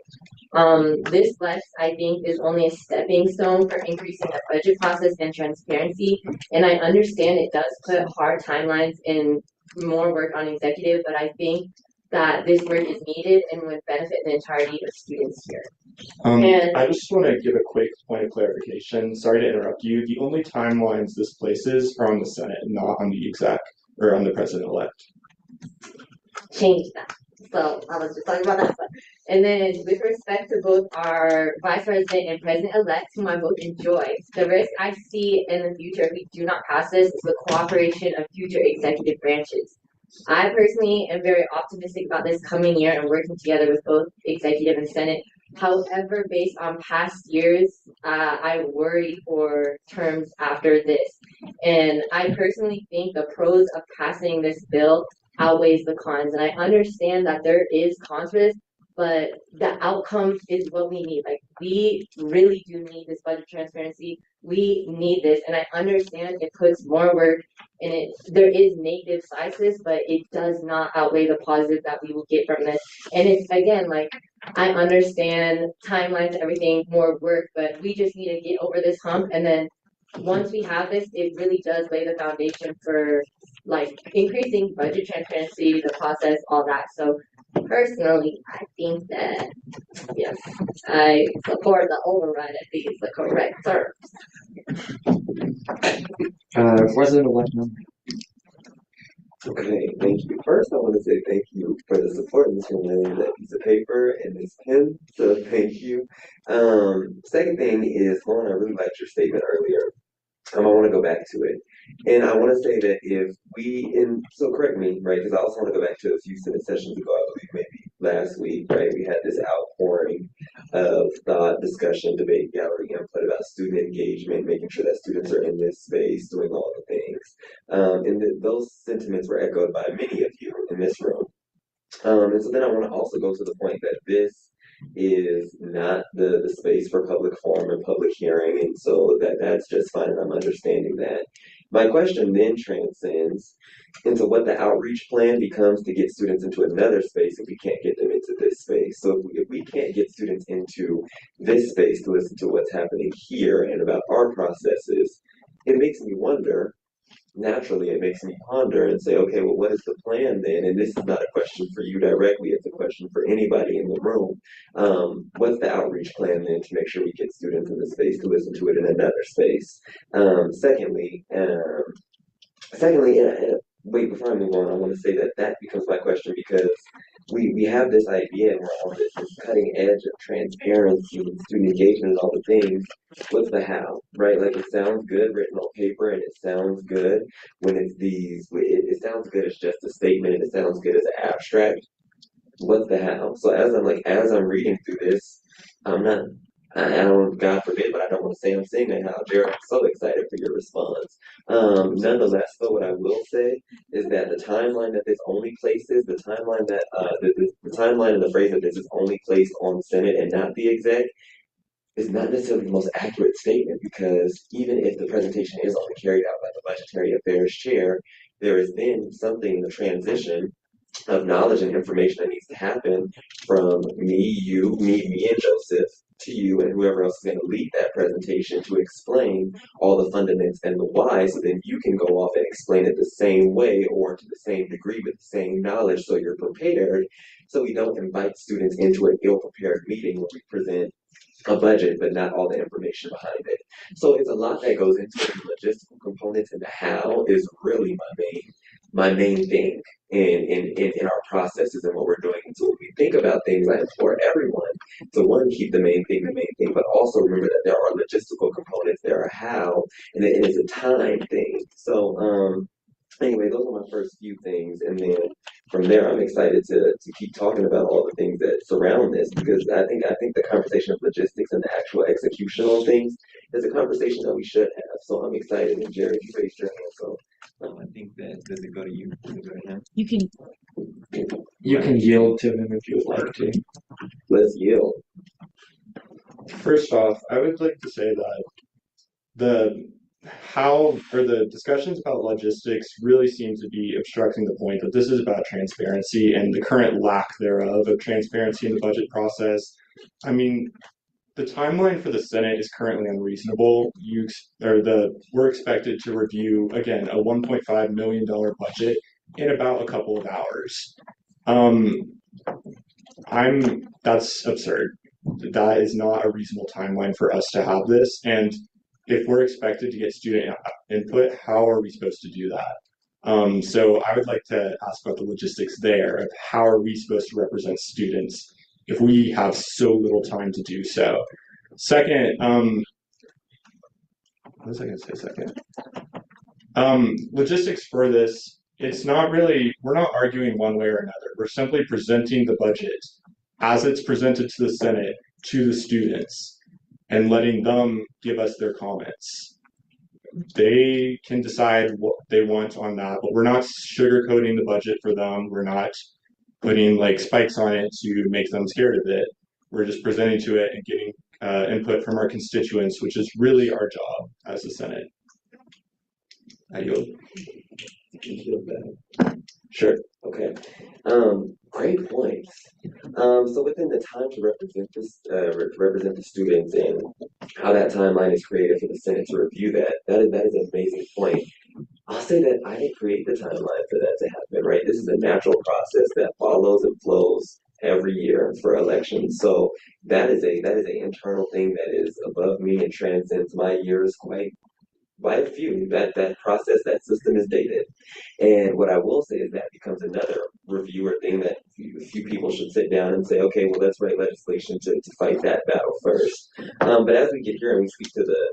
This Lex, I think, is only a stepping stone for increasing the budget process and transparency. And I understand it does put hard timelines and more work on executive, but I think that this work is needed and would benefit the entirety of students here. And I just want to give a quick point of clarification. Sorry to interrupt you. The only timelines this places are on the Senate, not on the exec or on the president-elect. change that. So I was just talking about that. And then with respect to both our vice president and president-elect, whom I both enjoy, the risk I see in the future if we do not pass this is the cooperation of future executive branches. I personally am very optimistic about this coming year and working together with both executive and Senate. However, based on past years, I worry for terms after this. And I personally think the pros of passing this bill outweighs the cons. And I understand that there is cons for this, but the outcome is what we need. Like, we really do need this budget transparency. We need this. And I understand it puts more work and there is negative sides to this, but it does not outweigh the positive that we will get from this. And it's, again, like, I understand timelines, everything, more work, but we just need to get over this hump. And then once we have this, it really does lay the foundation for like increasing budget transparency, the process, all that. So personally, I think that, yes, I support the override. I think it's the correct term. President-elect member. Okay, thank you. First, I want to say thank you for the support in this remaining that piece of paper and this pen. So thank you. Second thing is, Lauren, I really liked your statement earlier. I want to go back to it. And I want to say that if we, and so correct me, right, because I also want to go back to a few Senate sessions ago, I believe maybe last week, right, we had this outpouring of thought, discussion, debate, gallery input about student engagement, making sure that students are in this space, doing all the things. Those sentiments were echoed by many of you in this room. And so then I want to also go to the point that this is not the space for public forum and public hearing, and so that's just fine, and I'm understanding that. My question then transcends into what the outreach plan becomes to get students into another space if we can't get them into this space. So if we can't get students into this space to listen to what's happening here and about our processes, it makes me wonder, naturally, it makes me ponder and say, okay, well, what is the plan then? And this is not a question for you directly, it's a question for anybody in the room. What's the outreach plan then to make sure we get students in the space to listen to it in another space? Secondly, wait, before I move on, I want to say that becomes my question because we have this idea and we're on this cutting edge of transparency and student engagement and all the things. What's the how, right? Like, it sounds good written on paper and it sounds good when it's it sounds good as just a statement and it sounds good as an abstract. What's the how? So as I'm reading through this, I don't, God forbid, but I don't want to say I'm saying that how. Jared, I'm so excited for your response. Nonetheless, though, what I will say is that the timeline that this only places, the timeline that the timeline and the phrase that this is only placed on the Senate and not the exec, is not necessarily the most accurate statement, because even if the presentation is only carried out by the Budgetary Affairs Chair, there is then something in the transition of knowledge and information that needs to happen from me and Joseph to you and whoever else is going to lead that presentation to explain all the fundamentals and the why, so then you can go off and explain it the same way or to the same degree with the same knowledge, so you're prepared, so we don't invite students into an ill-prepared meeting where we present a budget but not all the information behind it. So it's a lot that goes into it. The logistical components and the how is really my main thing in our processes and what we're doing. And so when we think about things, I implore everyone to, one, keep the main thing, but also remember that there are logistical components, there are how, and it is a time thing. So anyway, those are my first few things, and then from there, I'm excited to keep talking about all the things that surround this, because I think the conversation of logistics and the actual execution on things is a conversation that we should have. So I'm excited, and Jared, you raised your hand, so I think that does it go to you? Does it go to him? You can yield to him if you would like to. Let's yield. First off, I would like to say that the discussions about logistics really seem to be obstructing the point that this is about transparency and the current lack thereof of transparency in the budget process. I mean, the timeline for the Senate is currently unreasonable. We're expected to review, again, a $1.5 million budget in about a couple of hours. That's absurd. That is not a reasonable timeline for us to have this. And if we're expected to get student input, how are we supposed to do that? So I would like to ask about the logistics there of how are we supposed to represent students if we have so little time to do so. Second, what was I going to say second? Logistics for this, it's not really, we're not arguing one way or another. We're simply presenting the budget as it's presented to the Senate to the students and letting them give us their comments. They can decide what they want on that, but we're not sugarcoating the budget for them. We're not putting like spikes on it to make them scared of it. We're just presenting to it and getting input from our constituents, which is really our job as the Senate. I yield. Sure. Okay. Great points. So within the time to represent the students and how that timeline is created for the Senate to review that is an amazing point. I'll say that I didn't create the timeline for that to happen, right? This is a natural process that follows and flows every year for elections. So that is an internal thing that is above me and transcends my years quite a few. That process, that system is dated. And what I will say is that becomes another reviewer thing that a few people should sit down and say, okay, well, let's write legislation to fight that battle first. But as we get here and we speak to the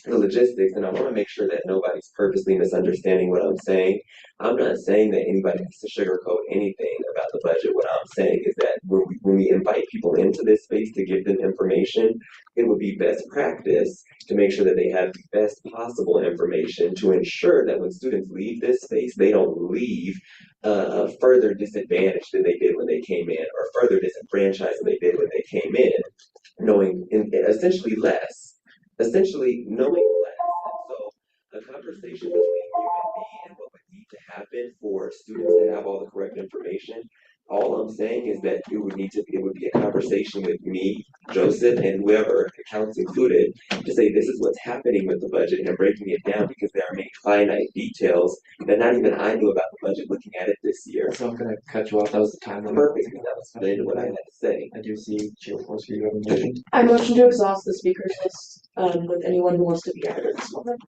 logistics, and I want to make sure that nobody's purposely misunderstanding what I'm saying. I'm not saying that anybody needs to sugarcoat anything about the budget. What I'm saying is that when we invite people into this space to give them information, it would be best practice to make sure that they have the best possible information to ensure that when students leave this space, they don't leave further disadvantaged than they did when they came in, or further disenfranchised than they did when they came in, knowing essentially less. Essentially knowing less. And so a conversation between you and me and what would need to happen for students to have all the correct information, all I'm saying is that it would be a conversation with me, Joseph, and whoever, accounts included, to say this is what's happening with the budget and breaking it down because there are many finite details that not even I knew about the budget looking at it this year. So I'm going to cut you off. That was the time limit. Perfect. That was what I had to say. I do see Chair Force, you have a motion. I motion to exhaust the speakers list with anyone who wants to be added at this moment.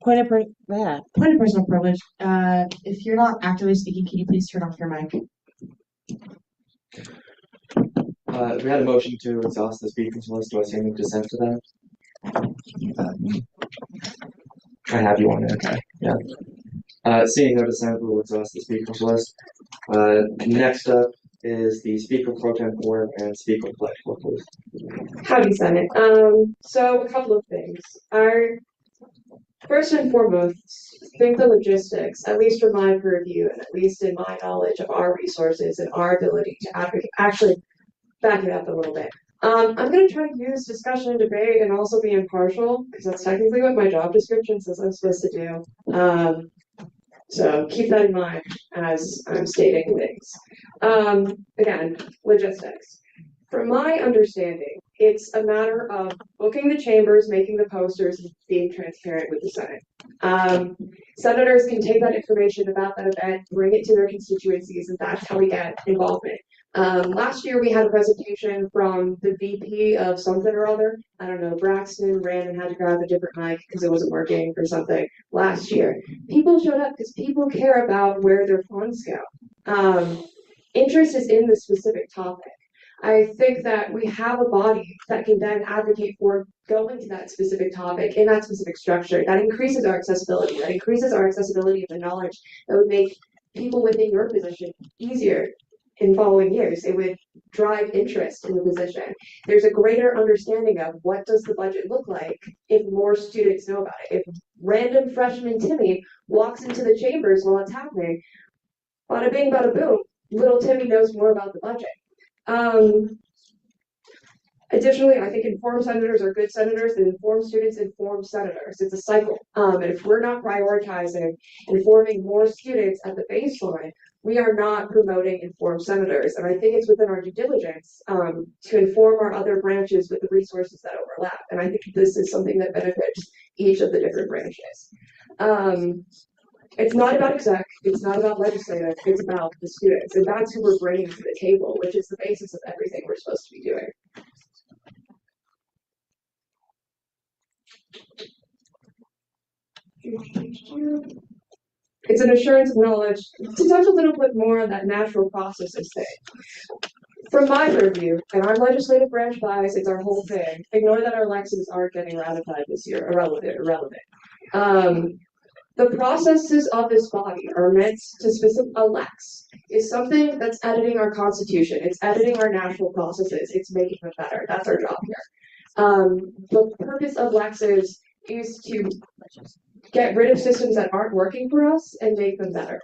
Point of personal privilege. If you're not actively speaking, can you please turn off your mic? We had a motion to exhaust the speakers list. Do I see any dissent to that? I have you on it. Okay. Yeah. Seeing no dissent, we will exhaust the speakers list. Next up is the Speaker Pro Tem Board and Speaker Elect Board, please. Howdy, Senate. So a couple of things. First and foremost, I think the logistics, at least from my purview and at least in my knowledge of our resources and our ability to advocate, actually back it up a little bit. I'm going to try to use discussion and debate and also be impartial because that's technically what my job description says I'm supposed to do. So keep that in mind as I'm stating things. Again, logistics. From my understanding, it's a matter of booking the chambers, making the posters, and being transparent with the Senate. Senators can take that information about that event, bring it to their constituencies, and that's how we get involvement. Last year, we had a presentation from the VP of something or other. I don't know, Braxton ran and had to grab a different mic because it wasn't working or something last year. People showed up because people care about where their funds go. Interest is in the specific topic. I think that we have a body that can then advocate for going to that specific topic in that specific structure. That increases our accessibility. That increases our accessibility of the knowledge that would make people within your position easier in following years. It would drive interest in the position. There's a greater understanding of what does the budget look like if more students know about it. If random freshman Timmy walks into the chambers while it's happening, bada bing, bada boom, little Timmy knows more about the budget. Additionally, I think informed senators are good senators, and informed students inform senators. It's a cycle. And if we're not prioritizing informing more students at the baseline, we are not promoting informed senators. And I think it's within our due diligence to inform our other branches with the resources that overlap. And I think this is something that benefits each of the different branches. It's not about exec, it's not about legislative, it's about the students, and that's who we're bringing to the table, which is the basis of everything we're supposed to be doing. It's an assurance of knowledge to touch a little bit more on that natural processes thing. From my purview, and our legislative branch bias, it's our whole thing. Ignore that our Lexes aren't getting ratified this year. Irrelevant. The processes of this body are meant to a Lex is something that's editing our constitution. It's editing our natural processes. It's making them better. That's our job here. The purpose of Lexes is to get rid of systems that aren't working for us and make them better.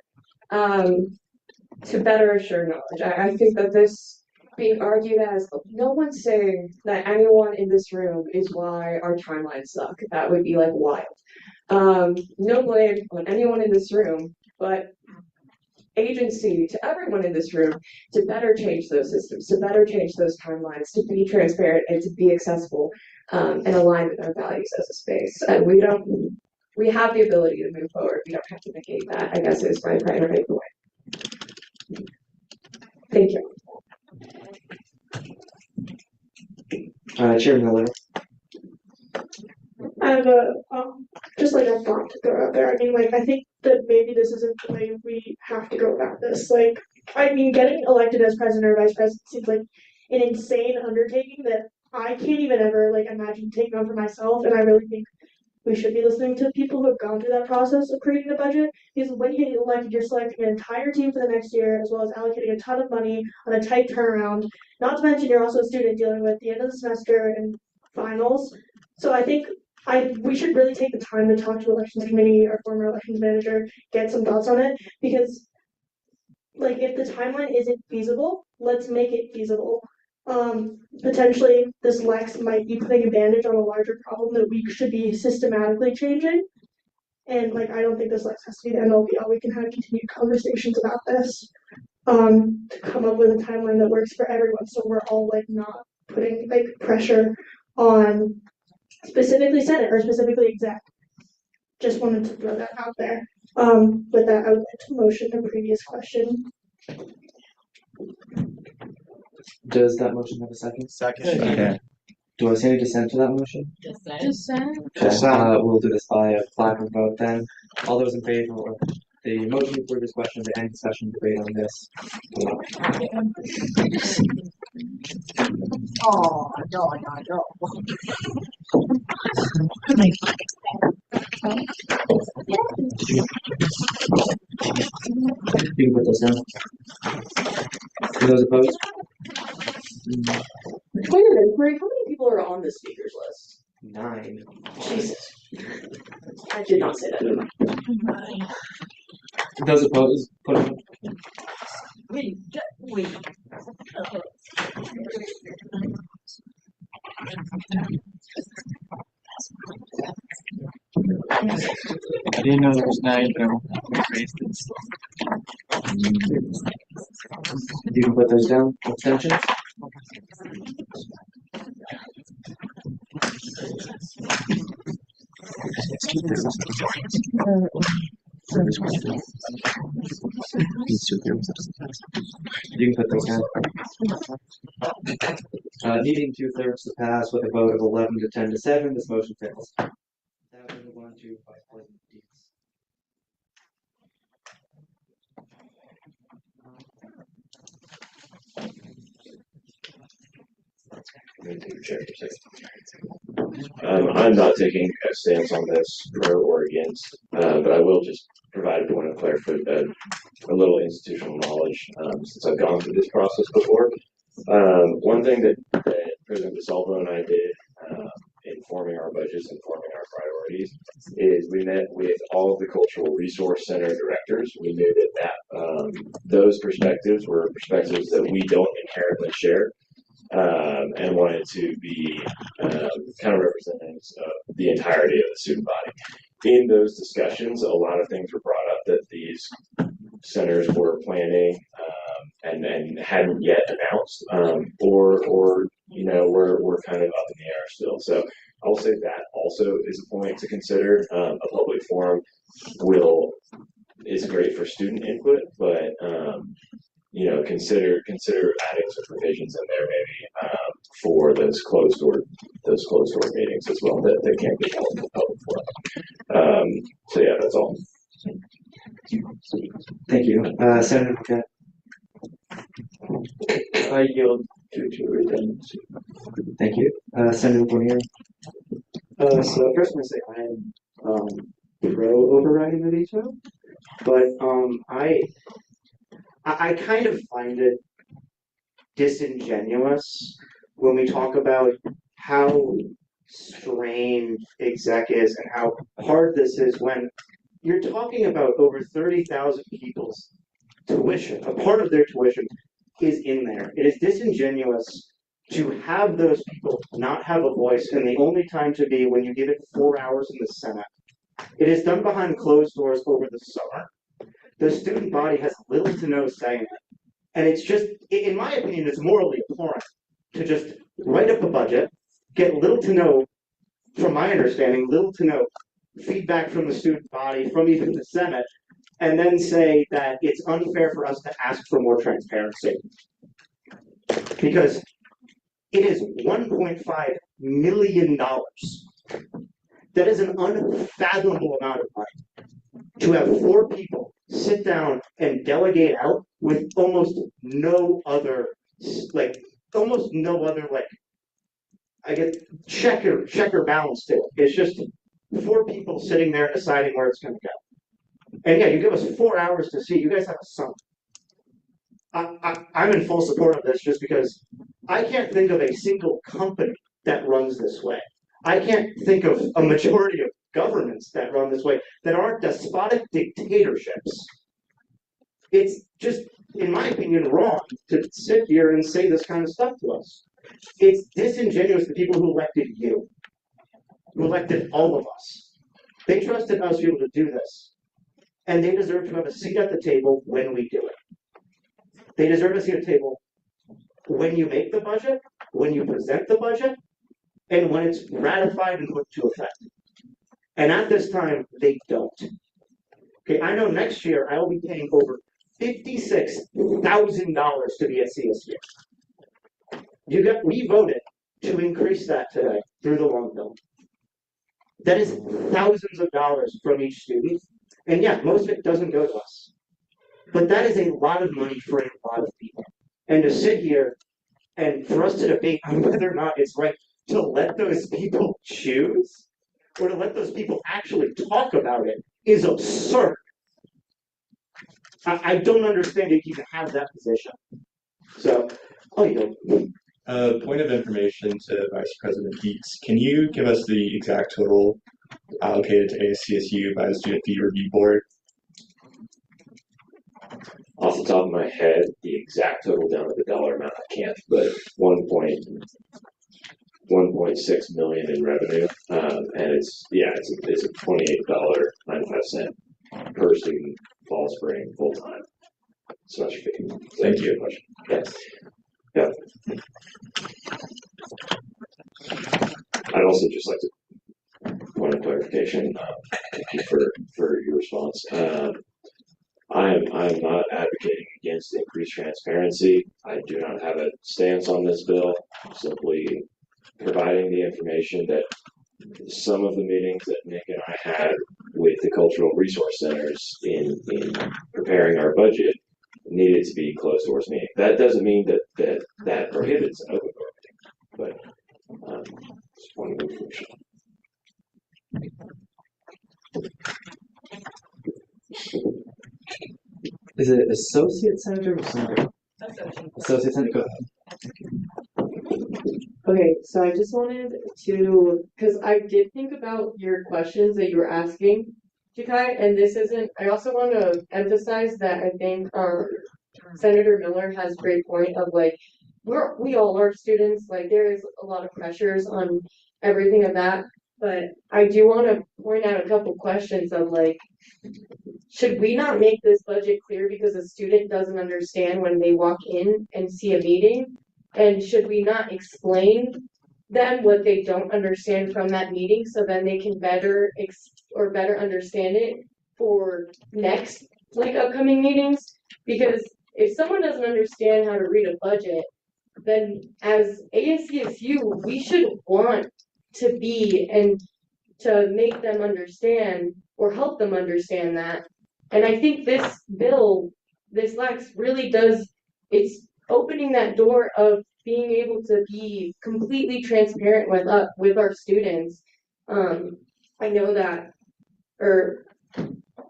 To better assure knowledge. I think that this being argued as no one's saying that anyone in this room is why our timelines suck. That would be like wild. No blame on anyone in this room, but agency to everyone in this room to better change those systems, to better change those timelines, to be transparent and to be accessible and aligned with our values as a space. And we have the ability to move forward. We don't have to negate that, I guess is my primary point. Thank you. Chair Miller. I have a just like a thought to throw out there. I mean, like I think that maybe this isn't the way we have to go about this. Like, I mean, getting elected as president or vice president seems like an insane undertaking that I can't even ever like imagine taking on for myself. And I really think we should be listening to people who have gone through that process of creating the budget. Because when you get elected, you're selecting an entire team for the next year, as well as allocating a ton of money on a tight turnaround. Not to mention, you're also a student dealing with the end of the semester and finals. So I think we should really take the time to talk to elections committee, our former elections manager, get some thoughts on it. Because, like, if the timeline isn't feasible, let's make it feasible. Potentially this Lex might be putting a bandage on a larger problem that we should be systematically changing. And like I don't think this Lex has to be the end all be all. We can have continued conversations about this to come up with a timeline that works for everyone, so we're all like not putting like pressure on specifically Senate or specifically exec. Just wanted to throw that out there. With that, I would like to motion the previous question. Does that motion have a second? Second. Okay. Do I see any dissent to that motion? Dissent. Okay, we'll do this by a platinum vote then. All those in favor of the motion to approve this question, the end discussion debate on this. Oh, no. You can put those down. Those opposed? Point of inquiry, how many people are on the speakers list? 9. Jesus. I did not say that. Those opposed, put them. Wait. I didn't know there was 9, but I raised it. You can put those down. Abstentions? You can put those down. Needing 2/3 to pass with a vote of 11 to 10 to 7, this motion fails. Now we move on to Vice President Deeds. I'm not taking a stance on this pro or against, but I will just provide a point of clarification, a little institutional knowledge, since I've gone through this process before. One thing that President DeSalvo and I did in forming our budgets and forming our priorities is we met with all of the Cultural Resource Center directors. We knew that those perspectives were perspectives that we don't inherently share. And wanted to be kind of representatives of the entirety of the student body. In those discussions, a lot of things were brought up that these centers were planning and hadn't yet announced, or you know, we're kind of up in the air still. So I'll say that also is a point to consider. A public forum will is great for student input, but consider adding some provisions in there maybe for those closed door meetings as well that can't be held in the public forum. So yeah, that's all. Thank you. Senator Burkett. I yield to redundancy. Thank you. Senator Bonnier. So first I'm gonna say I'm pro overriding the veto, but I kind of find it disingenuous when we talk about how strained exec is and how hard this is when you're talking about over 30,000 people's tuition. A part of their tuition is in there. It is disingenuous to have those people not have a voice, and the only time to be when you give it 4 hours in the Senate. It is done behind closed doors over the summer. The student body has little to no say in it. And it's just, in my opinion, it's morally abhorrent to just write up a budget, get little to no, from my understanding, little to no feedback from the student body, from even the Senate, and then say that it's unfair for us to ask for more transparency. Because it is $1.5 million. That is an unfathomable amount of money. To have 4 people sit down and delegate out with almost no other, I guess, check or balance to it. It's just 4 people sitting there deciding where it's going to go. And yeah, you give us 4 hours to see. You guys have a summer. I'm in full support of this just because I can't think of a single company that runs this way. I can't think of a majority of governments that run this way that aren't despotic dictatorships. It's just, in my opinion, wrong to sit here and say this kind of stuff to us. It's disingenuous to people who elected you, who elected all of us. They trusted us to be able to do this, and they deserve to have a seat at the table when we do it. They deserve a seat at the table when you make the budget, when you present the budget, and when it's ratified and put to effect. And at this time, they don't. Okay, I know next year I will be paying over $56,000 to be at CSU. We voted to increase that today through the long bill. That is thousands of dollars from each student. And yeah, most of it doesn't go to us. But that is a lot of money for a lot of people. And to sit here and for us to debate on whether or not it's right to let those people choose or to let those people actually talk about it is absurd. I don't understand if you can have that position. So, Point of information to Vice President Dietz. Can you give us the exact total allocated to ASCSU by the Student Fee Review Board? Off the top of my head, the exact total down to the dollar amount I can't, but 1.6 million in revenue, and it's a $28.95 per student, fall, spring, full time. Semester fee. Thank you. Yes. Yeah. I'd also just like to point of clarification. Thank you for your response. I'm not advocating against increased transparency. I do not have a stance on this bill. I'm simply providing the information that some of the meetings that Nick and I had with the cultural resource centers in preparing our budget needed to be closed doors meetings. That doesn't mean that prohibits an open door meeting, but just one of information. Is it Associate Senator or Senator? Associate Senator, go ahead. Okay, so I just wanted to, because I did think about your questions that you were asking, Jakai, and this isn't, I also want to emphasize that I think Senator Miller has a great point of we all are students, there is a lot of pressures on everything of that, but I do want to point out a couple questions of should we not make this budget clear because a student doesn't understand when they walk in and see a meeting? And should we not explain them what they don't understand from that meeting so then they can better understand it for next like upcoming meetings, because if someone doesn't understand how to read a budget, then as ASCSU, we should want to be and to make them understand or help them understand that. And I think this bill, this Lex really does, it's opening that door of being able to be completely transparent with our students. I know that, or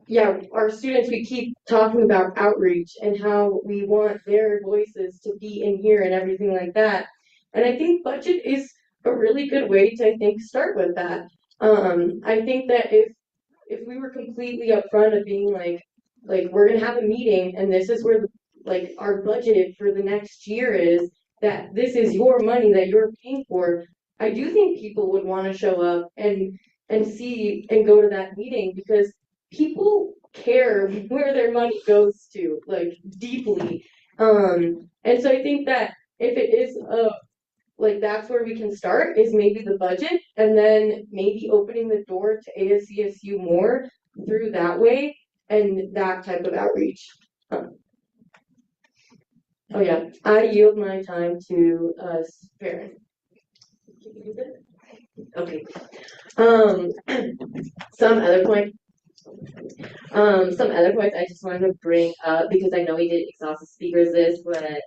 yeah, our students, we keep talking about outreach and how we want their voices to be in here and everything like that. And I think budget is a really good way to, I think, start with that. I think that if we were completely upfront of being like we're gonna have a meeting and this is where like our budget for the next year is, that this is your money that you're paying for, I do think people would want to show up and see and go to that meeting, because people care where their money goes to, like deeply. And so I think that if it is a like that's where we can start, is maybe the budget, and then maybe opening the door to ASCSU more through that way and that type of outreach. Oh yeah, I yield my time to Farron. Okay. Um, some other point. Some other points I just wanted to bring up, because I know we did exhaustive speakers list, but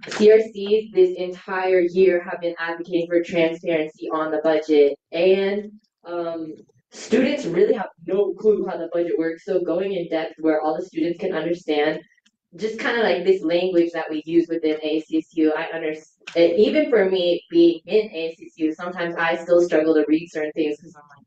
CRCs this entire year have been advocating for transparency on the budget, and students really have no clue how the budget works. So going in depth where all the students can understand, just kind of like this language that we use within ASCSU, I understand. Even for me being in ASCSU, sometimes I still struggle to read certain things because I'm like,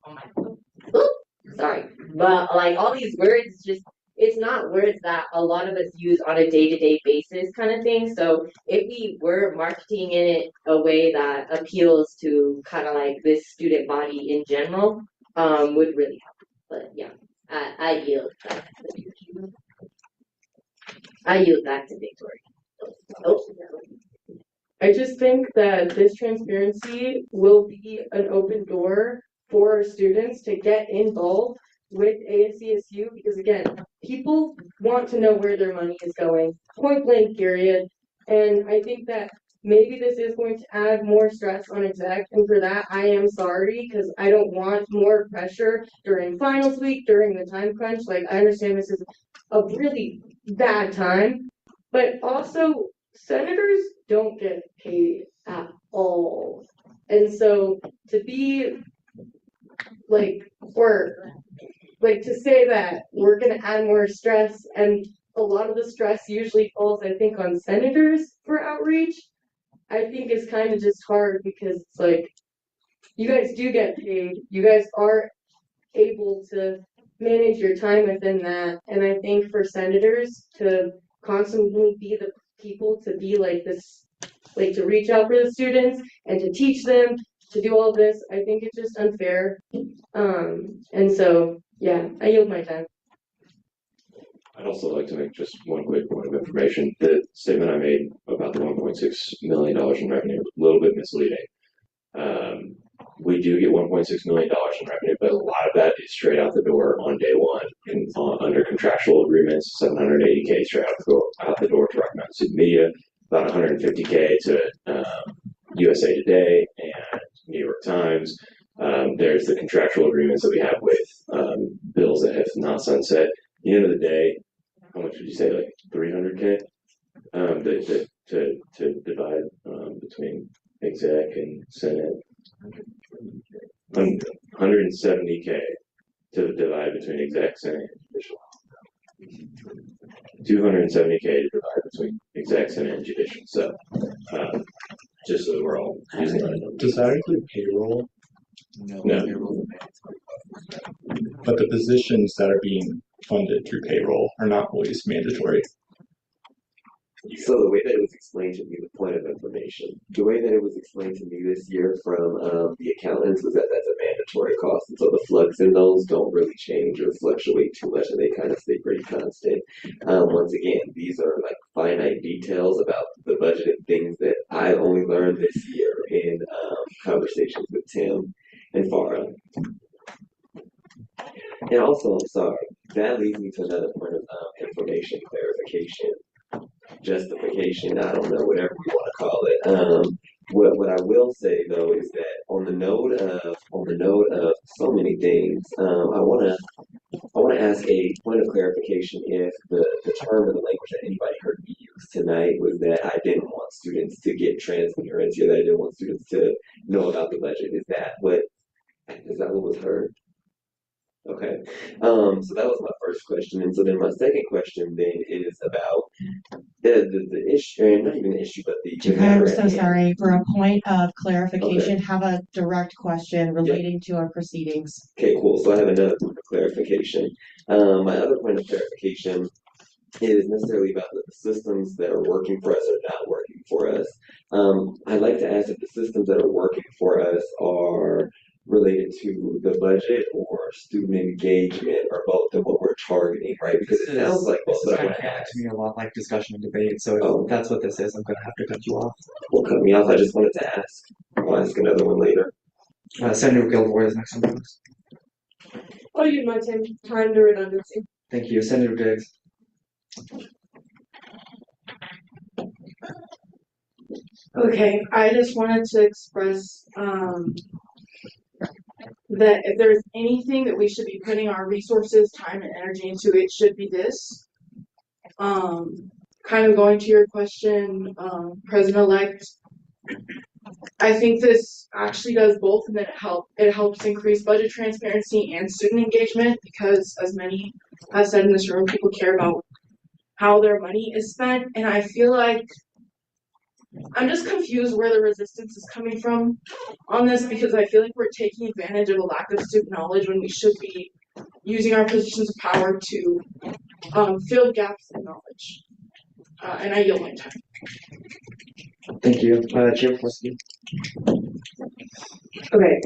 oh my, ooh, sorry, but like all these words, just it's not words that a lot of us use on a day-to-day basis kind of thing. So if we were marketing in it a way that appeals to kind of like this student body in general, would really help. But yeah, I yield. I yield back to Victoria. Oh. I just think that this transparency will be an open door for our students to get involved with ASCSU, because again, people want to know where their money is going, point blank period. And I think that maybe this is going to add more stress on exec, and for that I am sorry, because I don't want more pressure during finals week, during the time crunch. Like I understand this is a really bad time, but also senators don't get paid at all. And so to be like, or like to say that we're going to add more stress, and a lot of the stress usually falls, I think, on senators for outreach, I think is kind of just hard, because it's like, you guys do get paid, you guys are able to manage your time within that. And I think for senators to constantly be the people to be like this, like to reach out for the students and to teach them to do all this, I think it's just unfair. And so, yeah, I yield my time. I'd also like to make just one quick point of information. The statement I made about the $1.6 million in revenue was a little bit misleading. We do get $1.6 million in revenue, but a lot of that is straight out the door on day one under contractual agreements. $780K straight out the door to Rocky Mountain Student Media, about $150K to USA Today and New York Times. There's the contractual agreements that we have with bills that have not sunset. At the end of the day, how much would you say, like 300K to divide between exec and senate? 170K to divide between exec, senate, and judicial. 270K to divide between exec, senate, and judicial. So just so that we're all using that number. Does that include payroll? No. But the positions that are being funded through payroll are not always mandatory. So the way that it was explained to me, the point of information, the way that it was explained to me this year from the accountants was that that's a mandatory cost. And so the flux in those don't really change or fluctuate too much, and they kind of stay pretty constant. Once again, these are like finite details about the budget and things that I only learned this year in conversations with Tim and Farah. And also, I'm sorry, that leads me to another point of information clarification, justification. I don't know, whatever we want to call it. What I will say though is that on the note of so many things, I want to ask a point of clarification if the term or the language that anybody heard me use tonight was that I didn't want students to get transparency, or that I didn't want students to know about the budget. Is that what was heard? Okay. So that was my first question. And so then my second question then is about the issue, and not even the issue, but the matter I'm at so hand. sorry. For a point of clarification, Okay. have a direct question relating to our proceedings. Okay, cool. So I have another point of clarification. My other point of clarification is necessarily about the systems that are working for us or not working for us. I'd like to ask if the systems that are working for us are related to the budget or student engagement, or both of what we're targeting, right? Because it sounds like both, This is but I kind want of to coming ask. to me a lot like discussion and debate. So if that's what this is, I'm going to have to cut you off. Well, cut me off. I just wanted to ask. I'll ask another one later. Senator Gilmore is next on the list. I'll use my time to redundancy. Thank you. Senator Diggs. Okay, I just wanted to express that if there's anything that we should be putting our resources, time, and energy into, it should be this. Kind of going to your question, President-elect, I think this actually does both, and that it helps increase budget transparency and student engagement, because as many have said in this room, people care about how their money is spent, and I feel like I'm just confused where the resistance is coming from on this, because I feel like we're taking advantage of a lack of student knowledge when we should be using our positions of power to fill gaps in knowledge. And I yield my time. Thank you. Chair Forsky. Okay.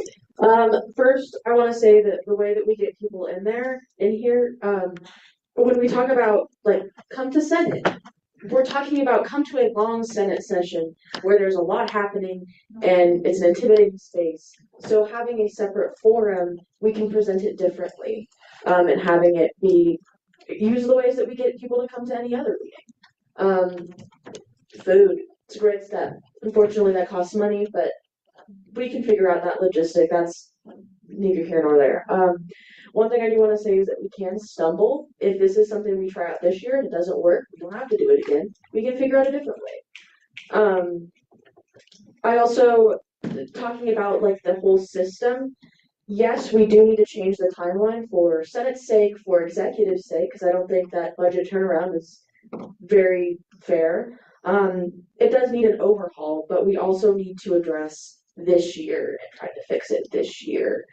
First, I want to say that the way that we get people in here, when we talk about like come to Senate, we're talking about come to a long Senate session where there's a lot happening and it's an intimidating space. So having a separate forum, we can present it differently, and having it be use the ways that we get people to come to any other meeting. Food, it's a great step. Unfortunately, that costs money, but we can figure out that logistic. That's neither here nor there. One thing I do want to say is that we can stumble. If this is something we try out this year and it doesn't work, we don't have to do it again. We can figure out a different way. I also, talking about like the whole system, yes, we do need to change the timeline for Senate's sake, for executive's sake, because I don't think that budget turnaround is very fair. It does need an overhaul, but we also need to address this year and try to fix it this year.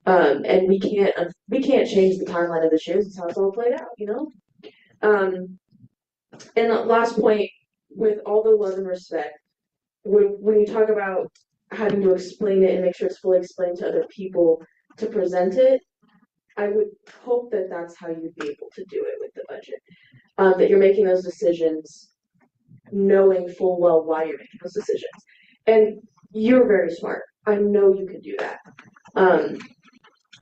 And we can't change the timeline of this year. This is how it's all played out, you know? And the last point, with all the love and respect, when you talk about having to explain it and make sure it's fully explained to other people to present it, I would hope that that's how you'd be able to do it with the budget. That you're making those decisions knowing full well why you're making those decisions. And you're very smart. I know you can do that.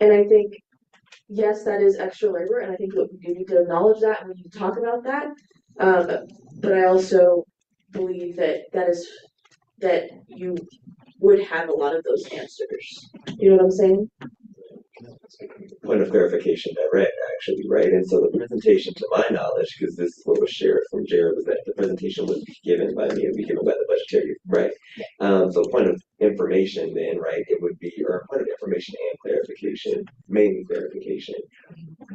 And I think, yes, that is extra labor, and I think that we do need to acknowledge that when you talk about that. But I also believe that you would have a lot of those answers. You know what I'm saying? Point of clarification, direct, actually, right? And so the presentation, to my knowledge, because this is what was shared from Jared, was that the presentation was given by me and be given by the budgetary, right? So point of information then, right, it would be, or point of information and clarification, mainly clarification.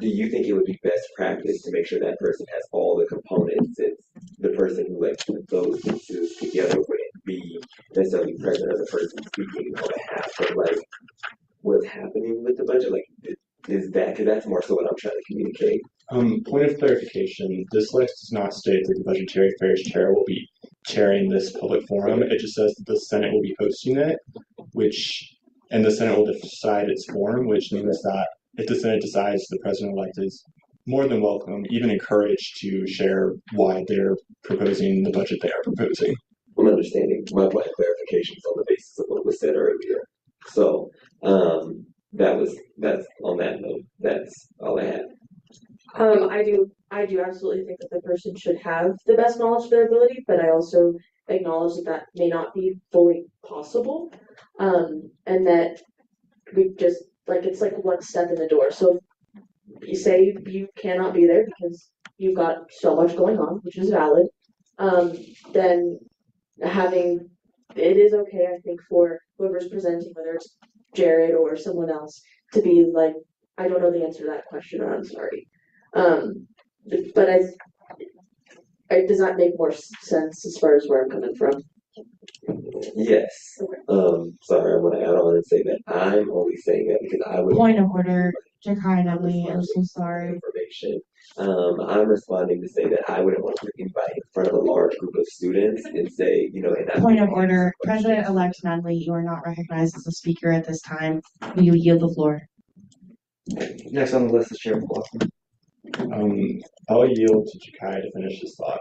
Do you think it would be best practice to make sure that person has all the components, since the person who like put those pieces together wouldn't be necessarily present as a person speaking on behalf of like what's happening with the budget? Like, is that, because that's more so what I'm trying to communicate. Point of clarification, this list does not state that the Budgetary Affairs Chair will be chairing this public forum. It just says that the Senate will be hosting it, and the Senate will decide its form, which means that if the Senate decides, the President-elect is more than welcome, even encouraged to share why they're proposing the budget they are proposing. I'm understanding. My point of clarification is on the basis of what was said earlier. So that's on that note. That's all I have. I do absolutely think that the person should have the best knowledge of their ability, but I also acknowledge that that may not be fully possible. And that we just, like, it's like one step in the door. So if you say you cannot be there because you've got so much going on, which is valid, then having, it is okay, I think, for whoever's presenting, whether it's Jared or someone else, to be like, I don't know the answer to that question, or I'm sorry. But does that make more sense as far as where I'm coming from? Yes. Sorry, I want to add on and say that I'm only saying that because I would. Point of order, Jakai Natalie, I'm so sorry. Information. I'm responding to say that I wouldn't want to put anybody in front of a large group of students and say, you know, and Point of order, President-elect Natalie, you are not recognized as a speaker at this time. Will you yield the floor? Next on the list is Chairman McLaughlin. I'll yield to Jakai to finish his thought.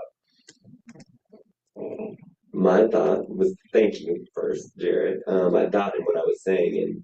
My thought was, thank you first, Jared. My thought in what I was saying,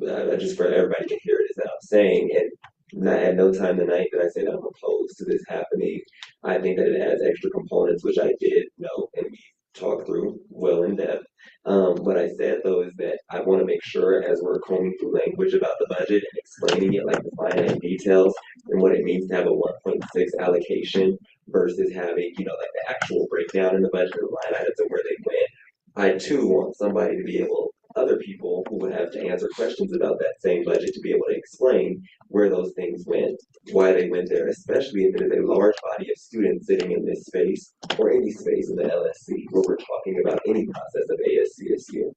and just for everybody to hear it, is that I'm saying, and at no time tonight did I say that I'm opposed to this happening. I think that it adds extra components, which I did know and we talked through well in depth. What I said though is that I want to make sure as we're combing through language about the budget and explaining it, like the finite details and what it means to have a 1.6 allocation versus having, you know, like the actual breakdown in the budget of line items and where they went. I too want somebody to be able, other people who would have to answer questions about that same budget, to be able to explain where those things went, why they went there, especially if it is a large body of students sitting in this space or any space in the LSC where we're talking about any process of ASCSU.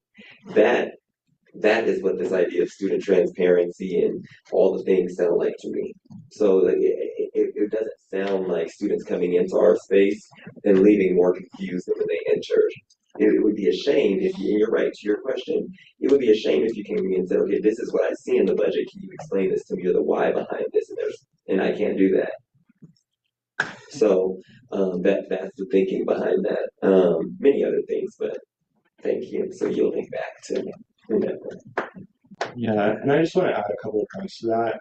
That is what this idea of student transparency and all the things sound like to me. So like, it doesn't sound like students coming into our space and leaving more confused than when they entered. It would be a shame if you, and you're right to your question, it would be a shame if you came to me and said, okay, this is what I see in the budget. Can you explain this to me, or the why behind this? And I can't do that. So that's the thinking behind that. Many other things, but thank you. So yielding back to whomever. Yeah, and I just want to add a couple of points to that.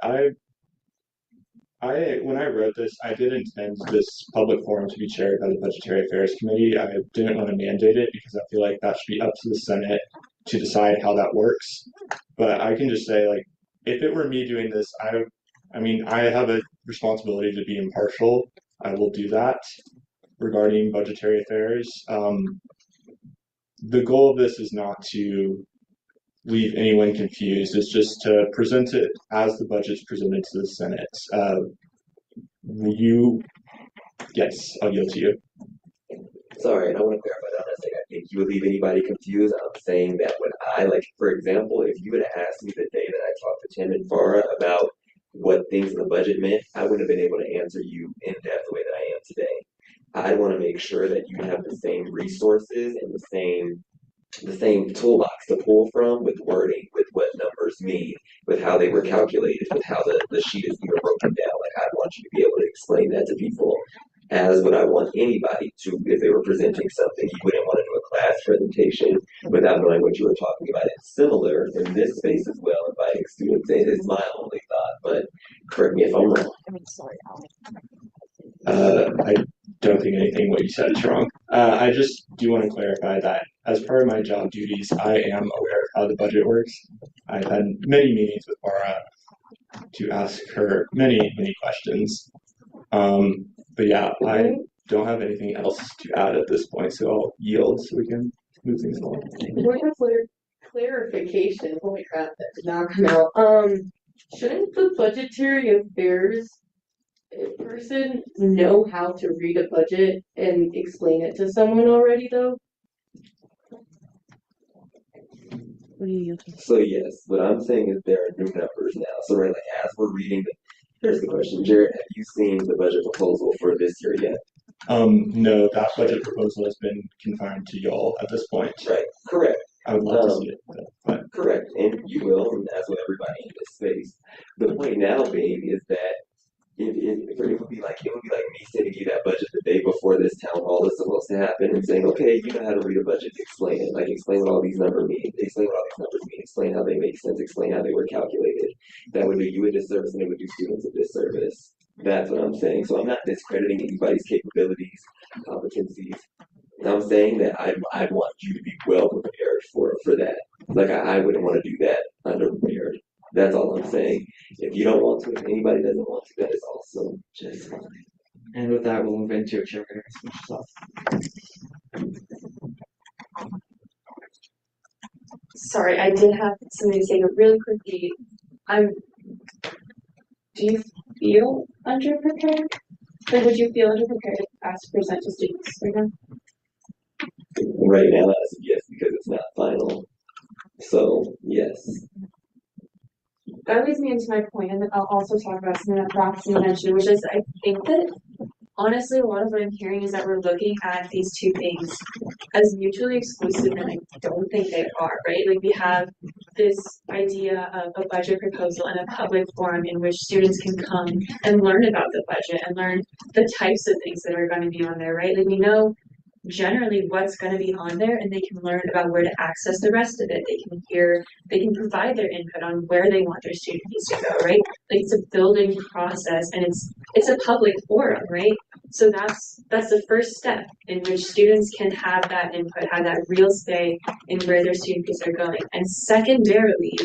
When I wrote this, I did intend this public forum to be chaired by the Budgetary Affairs Committee. I didn't want to mandate it because I feel like that should be up to the Senate to decide how that works. But I can just say, like, if it were me doing this, I mean, I have a responsibility to be impartial. I will do that regarding budgetary affairs. The goal of this is not to leave anyone confused. It's just to present it as the budget's presented to the Senate. Yes, I'll yield to you. Sorry, and I want to clarify that. I'm not saying I think you would leave anybody confused. I'm saying that when I, like, for example, if you would have asked me the day that I talked to Tim and Farah about what things in the budget meant, I wouldn't have been able to answer you in depth the way that I am today. I want to make sure that you have the same resources and the same toolbox to pull from with wording, with what numbers mean, with how they were calculated, with how the sheet is even broken down. Like, I want you to be able to explain that to people as would I want anybody to if they were presenting something. You wouldn't want to do a class presentation without knowing what you were talking about. It's similar in this space as well, inviting students in is my only thought, but correct me if I'm wrong. I don't think anything what you said is wrong. I just do want to clarify that as part of my job duties, I am aware of how the budget works. I've had many meetings with Mara to ask her many questions. But yeah, I don't have anything else to add at this point, so I'll yield so we can move things along. Point of clarification. Holy crap, that did not come out. Shouldn't the budgetary affairs person know how to read a budget and explain it to someone already, though? So yes, what I'm saying is there are new numbers now. So right, like as we're reading here's the question, Jared, have you seen the budget proposal for this year yet? No, that budget proposal has been confined to y'all at this point. Right, correct. I would love to see it, but correct, and you will, and as with everybody in this space. The point now being is that it would be like me sending you that budget the day before this town hall is supposed to happen and saying, okay, you know how to read a budget, explain it. Like, explain what all these numbers mean, explain how they make sense, explain how they were calculated. That would do you a disservice and it would do students a disservice. That's what I'm saying. So I'm not discrediting anybody's capabilities, competencies. I'm saying that I want you to be well prepared for that. Like I wouldn't want to do that underprepared. That's all I'm saying. If you don't want to, if anybody doesn't want to, that is also just fine. And with that, we'll move into Chair Harris. Sorry, I did have something to say, but really quickly, do you feel underprepared? Like, would you feel underprepared as to present to students right now? Right now, that's a yes because it's not final. So yes. That leads me into my point, and then I'll also talk about something that Roxy mentioned, which is I think that honestly, a lot of what I'm hearing is that we're looking at these two things as mutually exclusive, and I don't think they are, right? Like we have this idea of a budget proposal and a public forum in which students can come and learn about the budget and learn the types of things that are going to be on there, right? Like we know generally what's going to be on there and they can learn about where to access the rest of it. They can provide their input on where they want their student fees to go, right? Like it's a building process and it's a public forum, right? So that's the first step in which students can have that input, have that real say in where their student fees are going. And secondarily,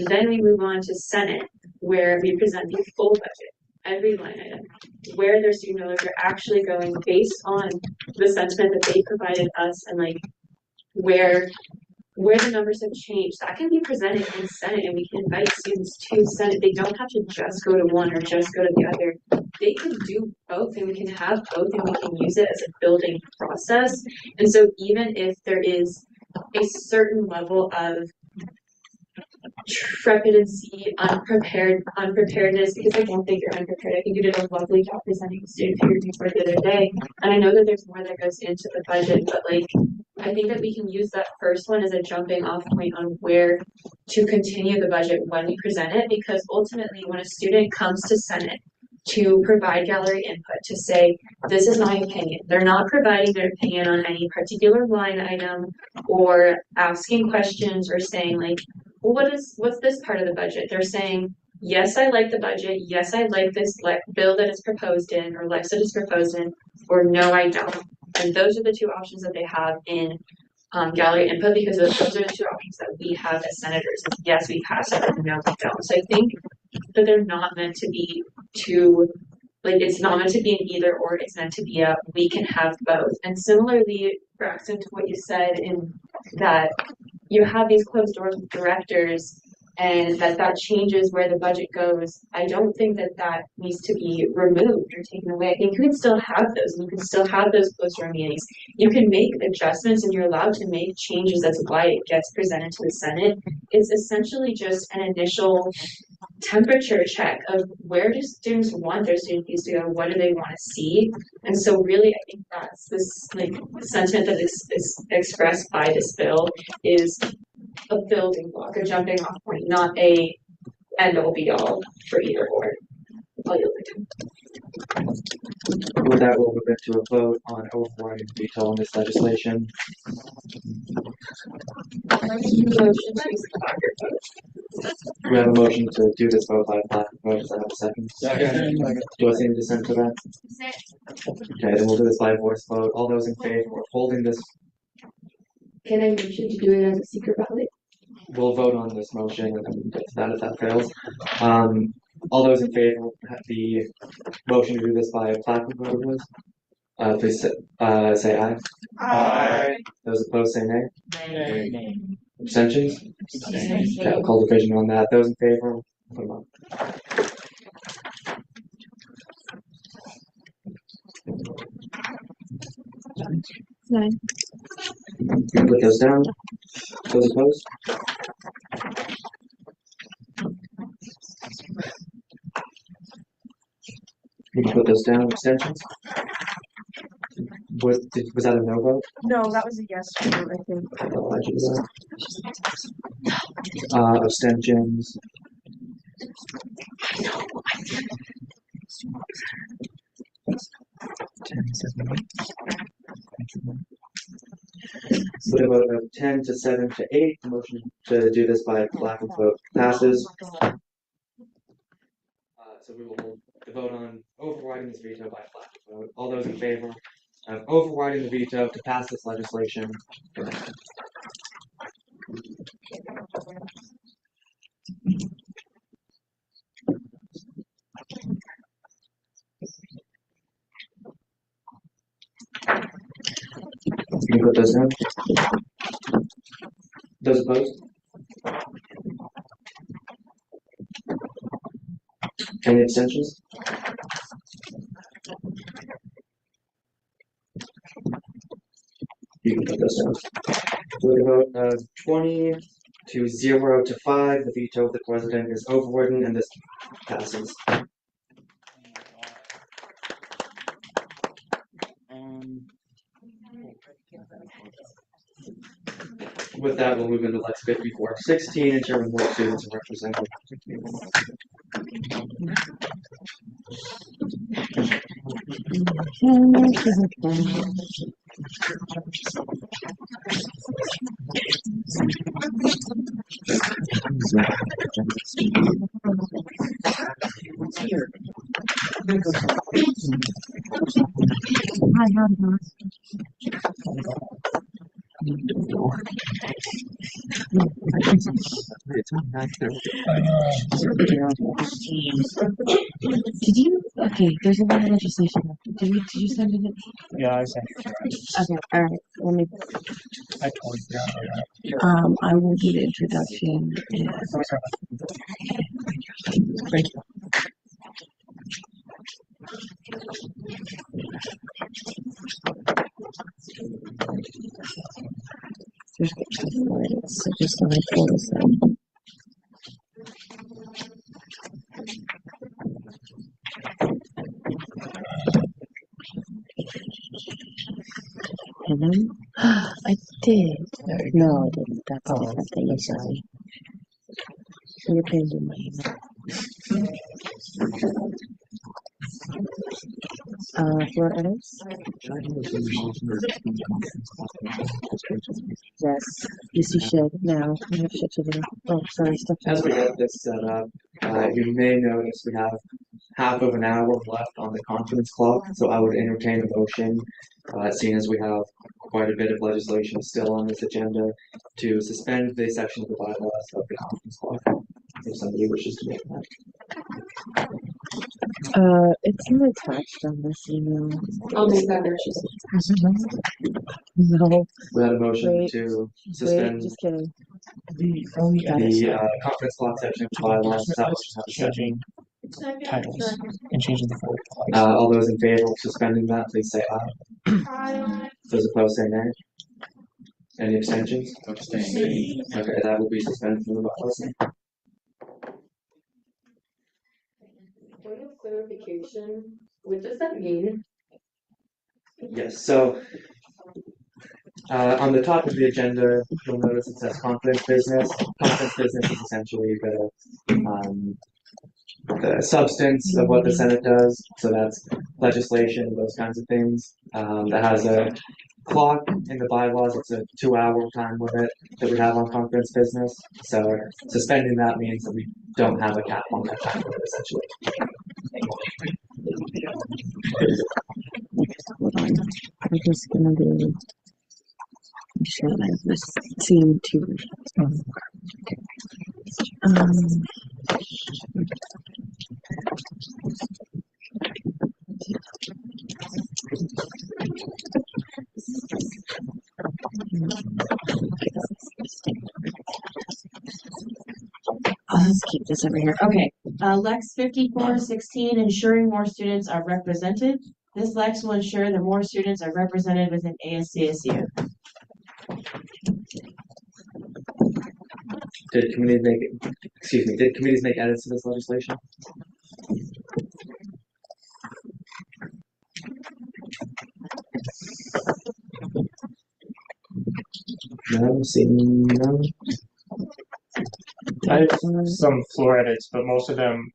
then we move on to Senate, where we present the full budget, every line item, where their student dollars are actually going based on the sentiment that they provided us and like where the numbers have changed. That can be presented in Senate and we can invite students to Senate. They don't have to just go to one or just go to the other. They can do both and we can have both and we can use it as a building process. And so even if there is a certain level of trepidancy, unpreparedness, because I don't think you're unprepared. I think you did a lovely job presenting the student peer report the other day. And I know that there's more that goes into the budget, but like I think that we can use that first one as a jumping off point on where to continue the budget when we present it, because ultimately when a student comes to Senate to provide gallery input to say, this is my opinion. They're not providing their opinion on any particular line item or asking questions or saying like, well, what's this part of the budget? They're saying, yes, I like the budget. Yes, I like this bill that is proposed in or Lex that is proposed in, or no, I don't. And those are the two options that they have in gallery input, because those are the two options that we have as senators. Is yes, we pass it, and no, we don't. So I think that they're not meant to be two, like it's not meant to be an either or, it's meant to be a we can have both. And similarly, Braxton, to what you said in that you have these closed doors with directors and that changes where the budget goes. I don't think that needs to be removed or taken away. I think you can still have those and you can still have those closed door meetings. You can make adjustments and you're allowed to make changes. That's why it gets presented to the Senate. It's essentially just an initial temperature check of where do students want their student fees to go, what do they want to see. And so really I think that's this like sentiment that is expressed by this bill is a building block, a jumping off point, not a end all be all for either or. I'll yield my time. With that, we'll move into a vote on overriding veto on this legislation. We have a motion to do this vote by black vote. Does that have a second? Second. Do I see any dissent to that? Okay, then we'll do this by voice vote. All those in favor of holding this, Can I motion to do it as a secret ballot? we'll vote on this motion and then we can get to that if that fails. All those in favor of the motion to do this by platform vote, please say aye. Aye. Those opposed say nay. Nay. Abstentions? Okay, I'll call division on that. Those in favor, put them up. Nine. Put those down. Those opposed? You can put those down. Abstentions? Was that a no vote? No, that was a yes vote, I think. Abstentions? With a vote of 10 to 7 to 8, the motion to do this by black vote passes. So we will hold the vote on overriding this veto by a flat vote. All those in favor of overriding the veto to pass this legislation? You can put those down. Those opposed? Any abstentions? You can put those down. With a vote of 20 to 0 to 5, the veto of the president is overridden and this passes. With that, we'll move into Lex 5416, ensuring more students are represented. Did you? Okay, there's a lot of legislation. Did you send it? Yeah, I sent it. Okay, all right. Let me. I totally forgot. I will do the introduction. Thank you. So just let me pull this up. And then I did. No, I didn't. That's a different thing. I'm sorry. You're changing my email. Floor edits? Yes, yes, you should. Now, I have shit to do. Oh, sorry, stuff. As we get this set up, you may notice we have half of an hour left on the conference clock, so I would entertain a motion, seeing as we have quite a bit of legislation still on this agenda, to suspend the section of the bylaws of the conference clock, if somebody wishes to make that. It's not attached on this email. I'll make that motion. No. We had a motion Wait, to suspend just kidding. the conference clock section of the bylaws. That motion have a second. Titles and changing the forward. All those in favor of suspending that, please say aye. Aye. Those opposed, say nay. Any abstentions? Abstain. Okay, that will be suspended from the bylaws. Point of clarification, what does that mean? Yes, so on the top of the agenda, you'll notice it says conference business. Conference business is essentially the substance of what the Senate does. So that's legislation, those kinds of things. That has a clock in the bylaws. It's a 2-hour time limit that we have on conference business. So suspending that means that we don't have a cap on that time limit, essentially. Hold on. I'm just gonna do. I'm sure I have this scene too. Let's keep this over here. Okay. Lex 5416, ensuring more students are represented. This Lex will ensure that more students are represented within ASCSU. Did committees make edits to this legislation? No, seeing none. I have some floor edits, but most of them,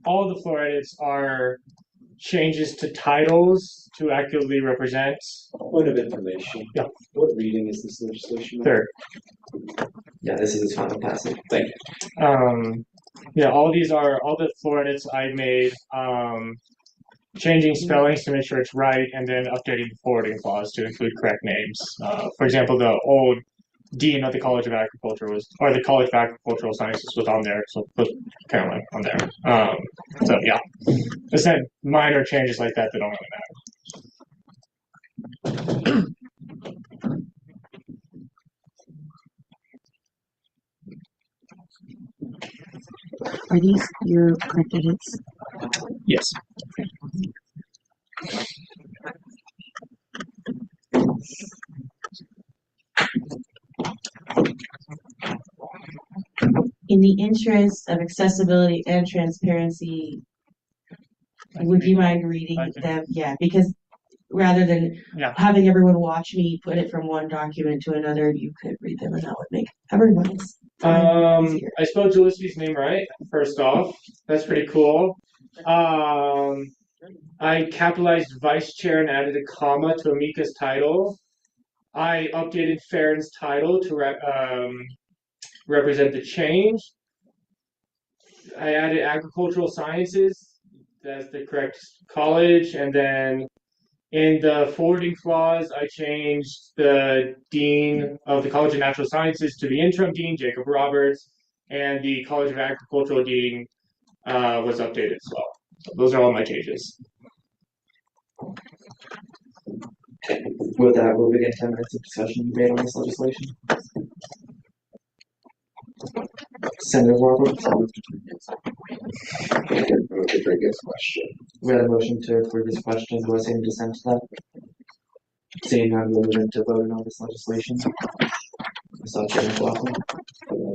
all of the floor edits are changes to titles to accurately represent. Point of information. Yeah. What reading is this legislation? Third. Yeah, this is its final passage. Thank you. Yeah, all the floor edits I made, changing spellings to make sure it's right, and then updating the forwarding clause to include correct names. For example, the old dean of the College of Agriculture or the College of Agricultural Sciences was on there, so put Caroline on there. So yeah, just had minor changes like that don't really matter. Are these your correct edits? Yes. In the interest of accessibility and transparency, would you mind reading them? Yeah, because rather than having everyone watch me put it from one document to another, you could read them and that would make everyone's easier. I spelled Julie's name right, first off. That's pretty cool. I capitalized vice chair and added a comma to Amika's title. I updated Farron's title to represent the change. I added agricultural sciences. That's the correct college. And then in the forwarding clause, I changed the dean of the College of Natural Sciences to the interim dean, Jacob Roberts, and the College of Agricultural dean was updated as well. So those are all my changes. With that, we'll begin 10 minutes of discussion debate on this legislation. Senator Roberts. We had a motion to approve this question. Do I see any dissent to that? Seeing none, we'll move into voting on this legislation.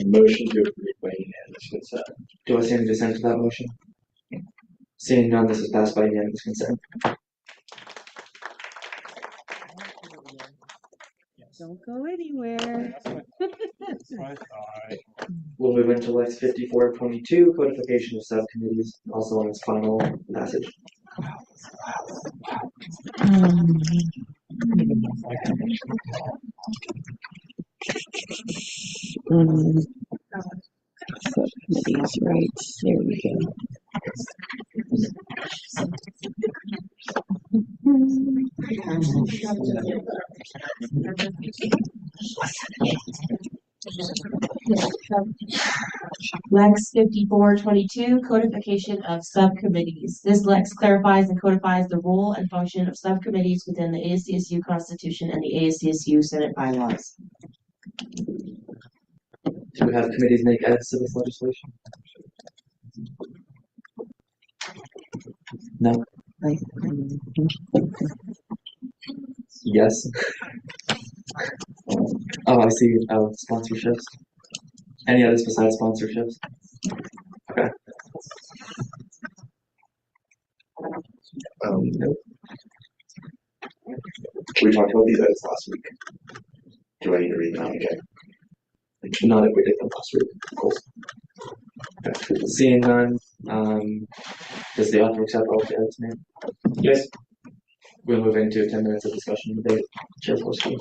Motion to approve by unanimous consent. Do I see any dissent to that motion? Seeing none, this is passed by unanimous consent. Don't go anywhere. We'll move into Lex 5422, codification of subcommittees, also on its final passage. Subcommittees, right, there we go. Lex 5422, codification of subcommittees. This Lex clarifies and codifies the role and function of subcommittees within the ASCSU Constitution and the ASCSU Senate bylaws. Do we have committees make edits to this legislation? No. Yes. Oh, I see. Sponsorships. Any others besides sponsorships? Okay. Nope. We talked about these edits last week. Do I need to read them out again? Not if we did them last week. Cool. Okay. Seeing none, does the author accept all the edits made? Yes. We'll move into 10 minutes of discussion and debate. Chairperson.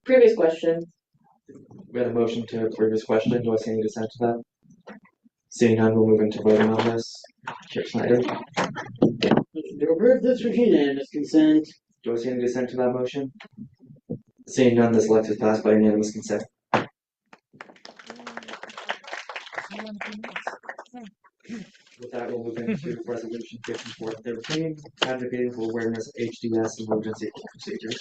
Previous question. We had a motion to approve this question. Do I see any dissent to that? Seeing none, we'll move into voting on this. Chair Snyder. To approve this with unanimous consent. Do I see any dissent to that motion? Seeing none, this Lex is passed by unanimous consent. With that, we'll move into Resolution 5413, advocating for awareness of HDS emergency procedures.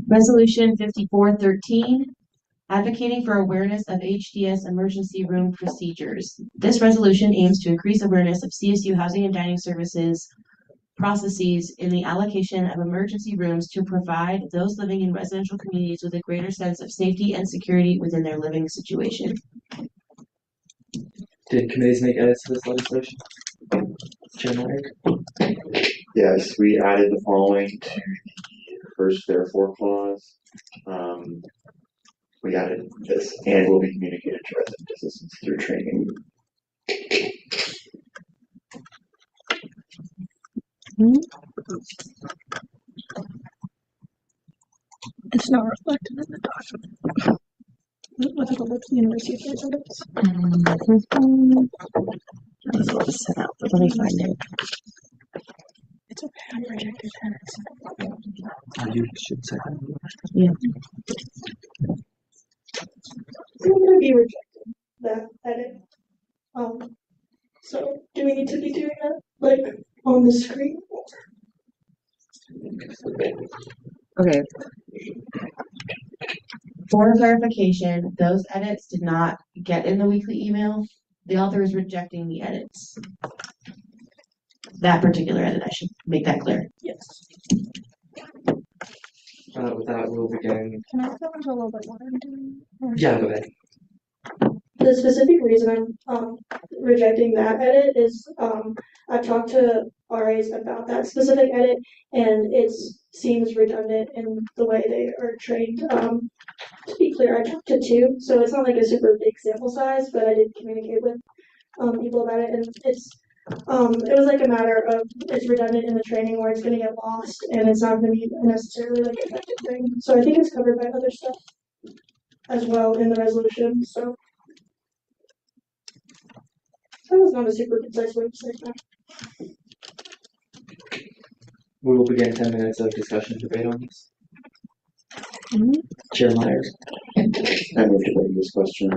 Resolution 5413, advocating for awareness of HDS emergency room procedures. This resolution aims to increase awareness of CSU housing and dining services processes in the allocation of emergency rooms to provide those living in residential communities with a greater sense of safety and security within their living situation. Did committees make edits to this legislation? Chair Meyer? Yes, we added the following to the first therefore clause. we added this, and will be communicated to resident assistants through training. It's not reflected in the document. What's it called? It's the University of Minnesota's. That's what was set out, but let me find it. It's okay, I rejected tenants. You should say that. Yeah. I'm gonna be rejecting that edit. So do we need to be doing that like on the screen? Okay. For clarification, those edits did not get in the weekly email. The author is rejecting the edits. That particular edit, I should make that clear. Yes. With that, we'll begin. Can I go into a little bit what I'm doing? Yeah, go ahead. The specific reason I'm rejecting that edit is I've talked to RAs about that specific edit, and it seems redundant in the way they are trained. To be clear, I talked to two, so it's not like a super big sample size, but I did communicate with people about it, and it was like a matter of it's redundant in the training where it's going to get lost, and it's not going to be necessarily like an effective thing. So I think it's covered by other stuff as well in the resolution. So that was not a super concise way of saying that. We will begin 10 minutes of discussion and debate on this. Chair Myers. I move to bring this question.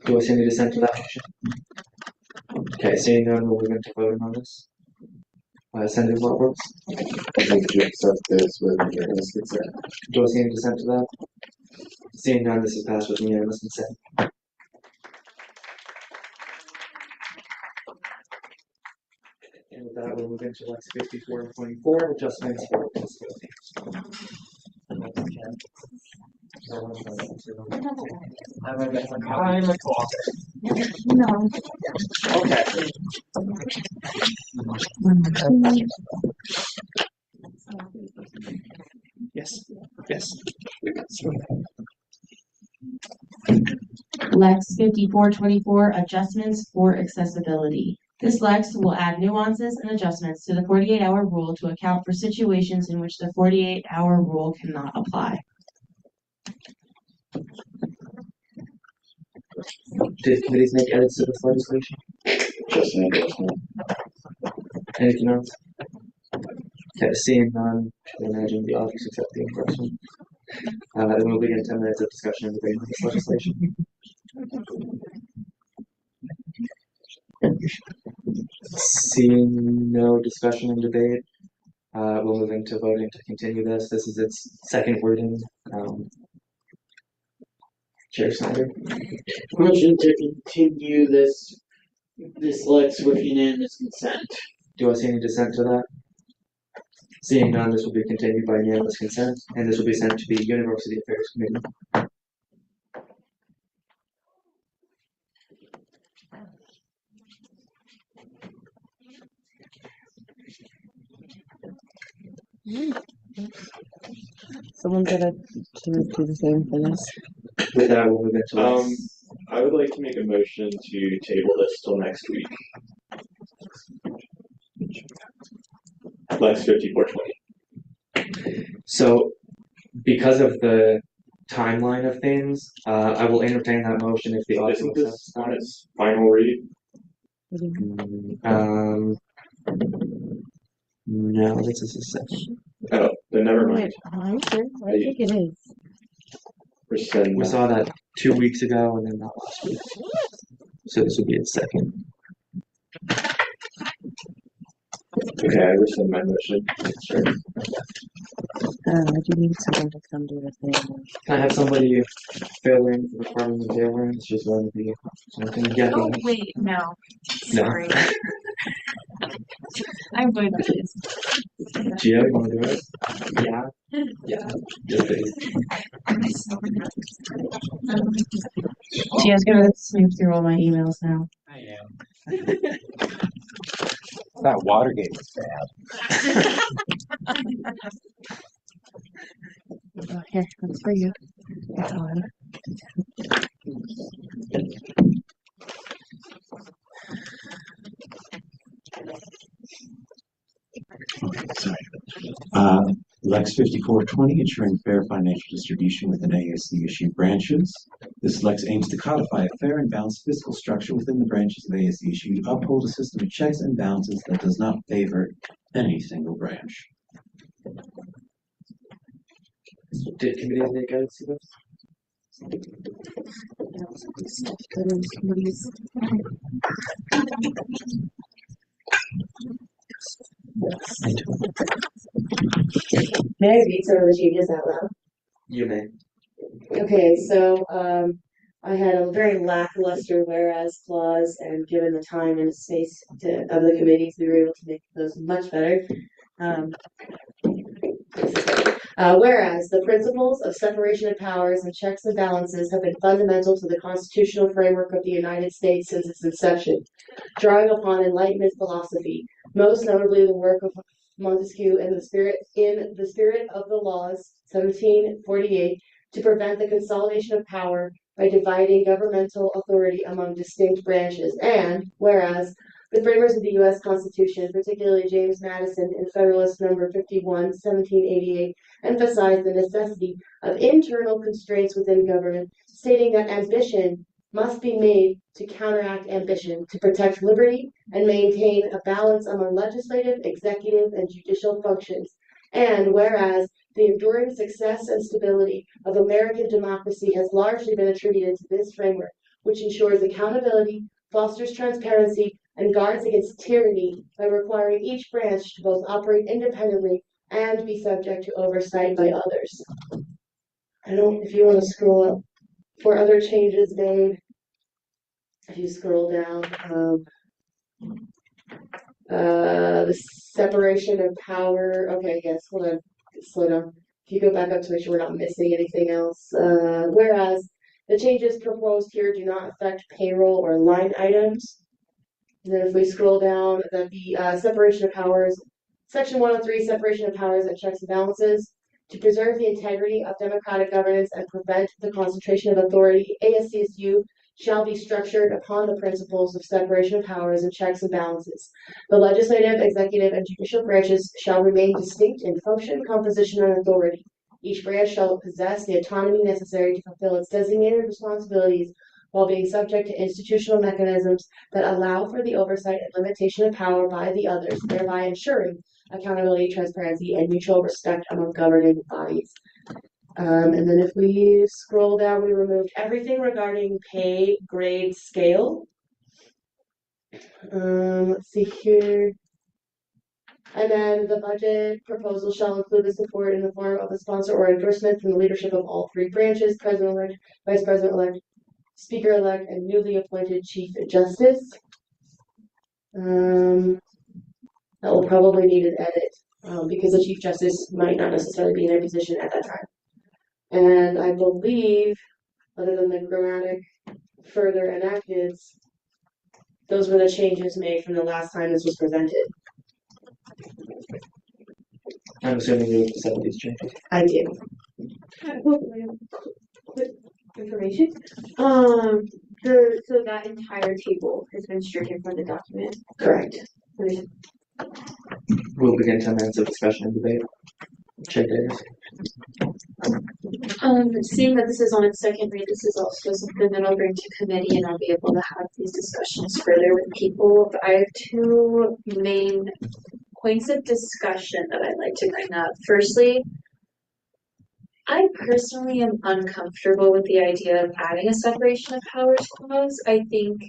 Do I see any dissent to that motion? Okay, seeing none, we'll move into voting on this. Senator Roberts. I move to accept this with unanimous consent. Do I see any dissent to that? Seeing none, this is passed with unanimous consent. And with that, we'll move into Lex 54 and 24, adjustments for disability. I'm gonna get some time to talk. No. Okay. Yes. Yes. Lex 5424, adjustments for accessibility. This Lex will add nuances and adjustments to the 48-hour rule to account for situations in which the 48-hour rule cannot apply. Did committees make edits to this legislation? Just an adjustment. Anything else? Okay, seeing none, I imagine the authors accept the endorsement. Then we'll begin 10 minutes of discussion and debate on this legislation. Seeing no discussion and debate, we'll move into voting to continue this. This is its second reading. Chair Snyder. Motion to continue this Lex with unanimous consent. Do I see any dissent to that? Seeing none, this will be continued by unanimous consent, and this will be sent to the University Affairs Committee. Someone gonna do the same for this. With that, we'll move into Lex. I would like to make a motion to table this till next week. Lex 5420. So, because of the timeline of things, I will entertain that motion if the author Isn't this accepts on its final read? No, this is a section. Oh, then never mind. Wait, are you sure? I think it is. Rescind We that. saw that 2 weeks ago and then not last week. So this will be its second. Okay, I rescind my motion. Sure. I do need someone to come do the thing. Can I have somebody fill in for the Department of Jail? It's just going to be something getting. Oh, wait, no. No. Sorry. I'm going to this. Gio, you want to do it? Yeah. Yeah. Just please. Gio's gonna snoop through all my emails now. I am. That Watergate was bad. Oh, here, that's for you. That's all. Sorry. Lex 5420, ensuring fair financial distribution within ASCSU branches. This Lex aims to codify a fair and balanced fiscal structure within the branches of ASCSU to uphold a system of checks and balances that does not favor any single branch. Did committees make edits to this? May I read some of the changes out loud? You may. Okay, so I had a very lackluster whereas clause, and given the time and space of the committees, we were able to make those much better. Whereas the principles of separation of powers and checks and balances have been fundamental to the constitutional framework of the United States since its inception, drawing upon Enlightenment philosophy, most notably the work of Montesquieu in the spirit of the laws, 1748, to prevent the consolidation of power by dividing governmental authority among distinct branches. And whereas the framers of the U.S. Constitution, particularly James Madison in Federalist Number 51, 1788, emphasized the necessity of internal constraints within government, stating that ambition must be made to counteract ambition, to protect liberty and maintain a balance among legislative, executive, and judicial functions. And whereas the enduring success and stability of American democracy has largely been attributed to this framework, which ensures accountability, fosters transparency, and guards against tyranny by requiring each branch to both operate independently and be subject to oversight by others. If you want to scroll up for other changes made, if you scroll down, the separation of power, okay, yes, hold on, slow down. If you go back up to make sure we're not missing anything else, whereas the changes proposed here do not affect payroll or line items. And then if we scroll down, that the separation of powers, Section 103, separation of powers and checks and balances, to preserve the integrity of democratic governance and prevent the concentration of authority, ASCSU shall be structured upon the principles of separation of powers and checks and balances. The legislative, executive, and judicial branches shall remain distinct in function, composition, and authority. Each branch shall possess the autonomy necessary to fulfill its designated responsibilities while being subject to institutional mechanisms that allow for the oversight and limitation of power by the others, thereby ensuring accountability, transparency, and mutual respect among governing bodies. And then if we scroll down, we removed everything regarding pay, grade, scale. Let's see here. And then the budget proposal shall include the support in the form of a sponsor or endorsement from the leadership of all three branches, President-elect, Vice President-elect, Speaker-elect, and newly appointed Chief Justice. That will probably need an edit because the Chief Justice might not necessarily be in their position at that time. And I believe, other than the grammatic further enacted, those were the changes made from the last time this was presented. I'm assuming you accept these changes. I do. Quick information. So that entire table has been stricken from the document. Correct. We'll begin 10 minutes of discussion and debate. Check days. Seeing that this is on its second read, this is also something that I'll bring to committee and I'll be able to have these discussions further with people. But I have two main points of discussion that I'd like to bring up. Firstly, I personally am uncomfortable with the idea of adding a separation of powers clause. I think,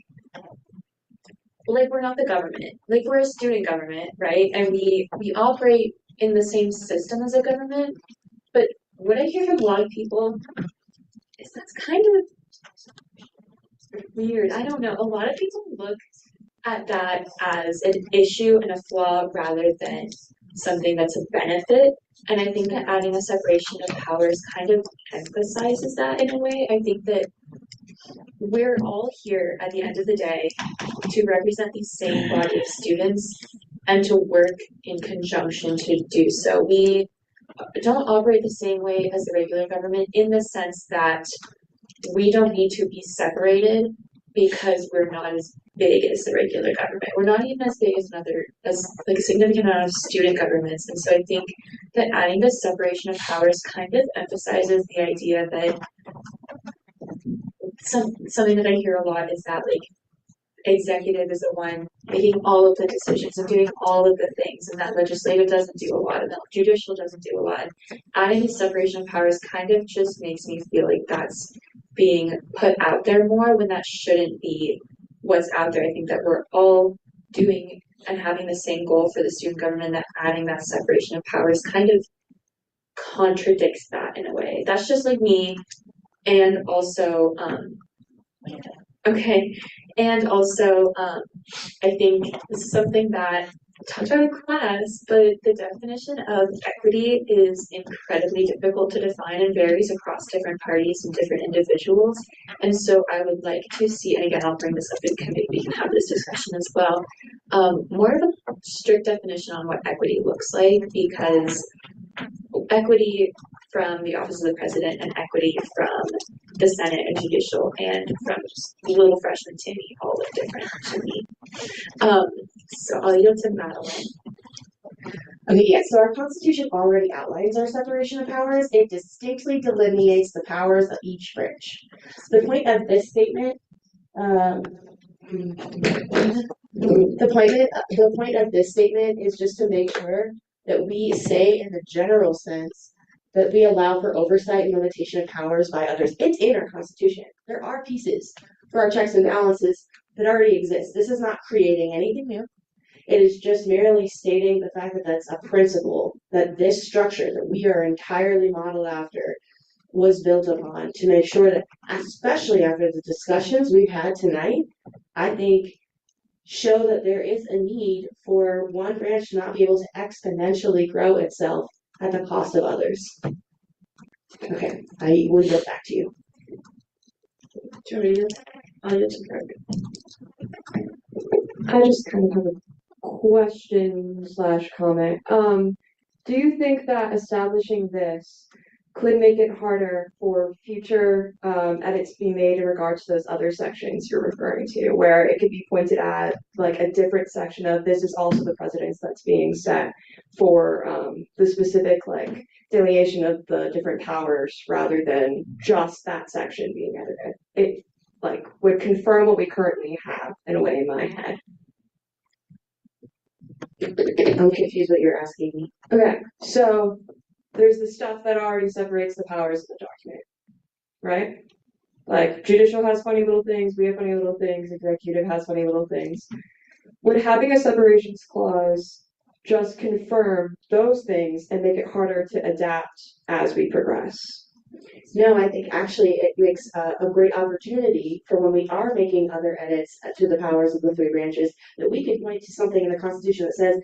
like, we're not the government. Like, we're a student government, right? And we operate in the same system as a government. But what I hear from a lot of people is that's kind of weird. I don't know. A lot of people look at that as an issue and a flaw rather than something that's a benefit. And I think that adding a separation of powers kind of emphasizes that in a way. I think that we're all here at the end of the day to represent the same body of students and to work in conjunction to do so. We don't operate the same way as the regular government in the sense that we don't need to be separated because we're not as big as the regular government. We're not even as big as like a significant amount of student governments. And so I think that adding this separation of powers kind of emphasizes the idea that something that I hear a lot is that like executive is the one making all of the decisions and doing all of the things, and that legislative doesn't do a lot, and that judicial doesn't do a lot. Adding the separation of powers kind of just makes me feel like that's being put out there more when that shouldn't be what's out there. I think that we're all doing and having the same goal for the student government, that adding that separation of powers kind of contradicts that in a way. That's just like me. And also, okay. And also, I think this is something that I talked about in class, but the definition of equity is incredibly difficult to define and varies across different parties and different individuals. And so I would like to see, and again, I'll bring this up in committee, we can have this discussion as well, more of a strict definition on what equity looks like, because equity from the office of the president and equity from the Senate and judicial and from just little freshman Timmy all look different to me. So I'll yield to Madeline. Okay, yeah, so our Constitution already outlines our separation of powers. It distinctly delineates the powers of each branch. The point of this statement, the point of this statement is just to make sure that we say in the general sense that we allow for oversight and limitation of powers by others. It's in our Constitution. There are pieces for our checks and balances that already exist. This is not creating anything new. It is just merely stating the fact that that's a principle, that this structure that we are entirely modeled after was built upon to make sure that, especially after the discussions we've had tonight, I think show that there is a need for one branch to not be able to exponentially grow itself at the cost of others. Okay, I will get back to you. Do you want me to? I'll yield to Greg. I just kind of have a question / comment. Do you think that establishing this could make it harder for future edits to be made in regards to those other sections you're referring to, where it could be pointed at like a different section of this is also the precedence that's being set for the specific like delineation of the different powers rather than just that section being edited? It like would confirm what we currently have in a way in my head. I'm confused what you're asking me. Okay, so there's the stuff that already separates the powers of the document, right? Like judicial has funny little things, we have funny little things, executive has funny little things. Would having a separations clause just confirm those things and make it harder to adapt as we progress? No, I think actually it makes a great opportunity for when we are making other edits to the powers of the three branches that we can point to something in the Constitution that says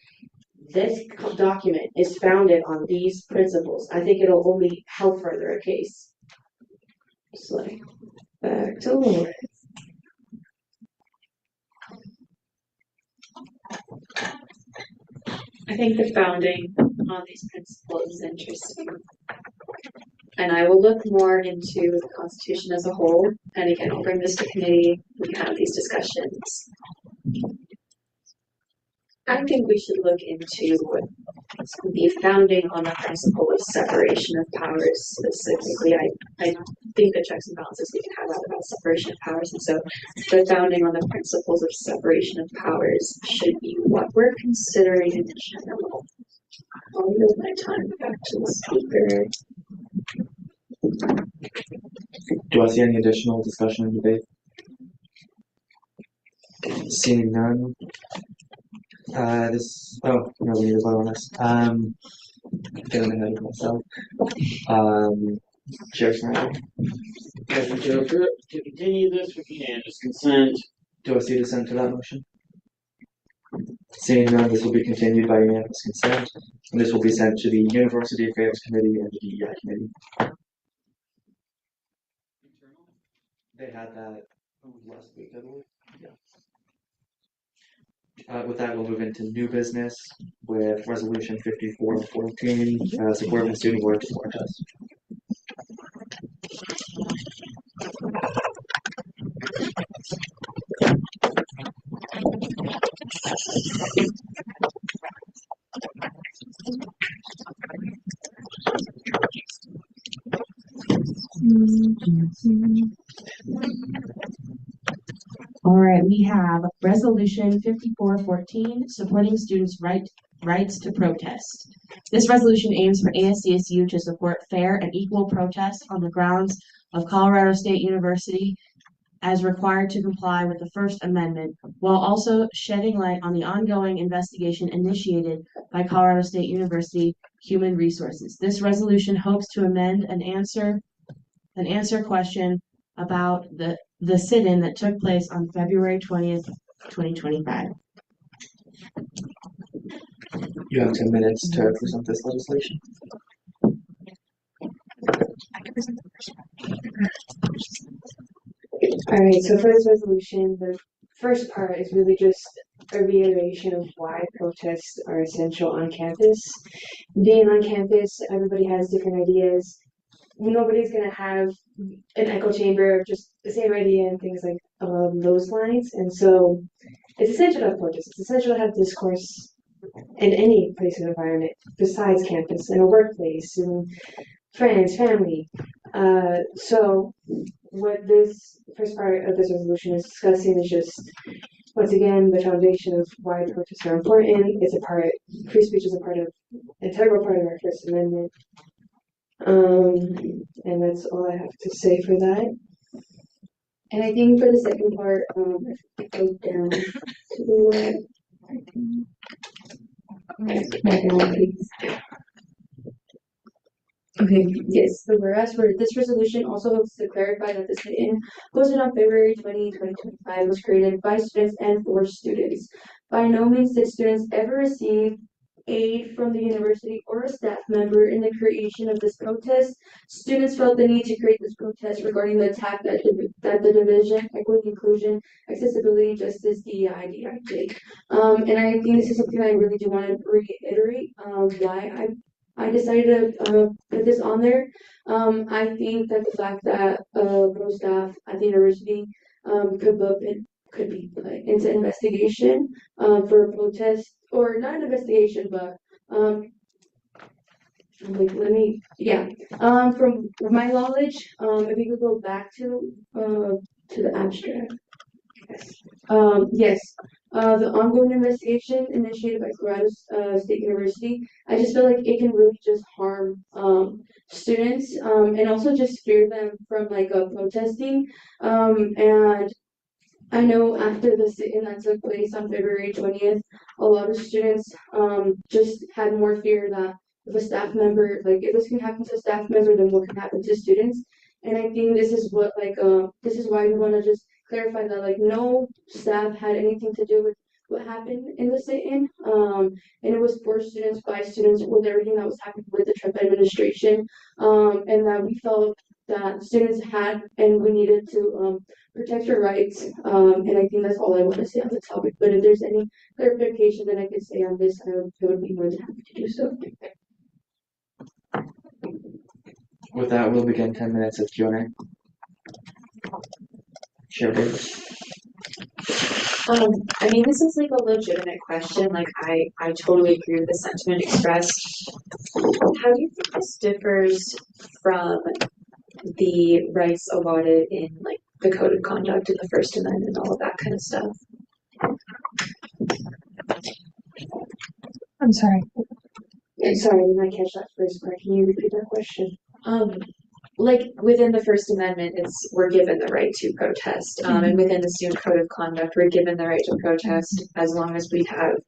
this document is founded on these principles. I think it'll only help further a case. So, back to Lauren. I think the founding on these principles is interesting. And I will look more into the Constitution as a whole. And again, I'll bring this to committee. We can have these discussions. I think we should look into the founding on the principle of separation of powers specifically. I think the checks and balances we can have out about separation of powers. And so the founding on the principles of separation of powers should be what we're considering in general. I'll yield my time back to the speaker. Do I see any additional discussion and debate? Seeing none. No, we need to vote on this. Getting ahead of myself. Chair Snyder. Motion to continue this with unanimous consent. Do I see dissent to that motion? Seeing none, this will be continued by unanimous consent, and this will be sent to the University Affairs Committee and the DEI Committee. They had that last week, I believe. Yeah. With that, we'll move into new business with Resolution 5414, support of the student board test. All right, we have Resolution 5414, supporting students' rights to protest. This resolution aims for ASCSU to support fair and equal protest on the grounds of Colorado State University as required to comply with the First Amendment, while also shedding light on the ongoing investigation initiated by Colorado State University Human Resources. This resolution hopes to amend an answer question about the sit-in that took place on February 20th, 2025. You have 10 minutes to present this legislation. Alright, so for this resolution, the first part is really just a reiteration of why protests are essential on campus. Being on campus, everybody has different ideas. Nobody's gonna have an echo chamber of just the same idea and things like along those lines. And so it's essential to have protests. It's essential to have discourse in any place and environment besides campus, in a workplace, in friends, family. So what this first part of this resolution is discussing is just, once again, the foundation of why protests are important. Free speech is a integral part of our First Amendment. And that's all I have to say for that. And I think for the second part, if I go down to the please. Okay, yes, so whereas for this resolution also hopes to clarify that the sit-in hosted on February 20, 2025 was created by students and for students. By no means did students ever receive aid from the university or a staff member in the creation of this protest. Students felt the need to create this protest regarding the attack that the division, equity, inclusion, accessibility, justice, DEI, DIJ. And I think this is something I really do want to reiterate why I decided to put this on there. I think that the fact that pro staff at the university could be put into investigation for a protest, or not an investigation, but from my knowledge, if we could go back to the abstract. Yes. The ongoing investigation initiated by Colorado State University, I just feel like it can really just harm students and also just fear them from protesting. And I know after the sit-in that took place on February 20th, a lot of students just had more fear that if a staff member, if this can happen to a staff member, then what can happen to students? And I think this is what this is why we want to just clarify that no staff had anything to do with what happened in the sit-in, and it was for students, by students, with everything that was happening with the Trump administration, and that we felt that students had and we needed to protect your rights, and I think that's all I want to say on the topic. But if there's any clarification that I could say on this, I would be more than happy to do so. With that, we'll begin 10 minutes of Q&A. Chair Davis. I mean, this is a legitimate question. I totally agree with the sentiment expressed. How do you think this differs from the rights allotted in the Code of Conduct and the First Amendment and all of that kind of stuff? I'm sorry. Sorry, I didn't catch that first part. Can you repeat that question? Within the First Amendment, we're given the right to protest, and within the Student Code of Conduct, we're given the right to protest as long as we have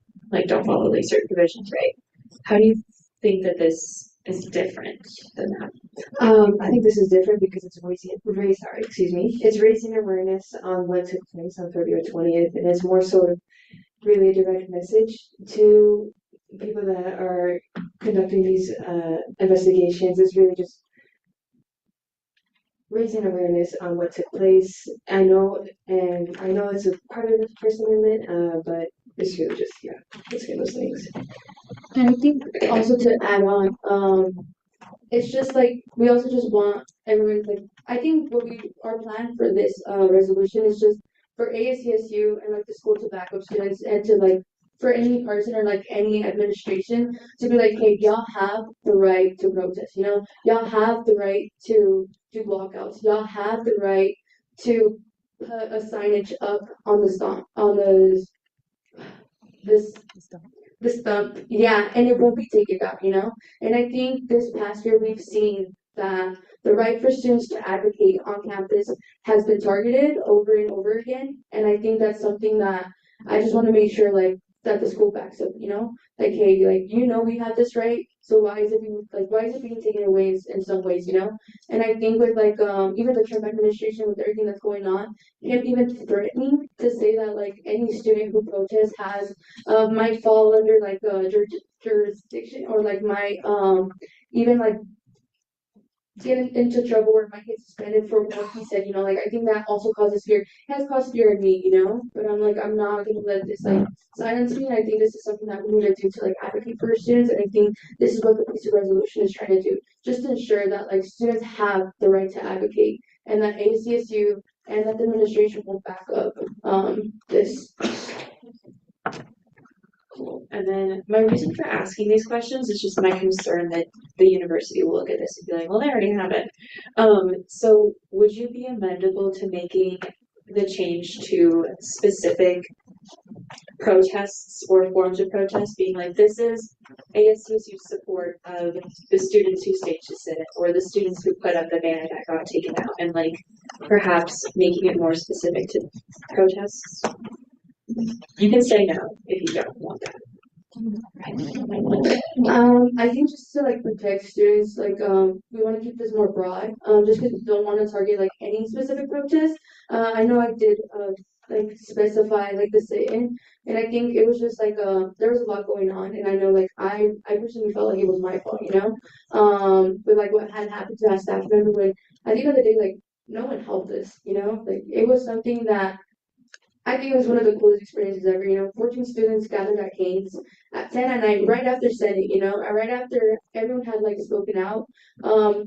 don't follow these certain provisions, right? How do you think that this is different than that? I think this is different because it's raising awareness on what took place on February 20th, and it's more so really a direct message to people that are conducting these investigations. It's really just raising awareness on what took place. I know it's a part of the First Amendment, but it's really just it's one of those things. And I think also to add on, it's just like we also just want everyone like I think our plan for this resolution is just for ASCSU and like the school to back up students and to like for any person or like any administration to be like, hey, y'all have the right to protest, y'all have the right to do walkouts, y'all have the right to put a signage up on the stump on this the stump, yeah, and it won't be taken down, And I think this past year we've seen that the right for students to advocate on campus has been targeted over and over again. And I think that's something that I just want to make sure like that the school backs up, Like, hey, like we have this right, so why is it being taken away in some ways, And I think with like even the Trump administration with everything that's going on, him even threatening to say that like any student who protests has might fall under like a jurisdiction or like might even like get into trouble or might get suspended for what he said, like I think that also causes fear. It has caused fear in me, But I'm like I'm not gonna let this like silence me. And I think this is something that we need to do to like advocate for our students. And I think this is what the piece of resolution is trying to do, just to ensure that like students have the right to advocate and that ACSU and that the administration will back up this. And then my reason for asking these questions is just my concern that the university will look at this and be like, well, they already have it. So would you be amendable to making the change to specific protests or forms of protest, being like, this is ASCSU's support of the students who staged the sit or the students who put up the banner that got taken out, and like perhaps making it more specific to protests? You can say no if you don't want that. I think just to like protect students, like we want to keep this more broad, just because we don't want to target like any specific protest. I know I did like specify like the sit-in, and I think it was just like there was a lot going on, and I know like I personally felt like it was my fault, with like what had happened to that staff member. But at the end of the day, like no one helped us, like it was something that I think it was one of the coolest experiences ever. 14 students gathered at Canes at 10 at night, right after Senate, and right after everyone had like spoken out.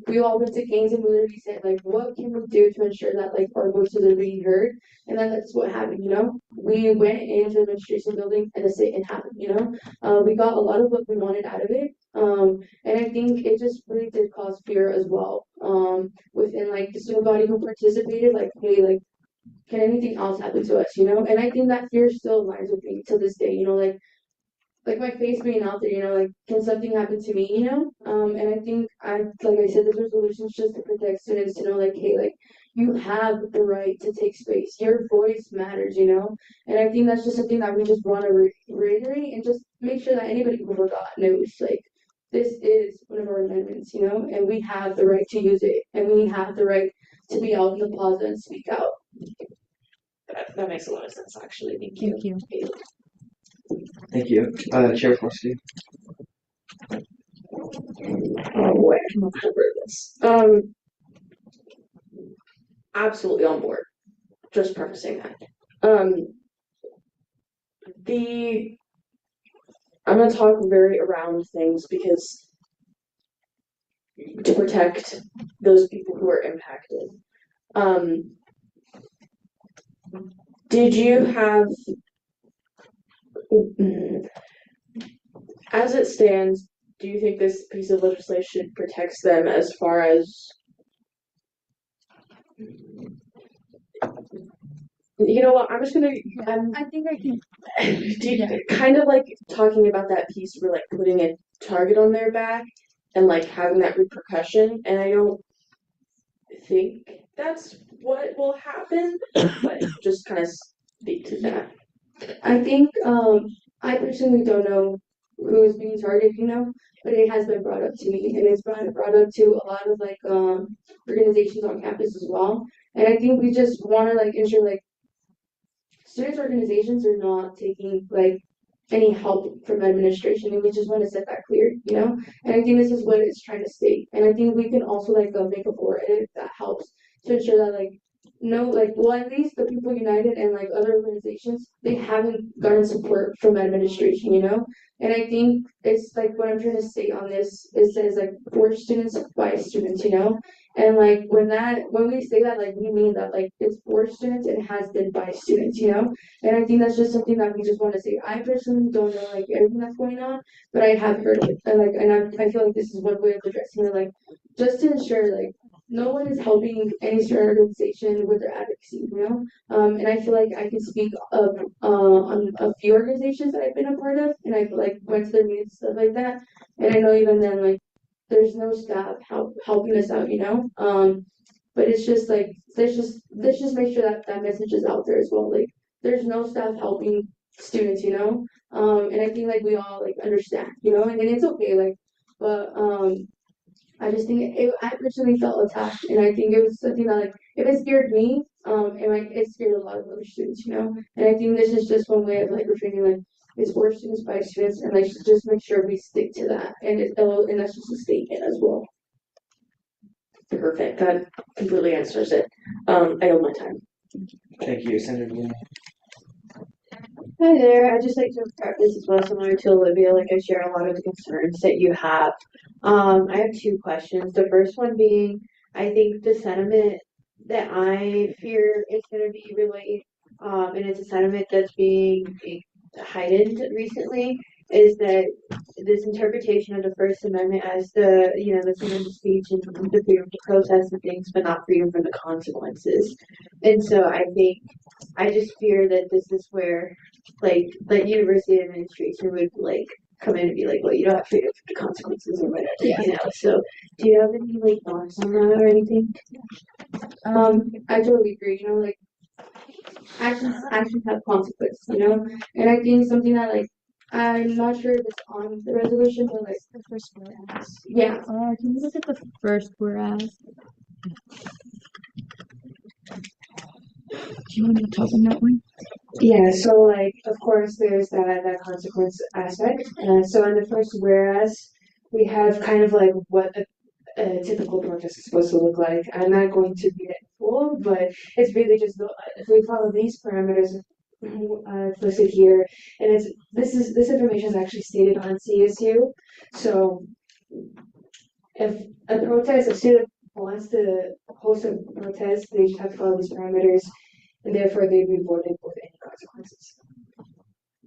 We all went to Canes and we literally said, like, what can we do to ensure that like our voices are being heard? And then that's what happened, We went into the administration building and the sit-in happened, We got a lot of what we wanted out of it. And I think it just really did cause fear as well. Within like the student body who participated, like, hey, like, can anything else happen to us, And I think that fear still aligns with me to this day, like my face being out there, like can something happen to me, And I think like I said, this resolution is just to protect students to know like, hey, like you have the right to take space. Your voice matters, And I think that's just something that we just want to reiterate and just make sure that anybody who forgot knows like this is one of our amendments, and we have the right to use it and we have the right to be out in the plaza and speak out. That makes a lot of sense, actually. Thank you. Thank you. Chair Forsky. Where can I cover this? Absolutely on board. Just prefacing that. I'm gonna talk very around things because to protect those people who are impacted. Did you have, as it stands, do you think this piece of legislation protects them as far as, you know what, I'm just gonna, I think I can. kind of like talking about that piece where like putting a target on their back and like having that repercussion, and I don't think that's what will happen, but just kind of speak to that. I think I personally don't know who is being targeted, but it has been brought up to me, and it's been brought up to a lot of like organizations on campus as well. And I think we just want to like ensure like students organizations are not taking like any help from administration, and we just want to set that clear, And I think this is what it's trying to state, and I think we can also like make a board edit that helps to ensure that like no, like, well, at least the People United and like other organizations, they haven't gotten support from administration, you know? And I think it's like what I'm trying to say on this, it says like for students by students, you know? And like when we say that, like we mean that like it's for students and it has been by students, you know? And I think that's just something that we just want to say. I personally don't know like everything that's going on, but I have heard of it. And like, I feel like this is one way of addressing it, like just to ensure like no one is helping any certain organization with their advocacy, you know? And I feel like I can speak of on a few organizations that I've been a part of, and I've like went to their meetings, stuff like that. And I know even then, like, there's no staff helping us out, you know? But it's just like, let's just make sure that that message is out there as well. Like, there's no staff helping students, you know? And I think like we all like understand, you know? And it's okay, like, but I just think I personally felt attacked, and I think it was something that like if it scared me, and like it scared a lot of other students, you know. And I think this is just one way of like refraining like it's for students by students, and like just make sure we stick to that, and that's just a statement as well. Perfect. That completely answers it. I owe my time. Thank you, Senator Bloom. Hi there. I'd just like to preface as well, similar to Olivia, like I share a lot of the concerns that you have. I have two questions. The first one being, I think the sentiment that I fear is going to be relayed, and it's a sentiment that's being heightened recently, is that this interpretation of the First Amendment as the, you know, the freedom of speech and the freedom to protest and things, but not freedom from the consequences. And so I just fear that this is where like the university administration would like come in and be like, well, you don't have freedom from the consequences or whatever, you know. So do you have any like thoughts on that or anything? I totally agree, you know, like actions have consequences, you know? And I think something that like I'm not sure if it's on the resolution, but like The first whereas. yeah. Can you look at the first whereas? Do you want to talk on that one? Yeah, so like of course there's that consequence aspect. So in the first whereas we have kind of like what a typical protest is supposed to look like. I'm not going to read it in full, but it's really just if we follow these parameters listed here, and this information is actually stated on CSU. So if a student wants to host a protest, they just have to follow these parameters, and therefore they'd be avoided with any consequences.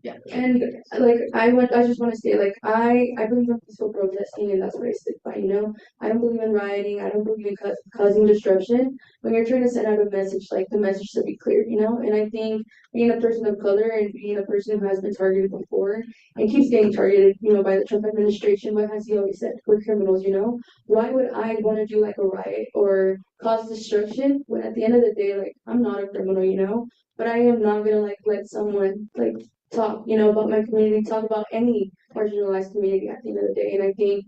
Yeah, and like I just want to say like I believe in peaceful protesting, and that's what I stick by. You know, I don't believe in rioting. I don't believe in causing disruption. When you're trying to send out a message, like the message should be clear. You know, and I think being a person of color and being a person who has been targeted before and keeps getting targeted, you know, by the Trump administration, what has he always said? We're criminals. You know, why would I want to do like a riot or cause destruction when at the end of the day, like I'm not a criminal. You know, but I am not gonna like let someone like talk, you know, about my community, talk about any marginalized community at the end of the day. And I think,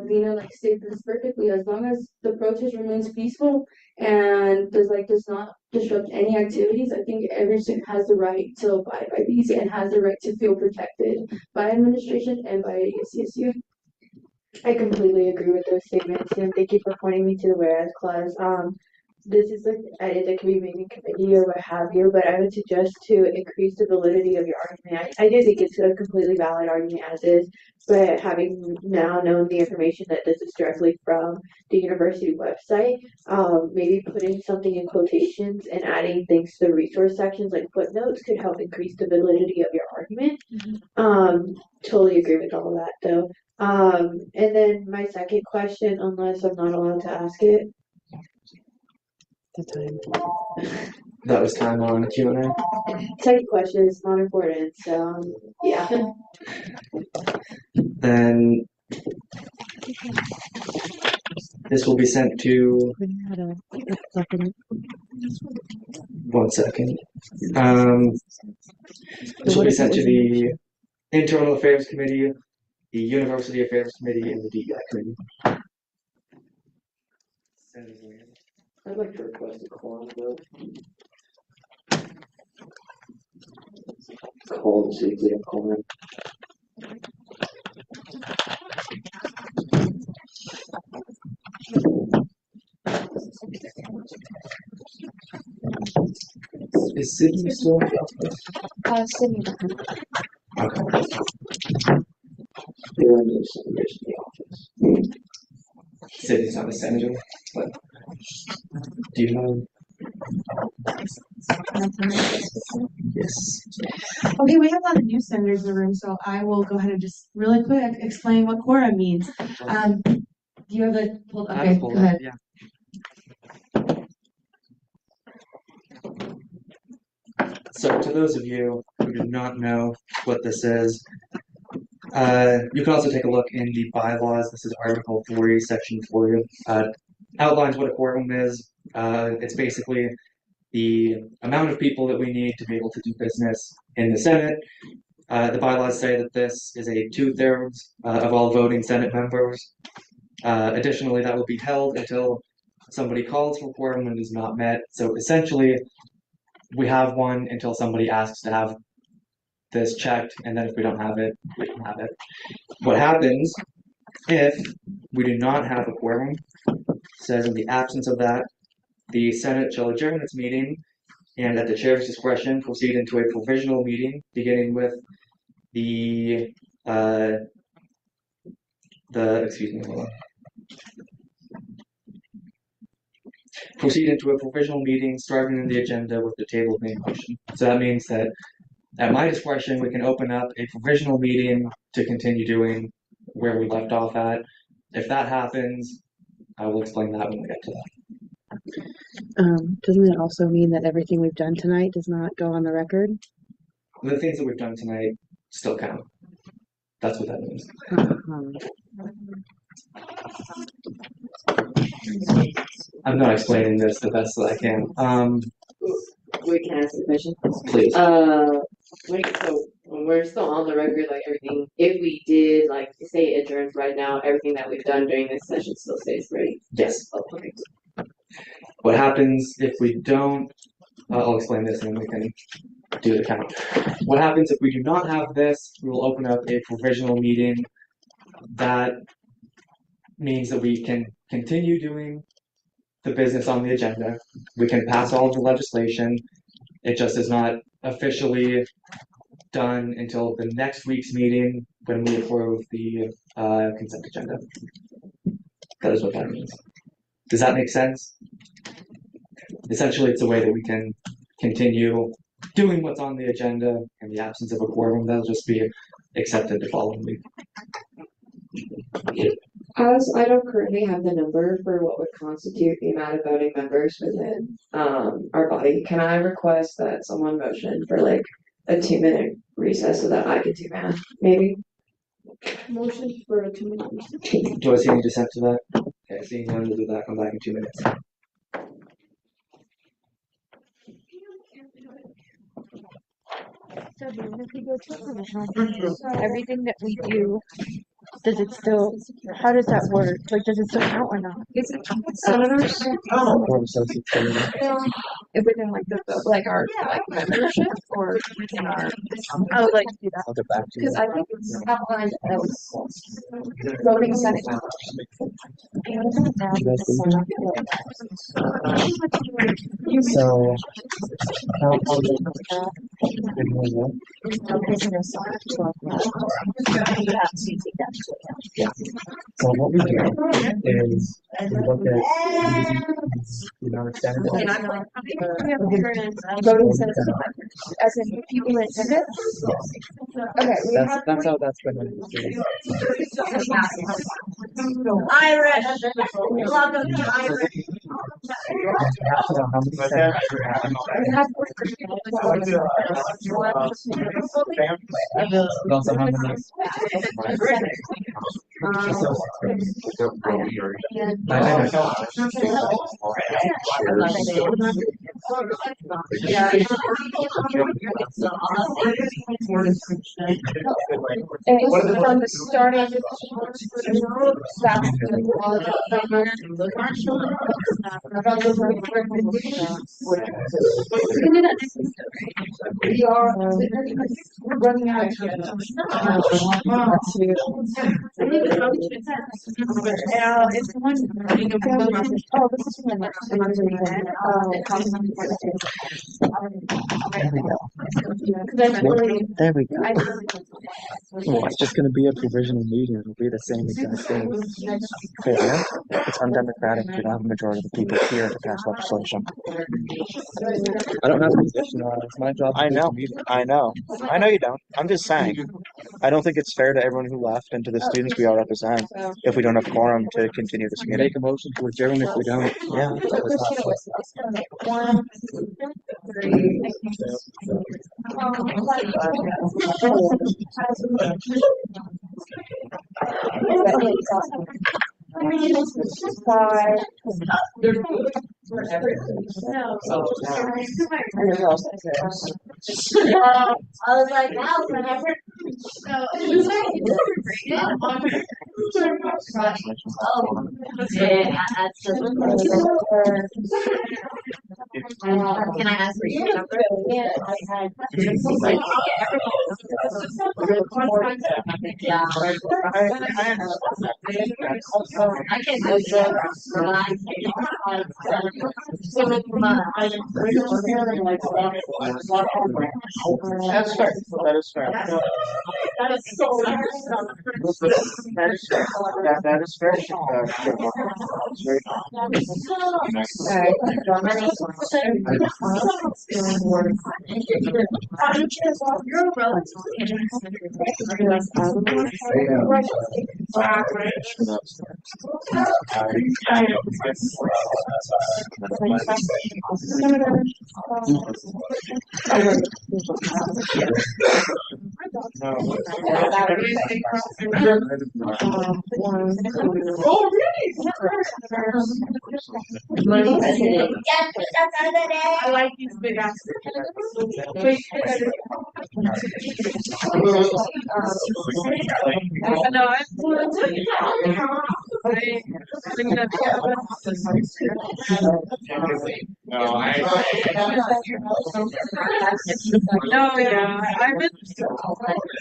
Lena like stated this perfectly. As long as the protest remains peaceful and does not disrupt any activities, I think every student has the right to abide by these and has the right to feel protected by administration and by ASCSU. I completely agree with those statements, and thank you for pointing me to the whereas clause. This is an edit that can be made in committee or what have you, but I would suggest to increase the validity of your argument. I do think it's a completely valid argument as is, but having now known the information that this is directly from the university website, maybe putting something in quotations and adding things to the resource sections like footnotes could help increase the validity of your argument. Totally agree with all of that though. And then my second question, unless I'm not allowed to ask it. The time. That was time on Q&A. Second question is not important, so yeah. Then this will be sent to. One second. This will be sent to the Internal Affairs Committee, the University Affairs Committee, and the DEI Committee. I'd like to request a quorum vote. Call and see if we have quorum. Is Sydney still in the office? Sydney. Okay. There are no senators in the office. Sydney's not a senator, but do you know? Yes. Okay, we have a lot of new senators in the room, so I will go ahead and just really quick explain what quorum means. Do you have the, okay, go ahead. Yeah. So to those of you who do not know what this is, you can also take a look in the bylaws. This is Article 40, Section 40. Outlines what a quorum is. It's basically the amount of people that we need to be able to do business in the Senate. The bylaws say that this is a 2/3 of all voting Senate members. Additionally, that will be held until somebody calls for quorum and is not met. So essentially, we have one until somebody asks to have this checked, and then if we don't have it, we don't have it. What happens if we do not have a quorum? It says in the absence of that, the Senate shall adjourn its meeting and at the chair's discretion proceed into a provisional meeting, beginning with the excuse me, hold on. Proceed into a provisional meeting starting in the agenda with the table of main motion. So that means that at my discretion, we can open up a provisional meeting to continue doing where we left off at. If that happens, I will explain that when we get to that. Doesn't it also mean that everything we've done tonight does not go on the record? The things that we've done tonight still count. That's what that means. I'm not explaining this the best that I can. We can ask the question. Please. So when we're still on the record, like everything, if we did like say adjourns right now, everything that we've done during this session still stays ready. Yes. Oh, okay. What happens if we don't? I'll explain this and then we can do the count. What happens if we do not have this? We will open up a provisional meeting. That means that we can continue doing the business on the agenda. We can pass all of the legislation. It just is not officially done until the next week's meeting when we approve the consent agenda. That is what that means. Does that make sense? Essentially, it's a way that we can continue doing what's on the agenda in the absence of a quorum. That'll just be accepted the following week. As I don't currently have the number for what would constitute the amount of voting members within our body, can I request that someone motion for like a 2-minute recess so that I can do math, maybe? Motion for a 2-minute recess. Do I see any dissent to that? Okay, seeing none, we'll do that. Come back in 2 minutes. So then if we go to a provisional, everything that we do, does it still, how does that work? Like, does it still count or not? Is it senators? Within like like our like membership or within our, I would like to do that. I'll get back to you. Because I think it's outlined as voting Senate members. So, yeah. So what we do is we look at the amount of senators. Voting Senate members, as in people in attendance? Okay. That's how that's been understood. Irish. Welcome to Irish. You have to know how many senators we have. And also how many. From the starting we are we're running out of it's one oh, this is my next one. There we go. Well, it's just going to be a provisional meeting. It'll be the same exact thing. Fair. It's undemocratic. You don't have a majority of the people here to pass legislation. I don't have a position on it. It's my job. I know. I know. I know you don't. I'm just saying. I don't think it's fair to everyone who left and to the students we all represent if we don't have quorum to continue this meeting. Make a motion to adjourn if we don't. Yeah. I was like, wow, whatever. So it was like, can I ask for your number? Yeah, I can go That's fair. That is fair. That is so That is fair. That is fair. I like these big ass. No, yeah, I've been. But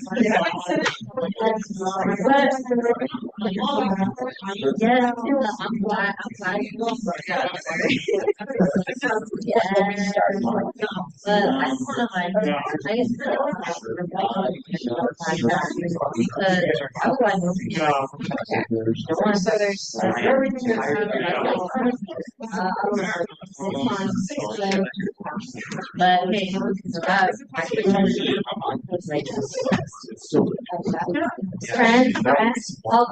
hey, friends, oh,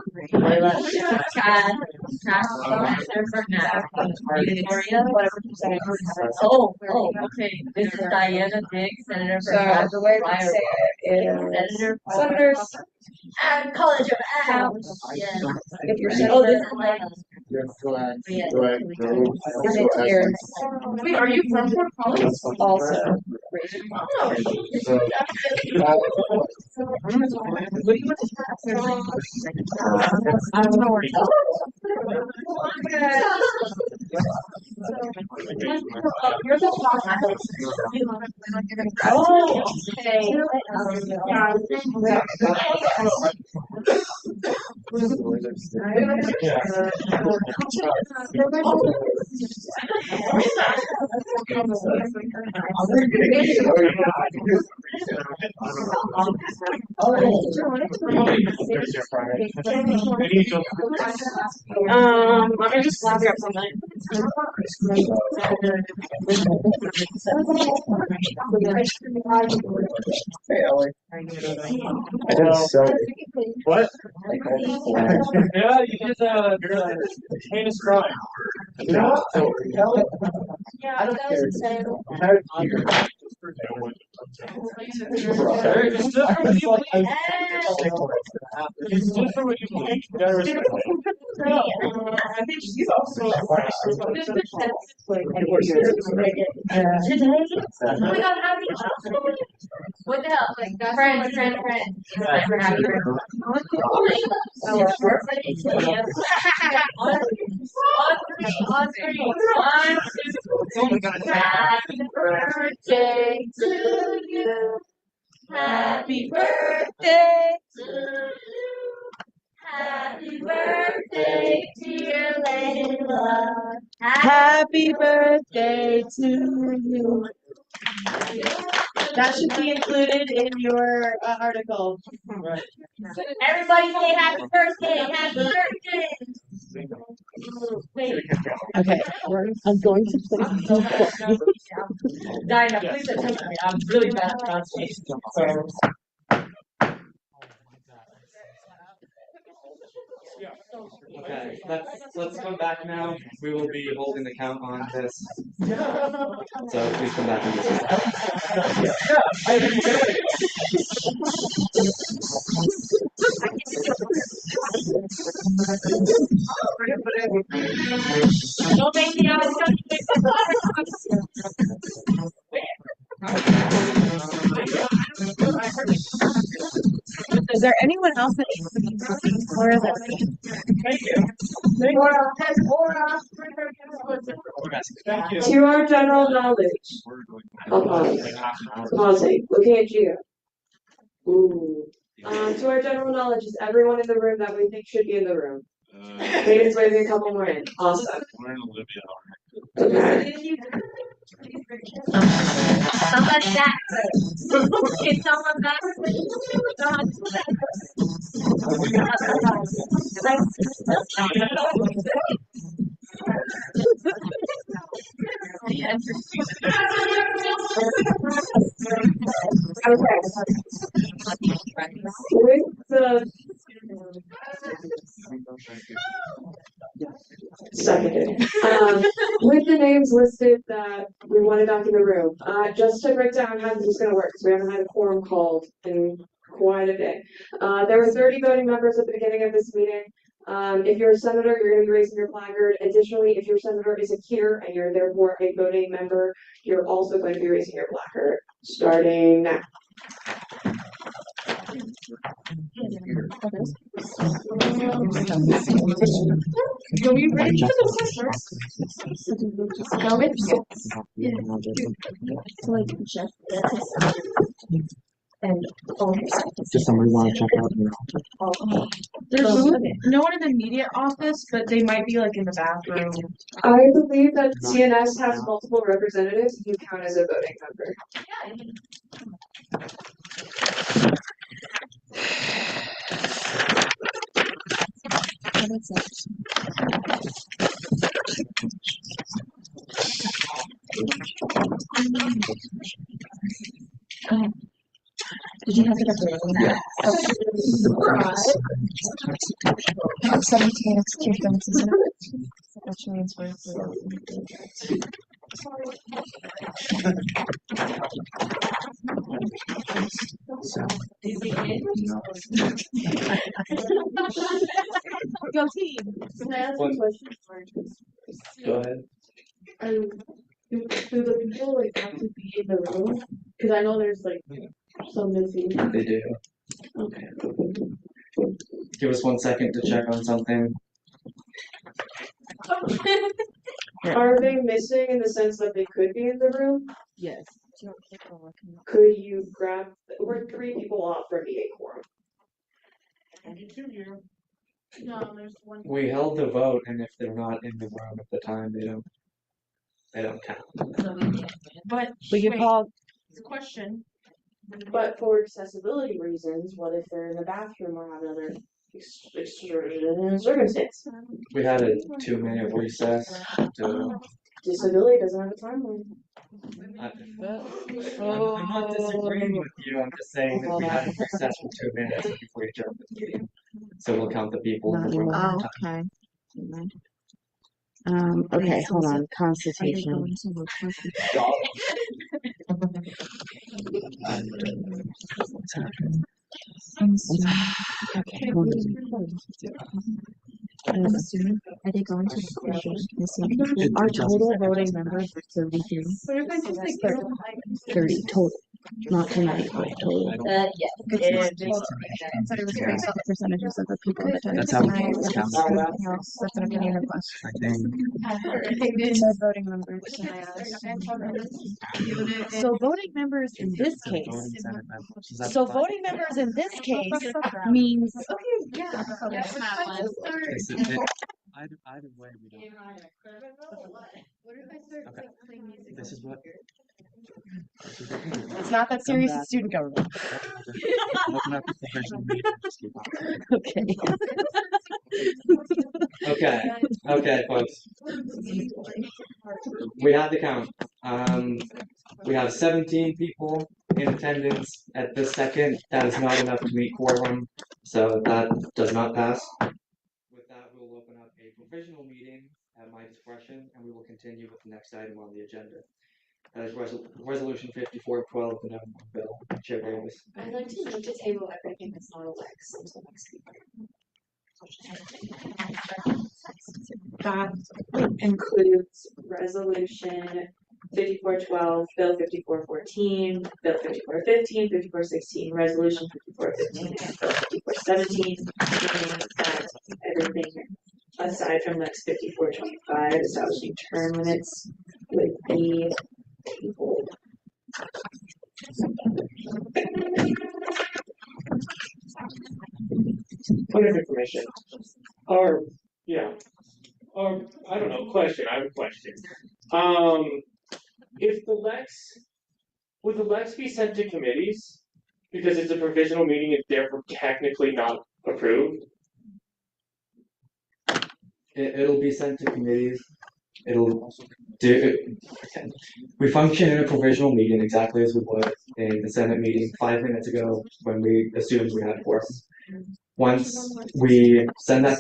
okay. This is Diana Diggs, Senator for the way I say it is Senators and College of Ag. Yeah. If you're oh, this is like wait, are you from Fort Collins? Also. I don't know where to go. You're the oh, okay. Let me just grab something. Hey, Ellie. I did so. What? Yeah, you did heinous crime. Yeah, I don't care. What the hell? Like, friend. Happy birthday to you. Happy birthday to you. Happy birthday, dear Layla. Happy birthday to you. That should be included in your article. Everybody say happy birthday, happy birthday. Okay, I'm going to place Dinah, please attempt me. I'm really bad at pronunciation. Okay, let's come back now. We will be holding the count on this. So please come back in just a Don't make me out. Is there anyone else that needs to be speaking for this? Thank you. To our general knowledge. I'll pause. Pausing. Looking at you. Ooh. To our general knowledge, is everyone in the room that we think should be in the room? Maybe maybe a couple more in. Awesome. Okay. Somebody back. Is someone back? Okay. With the seconded. With the names listed that we wanted back in the room, just to break down how this is going to work, because we haven't had a quorum called in quite a bit. There were 30 voting members at the beginning of this meeting. If you're a senator, you're going to be raising your placard. Additionally, if your senator isn't here and you're therefore a voting member, you're also going to be raising your placard starting now. Can we read to the first? Like Jeff and Does somebody want to check out your There's no one in the immediate office, but they might be like in the bathroom. I believe that CNS has multiple representatives. You count as a voting member. Did you have it up there? Yeah. Okay. 17 executions, isn't it? Which means we're Go team. Can I ask a question? Go ahead. Do the people like have to be in the room? Because I know there's like some missing. They do. Okay. Give us 1 second to check on something. Are they missing in the sense that they could be in the room? Yes. Could you grab? We're 3 people off from being a quorum. No, there's one. We held the vote, and if they're not in the room at the time, they don't count. But We can wait, call. question. But for accessibility reasons, what if they're in the bathroom or have another circumstance? We had a 2-minute recess to. Disability doesn't have a timeline. I'm not disagreeing with you. I'm just saying that we had a recess for 2 minutes before we adjourned the meeting. So we'll count the people in the room. Oh, okay. Okay, hold on. Constitution. What's happening? Okay. I'm a student. Are they going to the course? Our total voting members are 32. 30 total, not tonight, but total. Yeah. Percentages of the people that That's how it's counted. Everything else, that's an opinion request. I think. No voting members. So voting members in this case. So voting members in this case means. Either way, we don't. Okay. This is what. It's not that serious as student government. Open up the professional meeting. Just keep on. Okay. Okay, folks. We have the count. We have 17 people in attendance at this second. That is not enough to meet quorum, so that does not pass. With that, we will open up a provisional meeting at my discretion, and we will continue with the next item on the agenda. That is Resolution 5412, the number one bill. Chair Davis. I'd like to move to table everything that's not a Lex until next week. That includes resolution 5412, bill 5414, bill 5415, 5416, resolution 5415, and bill 5417. Meaning that everything aside from Lex 5425 establishing term limits would be tabled. Point of information. Or, yeah. Or, I don't know, question, I have a question. If the Lex, would the Lex be sent to committees? Because it's a provisional meeting and therefore technically not approved? It'll be sent to committees. It'll do. We function in a provisional meeting exactly as we would in the Senate meeting 5 minutes ago when we assumed we had quorum. Once we send that,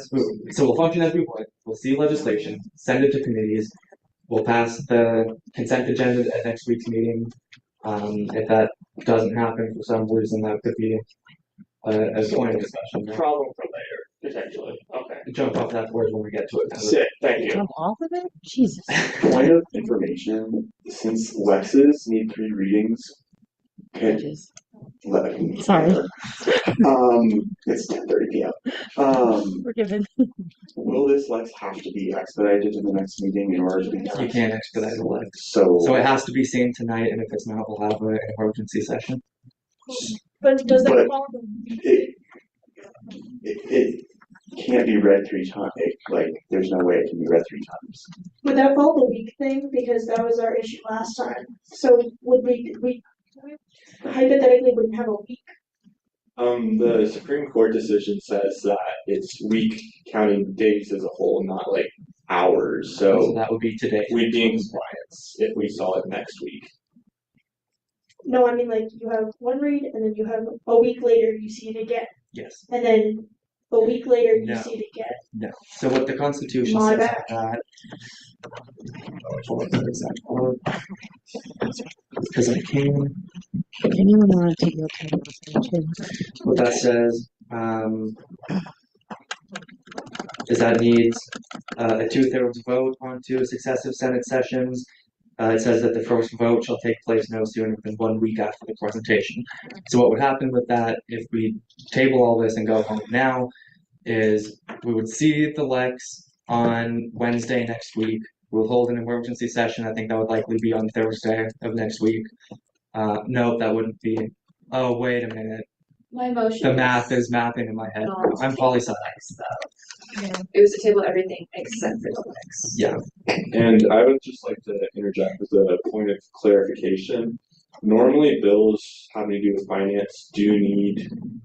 so we'll function as we would. We'll see legislation, send it to committees. We'll pass the consent agenda at next week's meeting. If that doesn't happen for some reason, that could be a point of discussion. Problem for later, potentially. Okay. Jump off that word when we get to it. Sick, thank you. Jump off of it? Jesus. Point of information, since Lexes need 3 readings, Sorry. It's 10:30 p.m. We're given. Will this Lex have to be expedited to the next meeting in order to be done? You can't expedite a Lex. So it has to be seen tonight, and if it's not, we'll have an emergency session. But does that But- fall? it can't be read 3 times. Like, there's no way it can be read 3 times. Would that fall the week thing? Because that was our issue last time. So would we hypothetically wouldn't have a week? The Supreme Court decision says that it's week counting days as a whole, not like hours. So that would be today. We'd be in compliance if we saw it next week. No, I mean like you have one read and then you have a week later you see it again. Yes. And then a week later you No. see it again. No. So what the Constitution My says bad. because I can. Anyone want to take your time? What that says is that needs a 2/3 vote on 2 successive Senate sessions. It says that the first vote shall take place no sooner than 1 week after the presentation. So what would happen with that if we table all this and go home now is we would see the Lex on Wednesday next week. We'll hold an emergency session. I think that would likely be on Thursday of next week. No, that wouldn't be. Oh, wait a minute. My motion. The math is mapping in my head. I'm poli-sci. It was to table everything except for the Lex. Yeah. And I would just like to interject with a point of clarification. Normally bills having to do with finance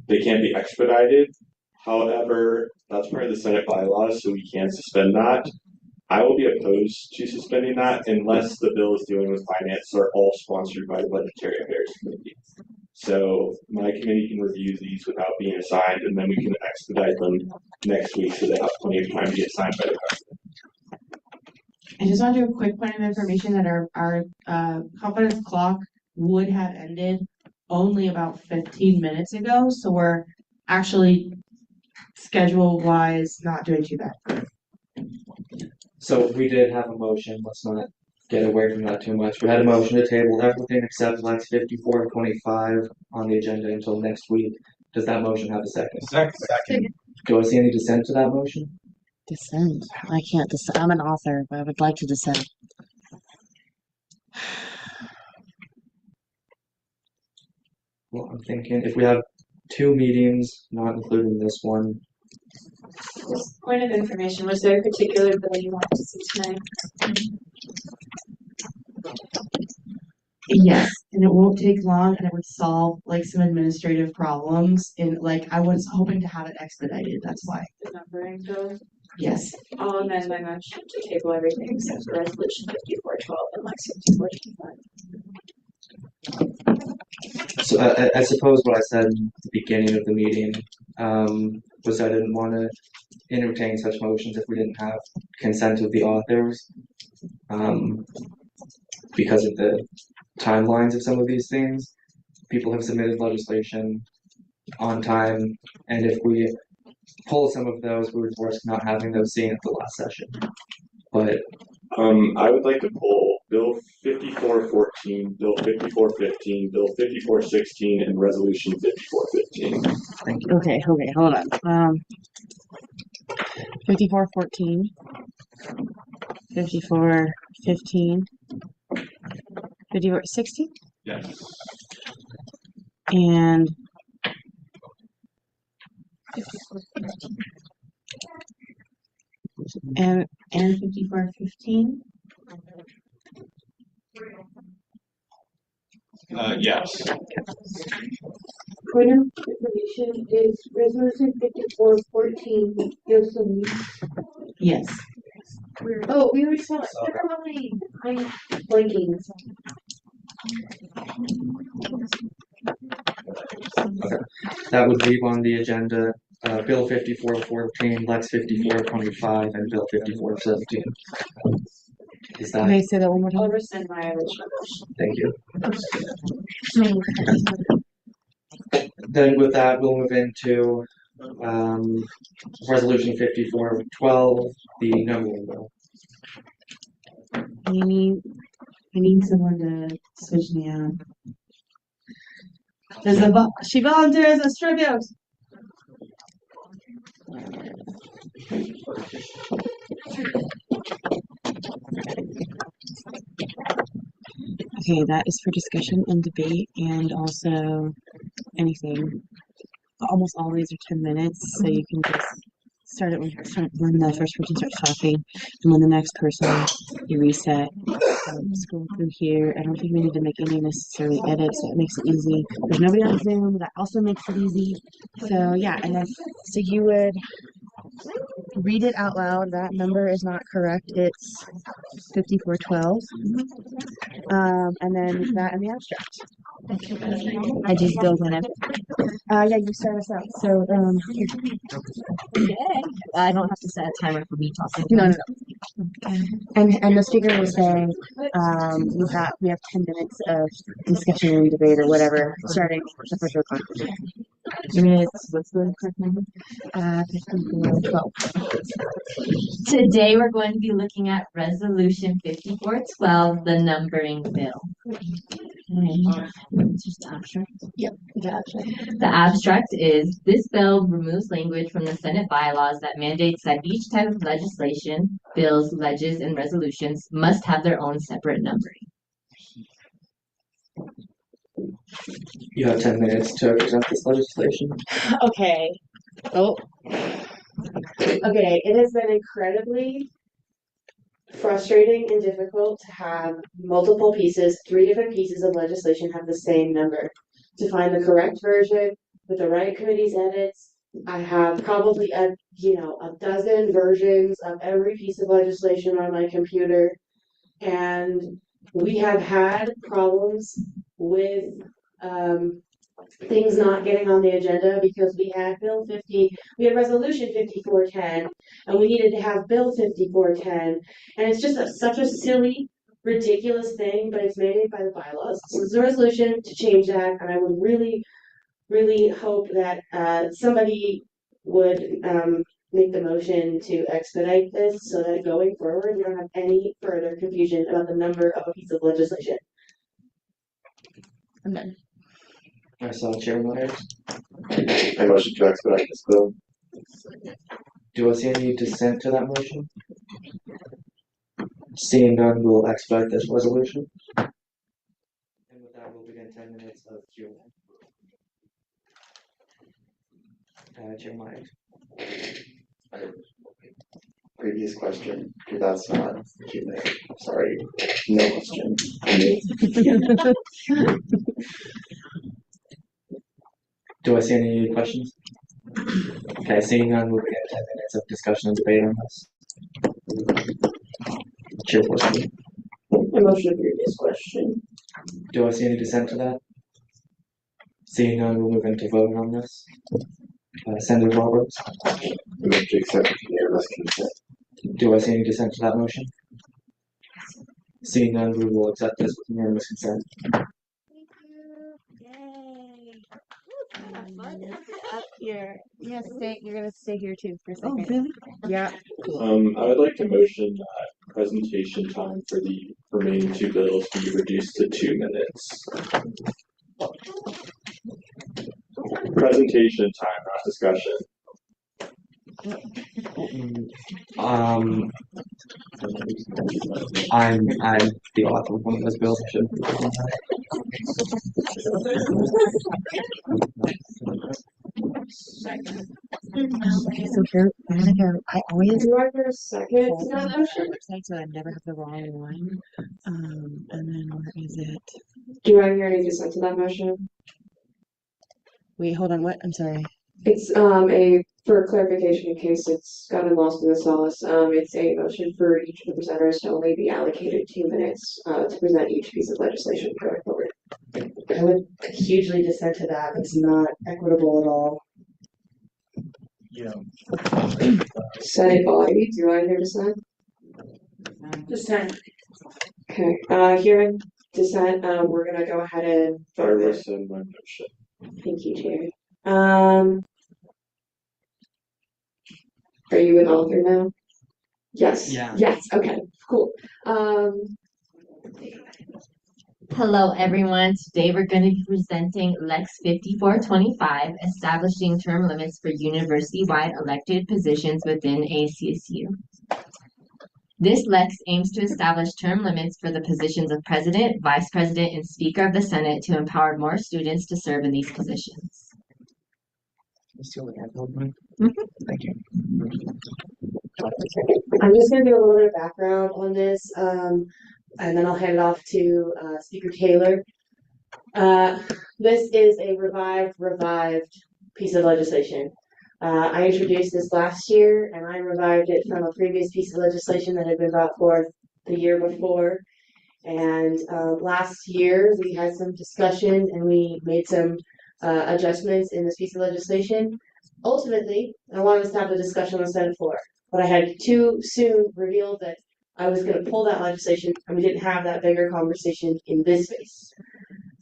they can't be expedited. However, that's part of the Senate bylaws, so we can suspend that. I will be opposed to suspending that unless the bill is dealing with finance or all sponsored by the Budgetary Affairs Committee. So my committee can review these without being assigned, and then we can expedite them next week so they have plenty of time to get signed by the president. I just want to do a quick point of information that our confidence clock would have ended only about 15 minutes ago, so we're actually schedule-wise not doing too bad. So we did have a motion, let's not get away from that too much. We had a motion to table everything except Lex 5425 on the agenda until next week. Does that motion have a second? Second. Do I see any dissent to that motion? Dissent. I can't dissent. I'm an author, but I would like to dissent. Well, I'm thinking if we have 2 meetings, not including this one, Just point of information, was there a particular bill you wanted to see tonight? Yes, and it won't take long, and it would solve like some administrative problems. And like I was hoping to have it expedited. That's why. The numbering bill? Yes. I'll amend my motion to table everything except for resolution 5412 and Lex 5425. so I suppose what I said in the beginning of the meeting was I didn't want to entertain such motions if we didn't have consent of the authors because of the timelines of some of these things. People have submitted legislation on time, and if we pull some of those, we would risk not having those seen at the last session. But I would like to pull Bill 5414, Bill 5415, Bill 5416, and Resolution 5415. Thank you. Okay, hold on. 5414, 5415, 5416, Yes. and 5415. Yes. Point of information is resolution 5414, Yosemite. Yes. Oh, we already saw it. Never mind. I'm blanking. that would leave on the agenda Bill 5414, Lex 5425, and Bill 5417. Is that? Okay, say that one more I'll time. rescind my original motion. Thank you. Then with that, we'll move into Resolution 5412, the numbering bill. I need someone to switch me out. She volunteers as tribute. Okay, that is for discussion and debate, and also anything. Almost all these are 10 minutes, so you can just start it when the first person starts talking, and when the next person, you reset. Scroll through here. I don't think we need to make any necessary edits. That makes it easy. There's nobody on Zoom. That also makes it easy. So yeah, and then so you would read it out loud. That number is not correct. It's 5412. And then that and the abstract. I just built in it. Yeah, you start us out. So here. I don't have to set a timer for me talking. No. And the speaker will say, we have 10 minutes of discussion and debate or whatever, starting the first one. What's the correct number? 5412. Today we're going to be looking at Resolution 5412, the numbering bill. It's just abstract. Yep, the abstract. The abstract is this bill removes language from the Senate bylaws that mandates that each type of legislation, bills, leges, and resolutions must have their own separate numbering. You have 10 minutes to present this legislation. Okay. Oh. Okay, it has been incredibly frustrating and difficult to have multiple pieces, 3 different pieces of legislation have the same number. To find the correct version with the right committee's edits, I have probably a dozen versions of every piece of legislation on my computer, and we have had problems with things not getting on the agenda because we had resolution 5410, and we needed to have bill 5410, and it's just such a silly ridiculous thing, but it's mandated by the bylaws. So there's a resolution to change that, and I would really hope that somebody would make the motion to expedite this so that going forward, we don't have any further confusion about the number of a piece of legislation. I'm done. I saw Chair Myers. I motion to expedite this bill. Do I see any dissent to that motion? Seeing none, we'll expedite this resolution. And with that, we'll begin 10 minutes of Q&A. Chair Myers. Previous question, because that's not Q&A. Sorry, no question. Do I see any questions? Okay, seeing none, we'll begin 10 minutes of discussion and debate on this. Chairperson. I motion the previous question. Do I see any dissent to that? Seeing none, we'll move into voting on this. Senator Roberts. Move to accept unanimous consent. Do I see any dissent to that motion? Seeing none, we will accept this with unanimous consent. Up here. You're gonna stay here too for a second. Oh, really? Yeah. I would like to motion that presentation time for the remaining two bills be reduced to 2 minutes. Presentation time, not discussion. I'm the author of one of those bills. I should. Okay, so here, I'm gonna go. I always Do I hear a second to that motion? website so I never have the wrong one. And then where is it? Do I hear any dissent to that motion? Wait, hold on. What? I'm sorry. It's for clarification in case it's gotten lost in the sauce, it's a motion for each of the presenters to only be allocated 2 minutes to present each piece of legislation going forward. I would hugely dissent to that. It's not equitable at all. Yeah. Senate body, do I hear dissent? Dissent. Okay, hearing dissent, we're gonna go ahead and I rescind my motion. thank you, Chair. Are you an author now? Yes. Yeah. Yes. Okay. Cool. Hello, everyone. Today we're going to be presenting Lex 5425, establishing term limits for university-wide elected positions within ASCSU. This Lex aims to establish term limits for the positions of President, Vice President, and Speaker of the Senate to empower more students to serve in these positions. Thank you. I'm just going to do a little bit of background on this, and then I'll hand it off to Speaker Taylor. This is a revived piece of legislation. I introduced this last year, and I revived it from a previous piece of legislation that had been brought forth the year before. And last year, we had some discussion, and we made some adjustments in this piece of legislation. Ultimately, I wanted us to have a discussion on the Senate floor, but I had too soon revealed that I was going to pull that legislation, and we didn't have that bigger conversation in this space.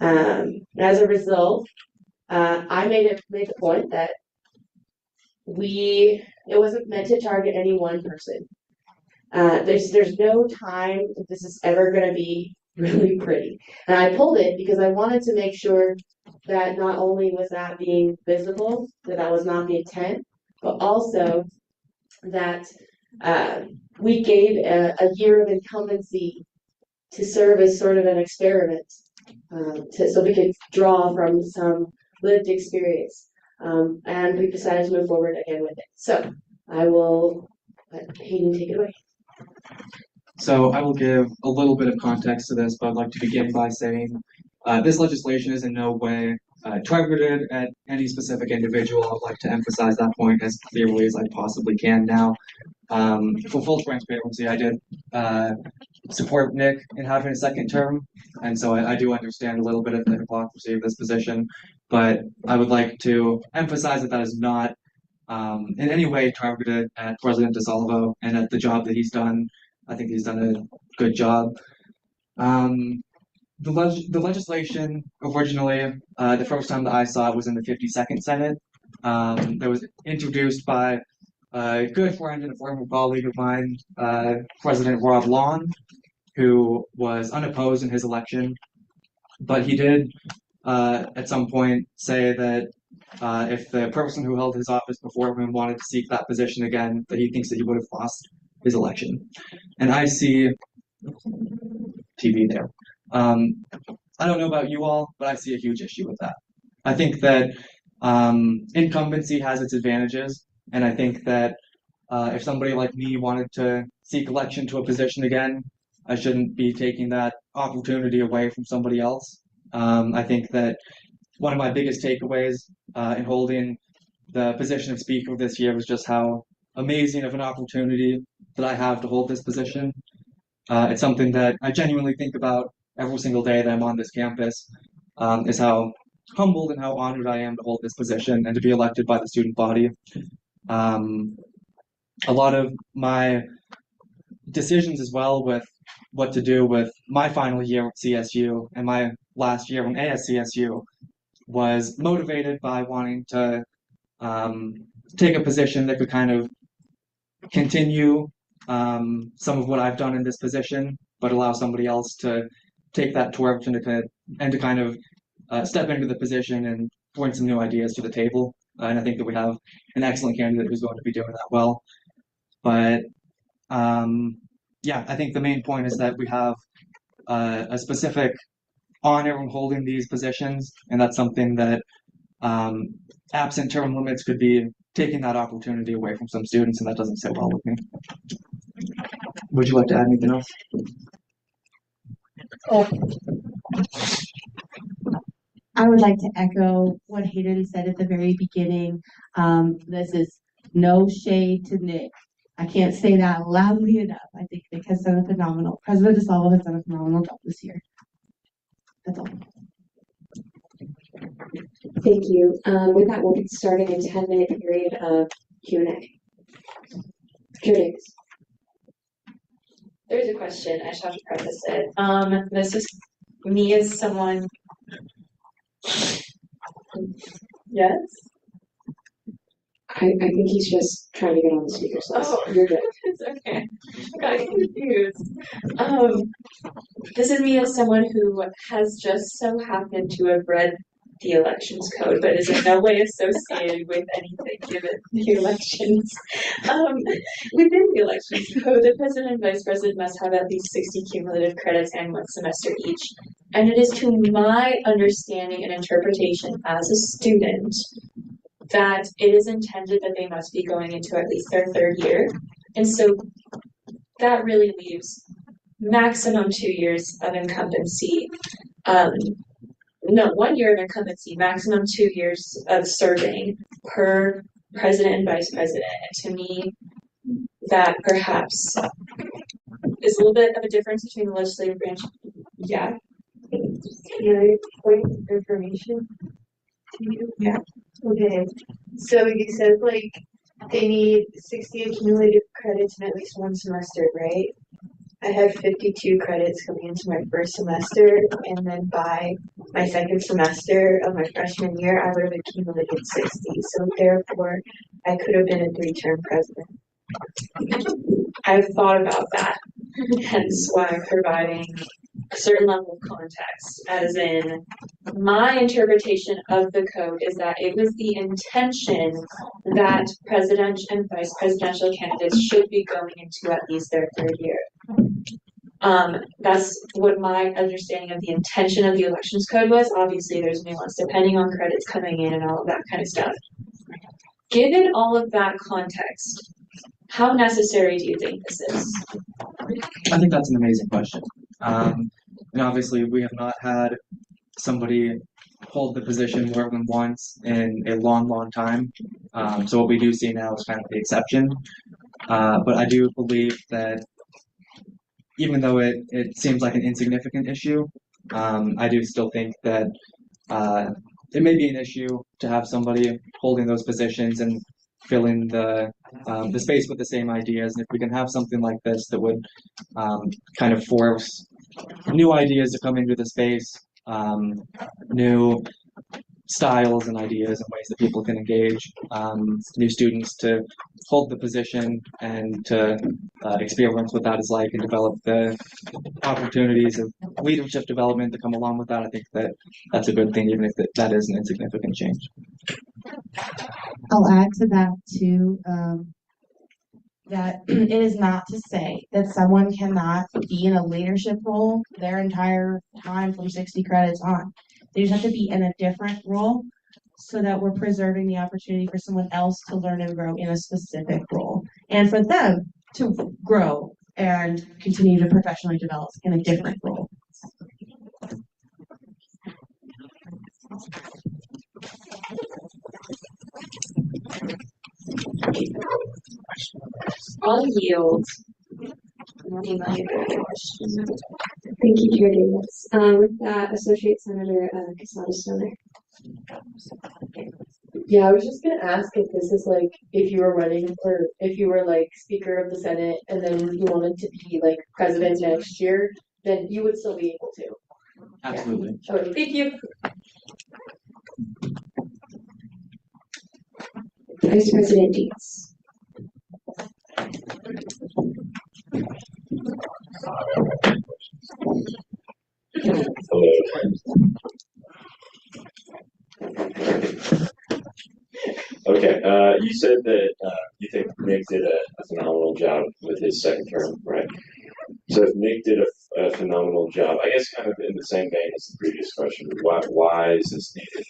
As a result, I made the point that it wasn't meant to target any one person. There's no time that this is ever going to be really pretty. And I pulled it because I wanted to make sure that not only was that being visible, that was not the intent, but also that we gave a year of incumbency to serve as sort of an experiment, so we could draw from some lived experience. And we decided to move forward again with it. So I will let Hayden take it away. So I will give a little bit of context to this, but I'd like to begin by saying this legislation is in no way targeted at any specific individual. I'd like to emphasize that point as clearly as I possibly can now. For full transparency, I did support Nick in having a second term, and so I do understand a little bit of the hypocrisy of this position, but I would like to emphasize that that is not in any way targeted at President DeSalvo and at the job that he's done. I think he's done a good job. The legislation originally, the first time that I saw it was in the 52nd Senate. That was introduced by a good friend and a former colleague of mine, President Rob Lawn, who was unopposed in his election. But he did, at some point, say that if the person who held his office before him wanted to seek that position again, that he thinks that he would have lost his election. And I see TV there. I don't know about you all, but I see a huge issue with that. I think that incumbency has its advantages, and I think that if somebody like me wanted to seek election to a position again, I shouldn't be taking that opportunity away from somebody else. I think that one of my biggest takeaways in holding the position of speaker this year was just how amazing of an opportunity that I have to hold this position. It's something that I genuinely think about every single day that I'm on this campus, is how humbled and how honored I am to hold this position and to be elected by the student body. A lot of my decisions as well with what to do with my final year at CSU and my last year in ASCSU was motivated by wanting to take a position that could kind of continue some of what I've done in this position, but allow somebody else to take that torch and to kind of step into the position and bring some new ideas to the table. And I think that we have an excellent candidate who's going to be doing that well. But yeah, I think the main point is that we have a specific honor in holding these positions, and that's something that absent term limits could be taking that opportunity away from some students, and that doesn't sit well with me. Would you like to add anything else? I would like to echo what Hayden said at the very beginning. This is no shade to Nick. I can't say that loudly enough. I think Nick has done a phenomenal, President DeSalvo has done a phenomenal job this year. That's all. Thank you. With that, we'll be starting a 10-minute period of Q&A. Critics. There's a question. I just have to preface it. This is me as someone. Yes. I think he's just trying to get on the speaker's list. Oh, You're good. It's okay. I got confused. This is me as someone who has just so happened to have read the elections code, but is in no way associated with anything given the elections. Within the elections code, the president and vice president must have at least 60 cumulative credits and 1 semester each. And it is to my understanding and interpretation as a student that it is intended that they must be going into at least their 3rd year. And so that really leaves maximum 2 years of incumbency. No, 1 year of incumbency, maximum 2 years of serving per president and vice president. And to me, that perhaps is a little bit of a difference between the legislative branch. Yeah. Can I point information to you? Yeah. Okay. So you said like they need 60 accumulated credits in at least 1 semester, right? I had 52 credits coming into my first semester, and then by my second semester of my freshman year, I would have accumulated 60. So therefore, I could have been a 3-term president. I've thought about that, hence why I'm providing a certain level of context, as in my interpretation of the code is that it was the intention that president and vice presidential candidates should be going into at least their 3rd year. That's what my understanding of the intention of the elections code was. Obviously, there's nuance depending on credits coming in and all of that kind of stuff. Given all of that context, how necessary do you think this is? I think that's an amazing question. And obviously, we have not had somebody hold the position more than once in a long, long time. So what we do see now is kind of the exception. But I do believe that even though it seems like an insignificant issue, I do still think that it may be an issue to have somebody holding those positions and filling the space with the same ideas. And if we can have something like this that would kind of force new ideas to come into the space, new styles and ideas and ways that people can engage new students to hold the position and to experience what that is like and develop the opportunities of leadership development to come along with that. I think that that's a good thing, even if that is an insignificant change. I'll add to that too, that it is not to say that someone cannot be in a leadership role their entire time from 60 credits on. They just have to be in a different role so that we're preserving the opportunity for someone else to learn and grow in a specific role and for them to grow and continue to professionally develop in a different role. On yield. Thank you, Chair Davis. With that, Associate Senator Quesada Stoner. Yeah, I was just gonna ask if this is like if you were running or if you were like Speaker of the Senate and then you wanted to be like president next year, then you would still be able to. Absolutely. Yeah. Okay, thank you. Vice President Dietz. Okay, you said that you think Nick did a phenomenal job with his second term, right? So if Nick did a phenomenal job, I guess kind of in the same vein as the previous question, why is this needed?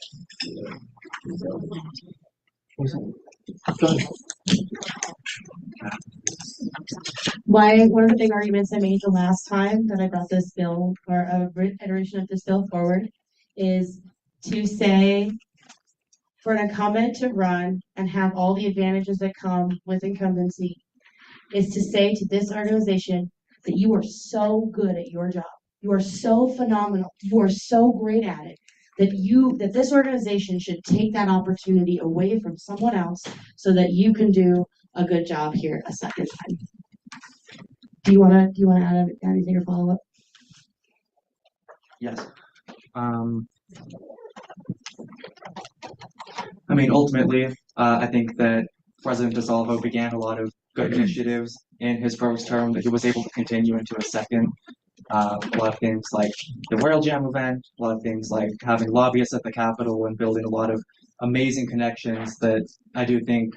One of the big arguments I made the last time that I brought this bill or a iteration of this bill forward is to say for an incumbent to run and have all the advantages that come with incumbency is to say to this organization that you are so good at your job. You are so phenomenal. You are so great at it that this organization should take that opportunity away from someone else so that you can do a good job here a second time. Do you wanna add anything or follow up? Yes. I mean, ultimately, I think that President DeSalvo began a lot of good initiatives in his first term that he was able to continue into a second. A lot of things like the World Jam event, a lot of things like having lobbyists at the Capitol and building a lot of amazing connections that I do think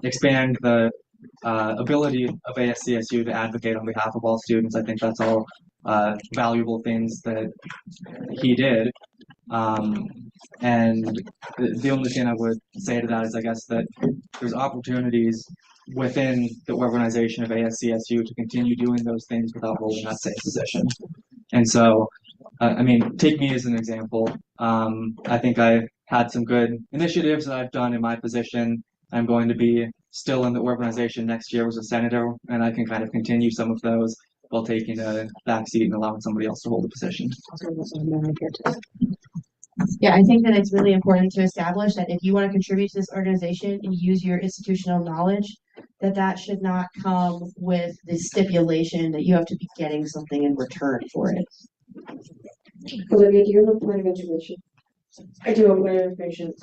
expand the ability of ASCSU to advocate on behalf of all students. I think that's all valuable things that he did. And the only thing I would say to that is I guess that there's opportunities within the organization of ASCSU to continue doing those things without holding that same position. And so, I mean, take me as an example. I think I had some good initiatives that I've done in my position. I'm going to be still in the organization next year as a senator, and I can kind of continue some of those while taking a back seat and allowing somebody else to hold the position. Yeah, I think that it's really important to establish that if you want to contribute to this organization and use your institutional knowledge, that should not come with the stipulation that you have to be getting something in return for it. Olivia, do you have a point of information? I do have a point of information.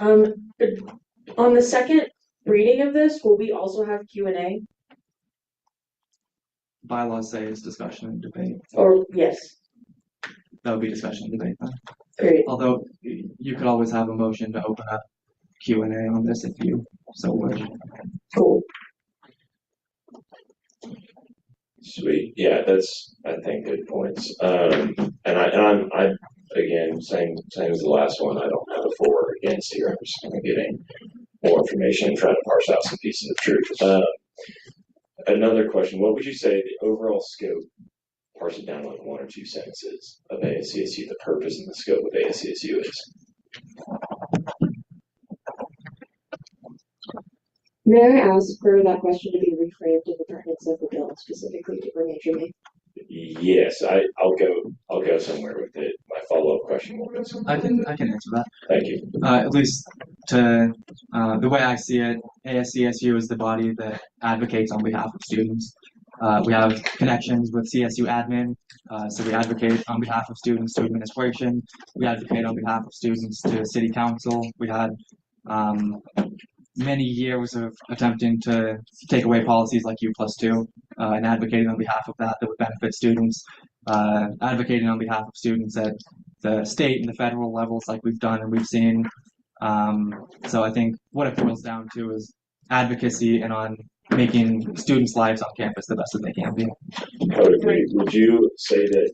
On the second reading of this, will we also have Q&A? Bylaws say it's discussion and debate. Or yes. That would be discussion and debate then. Great. Although you could always have a motion to open up Q&A on this if you so wish. Cool. Sweet. Yeah, that's I think good points. And I'm again same as the last one. I don't have a for or against here. I'm just kind of getting more information and trying to parse out some pieces of truth. Another question: what would you say the overall scope? Parse it down like one or two sentences of ASCSU. The purpose and the scope of ASCSU is. May I ask for that question to be reframed in the purpose of the bill specifically to Major May? Yes, I'll go somewhere with it. My follow-up question will go somewhere. I can answer that. Thank you. At least to the way I see it, ASCSU is the body that advocates on behalf of students. We have connections with CSU admin, so we advocate on behalf of students to administration. We advocate on behalf of students to city council. We had many years of attempting to take away policies like U+2 and advocating on behalf of that would benefit students, advocating on behalf of students at the state and the federal levels like we've done and we've seen. So I think what it boils down to is advocacy and on making students' lives on campus the best that they can be. I would agree. Would you say that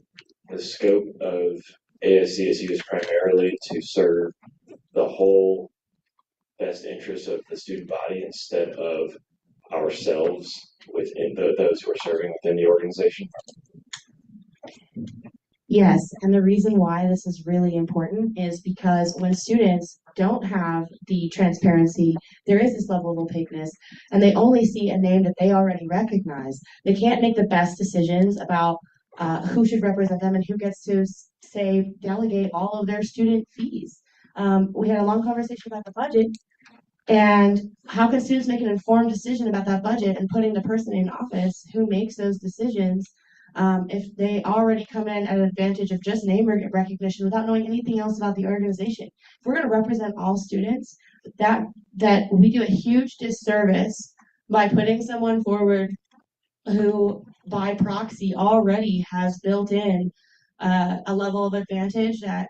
the scope of ASCSU is primarily to serve the whole best interests of the student body instead of ourselves within those who are serving within the organization? Yes, and the reason why this is really important is because when students don't have the transparency, there is this level of opaqueness, and they only see a name that they already recognize. They can't make the best decisions about who should represent them and who gets to, say, delegate all of their student fees. We had a long conversation about the budget, and how can students make an informed decision about that budget and putting the person in office who makes those decisions if they already come in at an advantage of just name recognition without knowing anything else about the organization? If we're going to represent all students, that we do a huge disservice by putting someone forward who by proxy already has built in a level of advantage that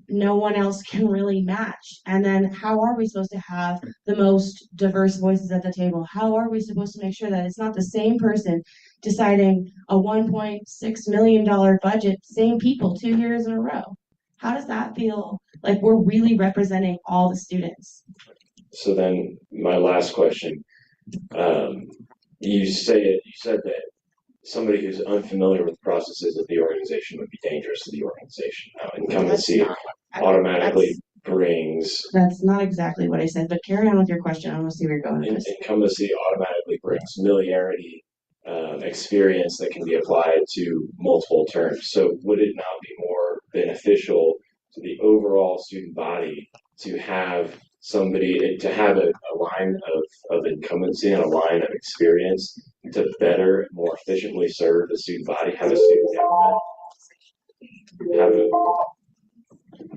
no one else can really match. And then how are we supposed to have the most diverse voices at the table? How are we supposed to make sure that it's not the same person deciding a $1.6 million budget, same people 2 years in a row? How does that feel like we're really representing all the students? So then my last question, you said that somebody who's unfamiliar with the processes of the organization would be dangerous to the organization. Now, incumbency automatically brings... That's not exactly what I said, but carry on with your question. I want to see where you're going with this. Incumbency automatically brings familiarity, experience that can be applied to multiple terms. So would it not be more beneficial to the overall student body to have somebody, to have a line of incumbency and a line of experience to better, more efficiently serve the student body, have a student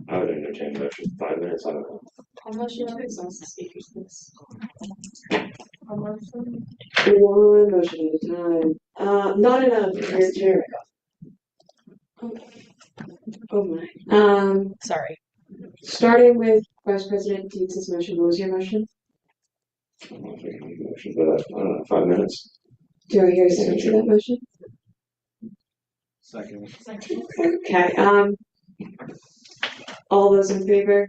I would entertain a motion 5 minutes, I don't know. I'll motion to exhaust the speaker's list. One motion at a time. Not enough. Your chair. Oh my. Sorry. Starting with Vice President Dietz's motion. What was your motion? Motion for that, I don't know, 5 minutes. Do I hear a second to that motion? Second. Okay. All those in favor?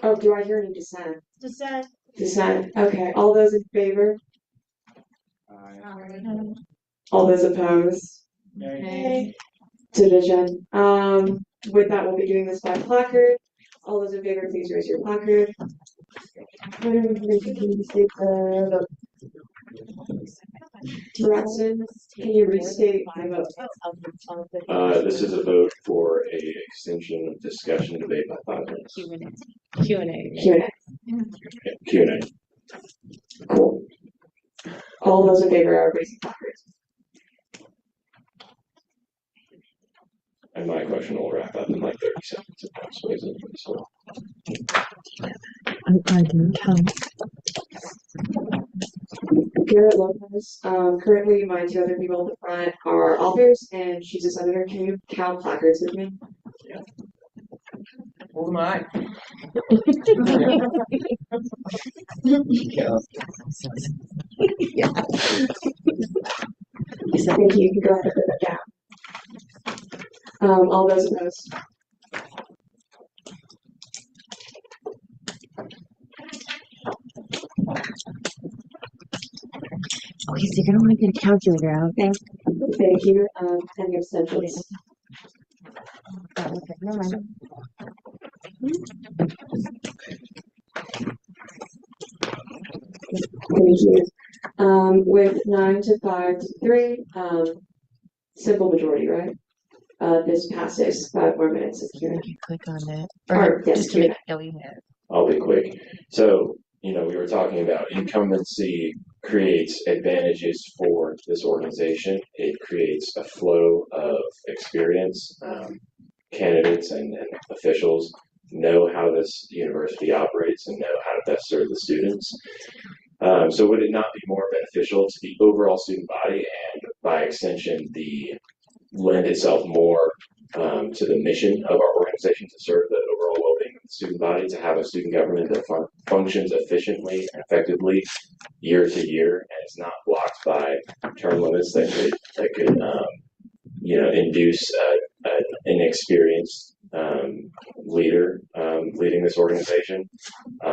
Oh, do I hear any dissent? Dissent. Dissent. Okay. All those in favor? All those opposed? Okay. Division. With that, we'll be doing this by placard. All those in favor, please raise your placard. Ratson, can you restate my vote? This is a vote for a extension of discussion debate by 5 minutes. Q&A. Q&A. Cool. All those in favor are raising placards. And my question will wrap up in like 30 seconds approximately. So. I didn't count. Garrett Lopez. Currently, my 2 other people at the front are authors, and she's a senator. Can you count placards with me? Yeah. Oh my. Yeah. Thank you. You can go ahead and put that down. All those opposed? Okay, so you're gonna want to get a calculator out. Thank you. Any abstentions? Oh, okay, never mind. Thank you. With 9 to 5 to 3, simple majority, right? This passes 5 more minutes of Q&A. Click on it. Or yes, just to make Q&A. it. I'll be quick. So, we were talking about incumbency creates advantages for this organization. It creates a flow of experience. Candidates and officials know how this university operates and know how to best serve the students. So would it not be more beneficial to the overall student body and by extension lend itself more to the mission of our organization to serve the overall well-being of the student body, to have a student government that functions efficiently and effectively year to year and is not blocked by term limits that could induce an inexperienced leader leading this organization,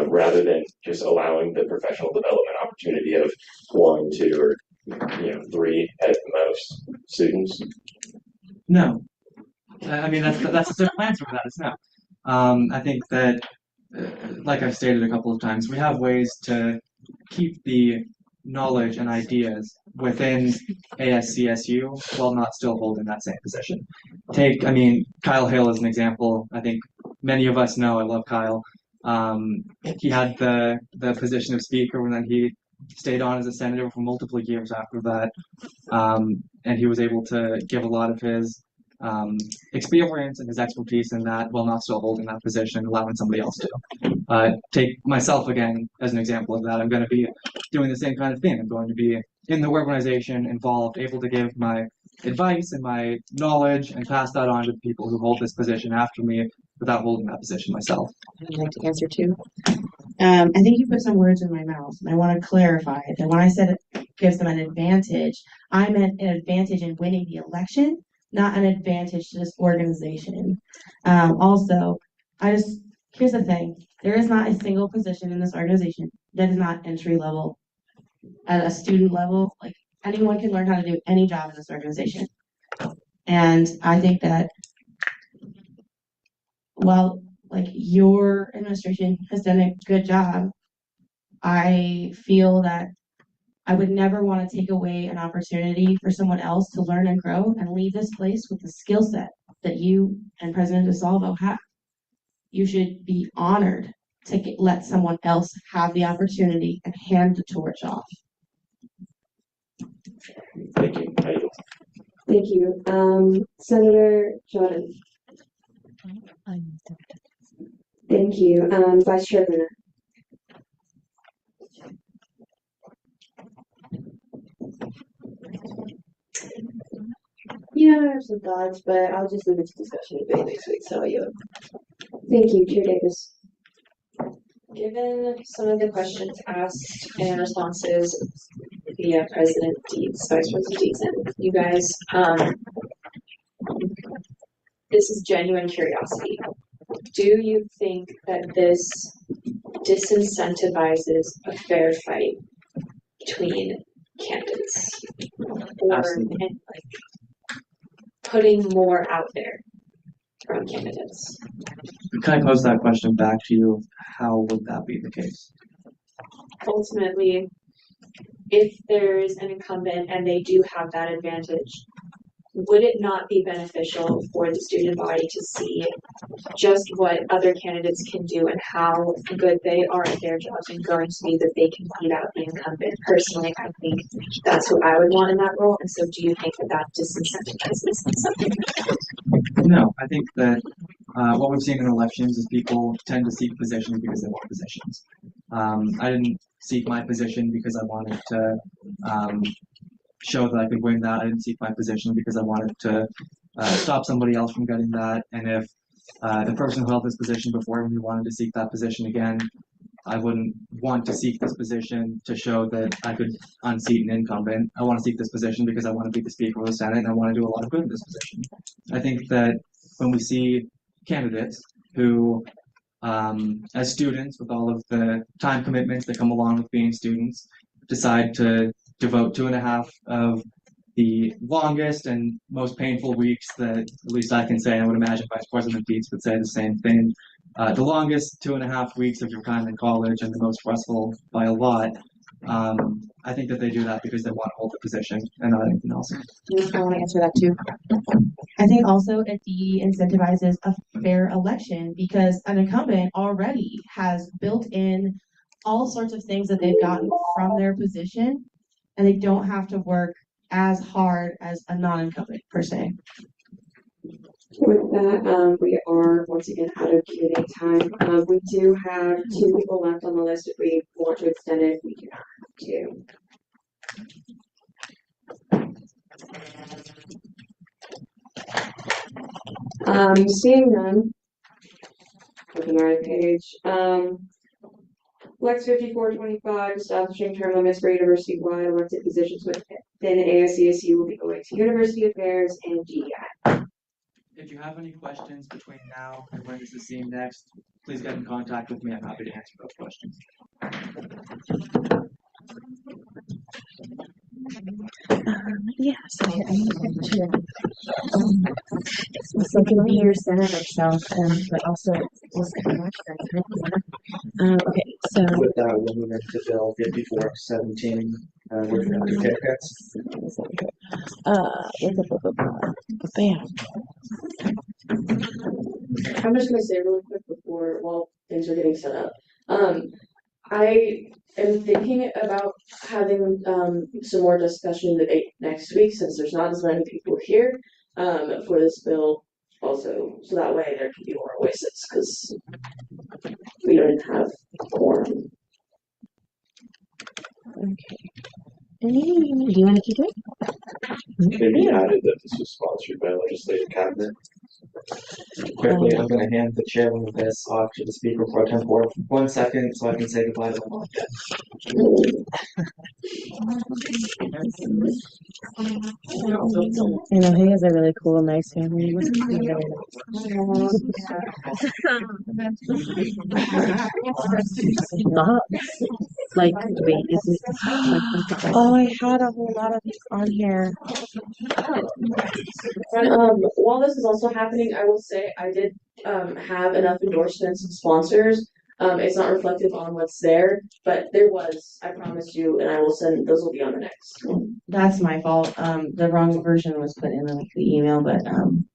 rather than just allowing the professional development opportunity of 1, 2, or 3 at most students? No. I mean, that's the simple answer for that. It's no. I think that, like I've stated a couple of times, we have ways to keep the knowledge and ideas within ASCSU while not still holding that same position. Kyle Hill as an example. I think many of us know, I love Kyle. He had the position of speaker, and then he stayed on as a senator for multiple years after that. And he was able to give a lot of his experience and his expertise in that while not still holding that position, allowing somebody else to. Take myself again as an example of that. I'm going to be doing the same kind of thing. I'm going to be in the organization, involved, able to give my advice and my knowledge and pass that on to the people who hold this position after me without holding that position myself. I'd like to answer too. I think you put some words in my mouth, and I want to clarify that when I said it gives them an advantage, I meant an advantage in winning the election, not an advantage to this organization. Also, here's the thing. There is not a single position in this organization that is not entry level. At a student level, like anyone can learn how to do any job in this organization. And I think that while your administration has done a good job, I feel that I would never want to take away an opportunity for someone else to learn and grow and leave this place with the skill set that you and President DeSalvo have. You should be honored to let someone else have the opportunity and hand the torch off. Thank you. Thank you. Senator Jordan. Thank you. Vice Chair Brenner. Yeah, I have some thoughts, but I'll just leave it to discussion debate next week. So you. Thank you, Chair Davis. Given some of the questions asked and responses via President Dietz, Vice President Dietz, and you guys, this is genuine curiosity. Do you think that this disincentivizes a fair fight between candidates, or putting more out there from candidates? Can I pose that question back to you? How would that be the case? Ultimately, if there's an incumbent and they do have that advantage, would it not be beneficial for the student body to see just what other candidates can do and how good they are at their jobs and going to be that they can beat out the incumbent? Personally, I think that's what I would want in that role. And so do you think that that disincentivizes something? No, I think that what we've seen in elections is people tend to seek positions because they want positions. I didn't seek my position because I wanted to show that I could win that. I didn't seek my position because I wanted to stop somebody else from getting that. And if the person who held this position before me wanted to seek that position again, I wouldn't want to seek this position to show that I could unseat an incumbent. I want to seek this position because I want to be the Speaker of the Senate and I want to do a lot of good in this position. I think that when we see candidates who, as students, with all of the time commitments that come along with being students, decide to devote 2.5 of the longest and most painful weeks that at least I can say, I would imagine Vice President Dietz would say the same thing, the longest 2.5 weeks of your time in college and the most stressful by a lot. I think that they do that because they want to hold the position and not anything else. I want to answer that too. I think also it de-incentivizes a fair election because an incumbent already has built-in all sorts of things that they've gotten from their position, and they don't have to work as hard as a non-incumbent per se. With that, we are once again out of Q&A time. We do have 2 people left on the list. If we want to extend it, we do not have to. Seeing none, looking the right page. Flex 5425, establishing term limits for university-wide elected positions within ASCSU will be going to University Affairs and GEI. If you have any questions between now and when this is seen next, please get in contact with me. I'm happy to answer those questions. Yeah, so here, I'm going to so can we hear center ourselves, but also okay, so With that, we'll move into Bill 5417, reproductive care cuts. Bam. I'm just gonna say really quick while things are getting set up. I am thinking about having some more discussion and debate next week since there's not as many people here for this bill also, so that way there can be more voices because we don't have quorum. Okay. Do you want to keep it? Maybe added that this was sponsored by legislative cabinet. Quickly, I'm going to hand the chairman of this off to the speaker pro tem for 1 second so I can say goodbye to my mom. I know he has a really cool, nice family. He must be really not like debate. Is it? Oh, I had a whole lot of these on here. And while this is also happening, I will say I did have enough endorsements and sponsors. It's not reflective on what's there, but there was, I promise you, and I will send, those will be on the next one. That's my fault. The wrong version was put in the email, but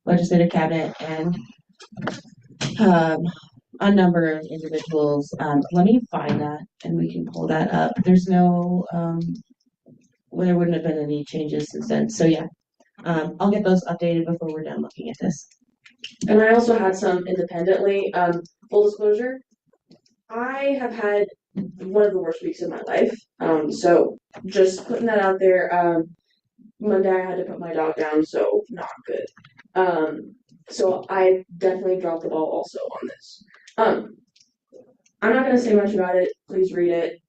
legislative cabinet and a number of individuals. Let me find that and we can pull that up. There's no, well, there wouldn't have been any changes since then. So yeah, I'll get those updated before we're done looking at this. And I also had some independently. Full disclosure, I have had one of the worst weeks of my life. So just putting that out there. Monday I had to put my dog down, so not good. So I definitely dropped the ball also on this. I'm not going to say much about it. Please read it.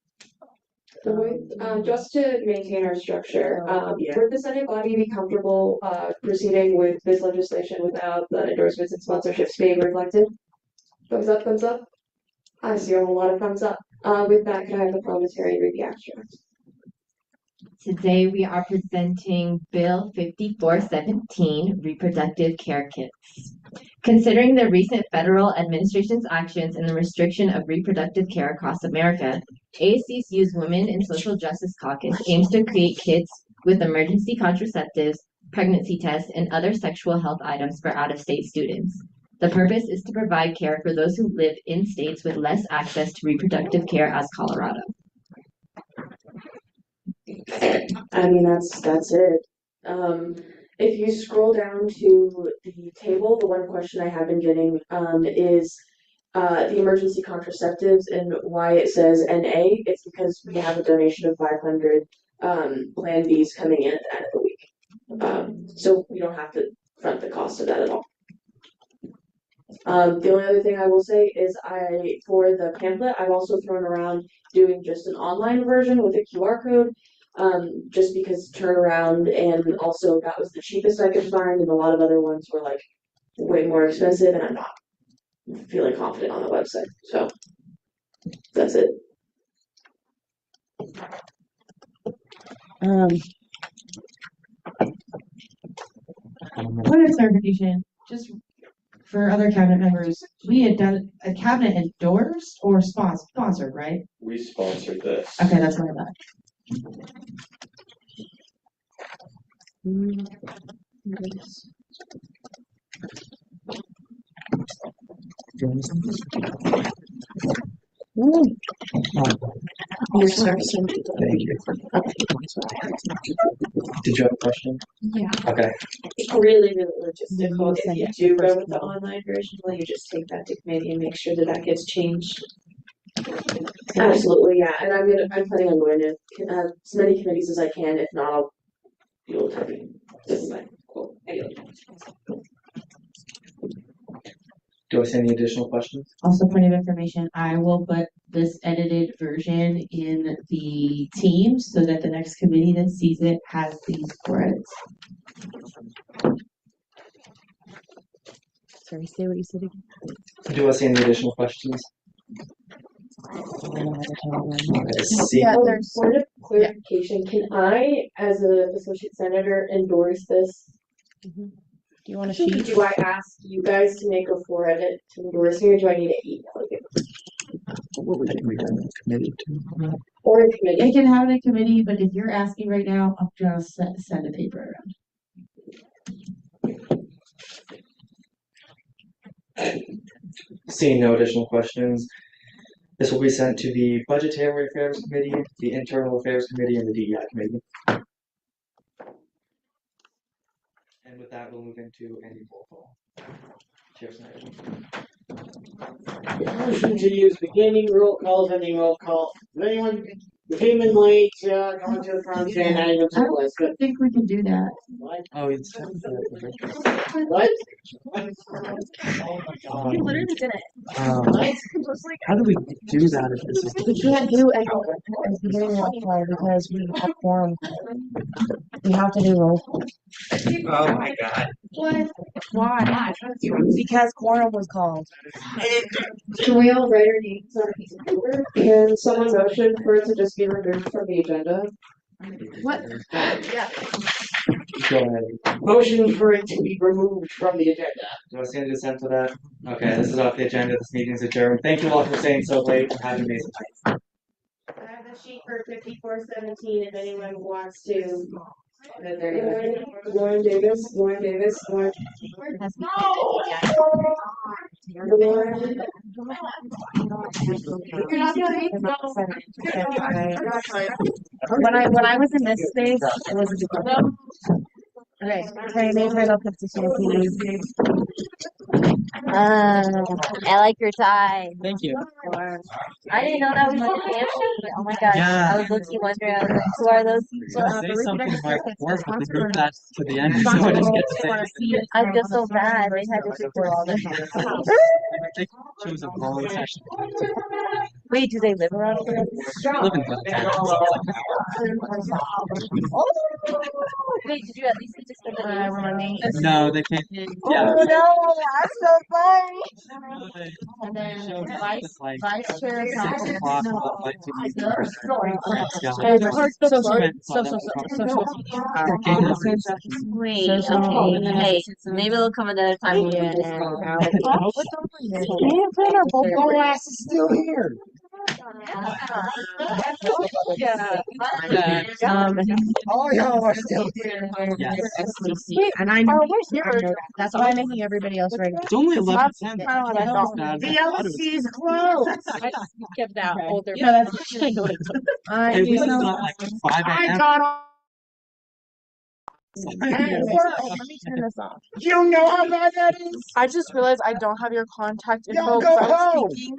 Just to maintain our structure, would the Senate body be comfortable proceeding with this legislation without the endorsements and sponsorships being reflected? Thumbs up, thumbs up. I see a whole lot of thumbs up. With that, can I have the parliamentarian read the abstract? Today we are presenting Bill 5417, Reproductive Care Kits. Considering the recent federal administration's actions in the restriction of reproductive care across America, ASCSU's Women in Social Justice Caucus aims to create kits with emergency contraceptives, pregnancy tests, and other sexual health items for out-of-state students. The purpose is to provide care for those who live in states with less access to reproductive care as Colorado. I mean, that's it. If you scroll down to the table, the one question I have been getting is the emergency contraceptives and why it says NA. It's because we have a donation of 500 Plan Bs coming in at the end of the week. So we don't have to front the cost of that at all. The only other thing I will say is for the pamphlet, I've also thrown around doing just an online version with a QR code. Just because turnaround, and also that was the cheapest I could find, and a lot of other ones were like way more expensive, and I'm not feeling confident on the website. So that's it. Point of clarification, just for other cabinet members, we had done a cabinet endorsed or sponsored, right? We sponsored this. Okay, that's what I thought. You're sorry. Thank you. Did you have a question? Yeah. Okay. Really, really logistical. send If it you to do the go first with the online version, will you just take that to committee and make sure that that gets changed? Absolutely, yeah, and I'm planning on going to, as many committees as I can, if not, I'll be able to be. This is my quote. Do I see any additional questions? Also, point of information, I will put this edited version in the Teams so that the next committee that sees it has these words. Sorry, say what you said again. Do I see any additional questions? See. Yeah, there's point of clarification. Can I, as an associate senator, endorse this? Do you want a sheet? Do I ask you guys to make a for edit to endorse me, or do I need to email you? What would we done in committee too? Or in committee? It can have it in committee, but if you're asking right now, I'm gonna send a paper around. Seeing no additional questions, this will be sent to the Budgetary Affairs Committee, the Internal Affairs Committee, and the DEI Committee. And with that, we'll move into any roll call. Chair Snyder. Motion to use beginning roll calls, ending roll call. If anyone came in late, going to the front end, I I don't think we can do that. Oh, it's What? You literally did it. How do we do that if this is? We can't do any beginning roll call because we have quorum. We have to do roll call. Oh my god. What? Why? Because quorum was called. Can we all write our names on a piece of paper? Can someone motion for it to just be removed from the agenda? What? Yeah. Go ahead. Motion for it to be removed from the agenda. Do I see any dissent to that? Okay, this is off the agenda. This meeting is adjourned. Thank you all for staying so late and having an amazing night. I have the sheet for 5417 if anyone wants to. Lauren Davis, Lauren Davis, Lauren. When I was in this space, it was a different. Okay, can I make myself constituency? I like your tie. Thank you. I didn't know that was like a camp sheet, but oh my gosh, Yeah. I was looking wondering, I was like, who are those people? Say something about work, but they moved that to the end, so I didn't get to say. I feel so bad. They had to sit through all this. They chose a wrong session. Wait, do they live around here? Live in Clinton. Wait, did you at least get to spend the day running? No, they can't. Yeah. Oh no, I'm so sorry. And then vice chair of council. Wait, okay, hey, maybe they'll come another time here and is still here. All y'all are still here. Yes. And I know that's why I'm making everybody else ready. It's only 11:10. The LC is closed. I kept that older. No, that's Hey, we still got like 5 a.m. Let me turn this off. You know how bad that is? I just realized I don't have your contact info Yo, because go I was home. speaking,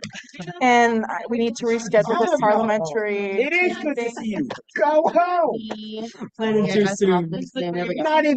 and we need to reschedule the parliamentary. It is good to see you. Go home. Planning too soon. Not even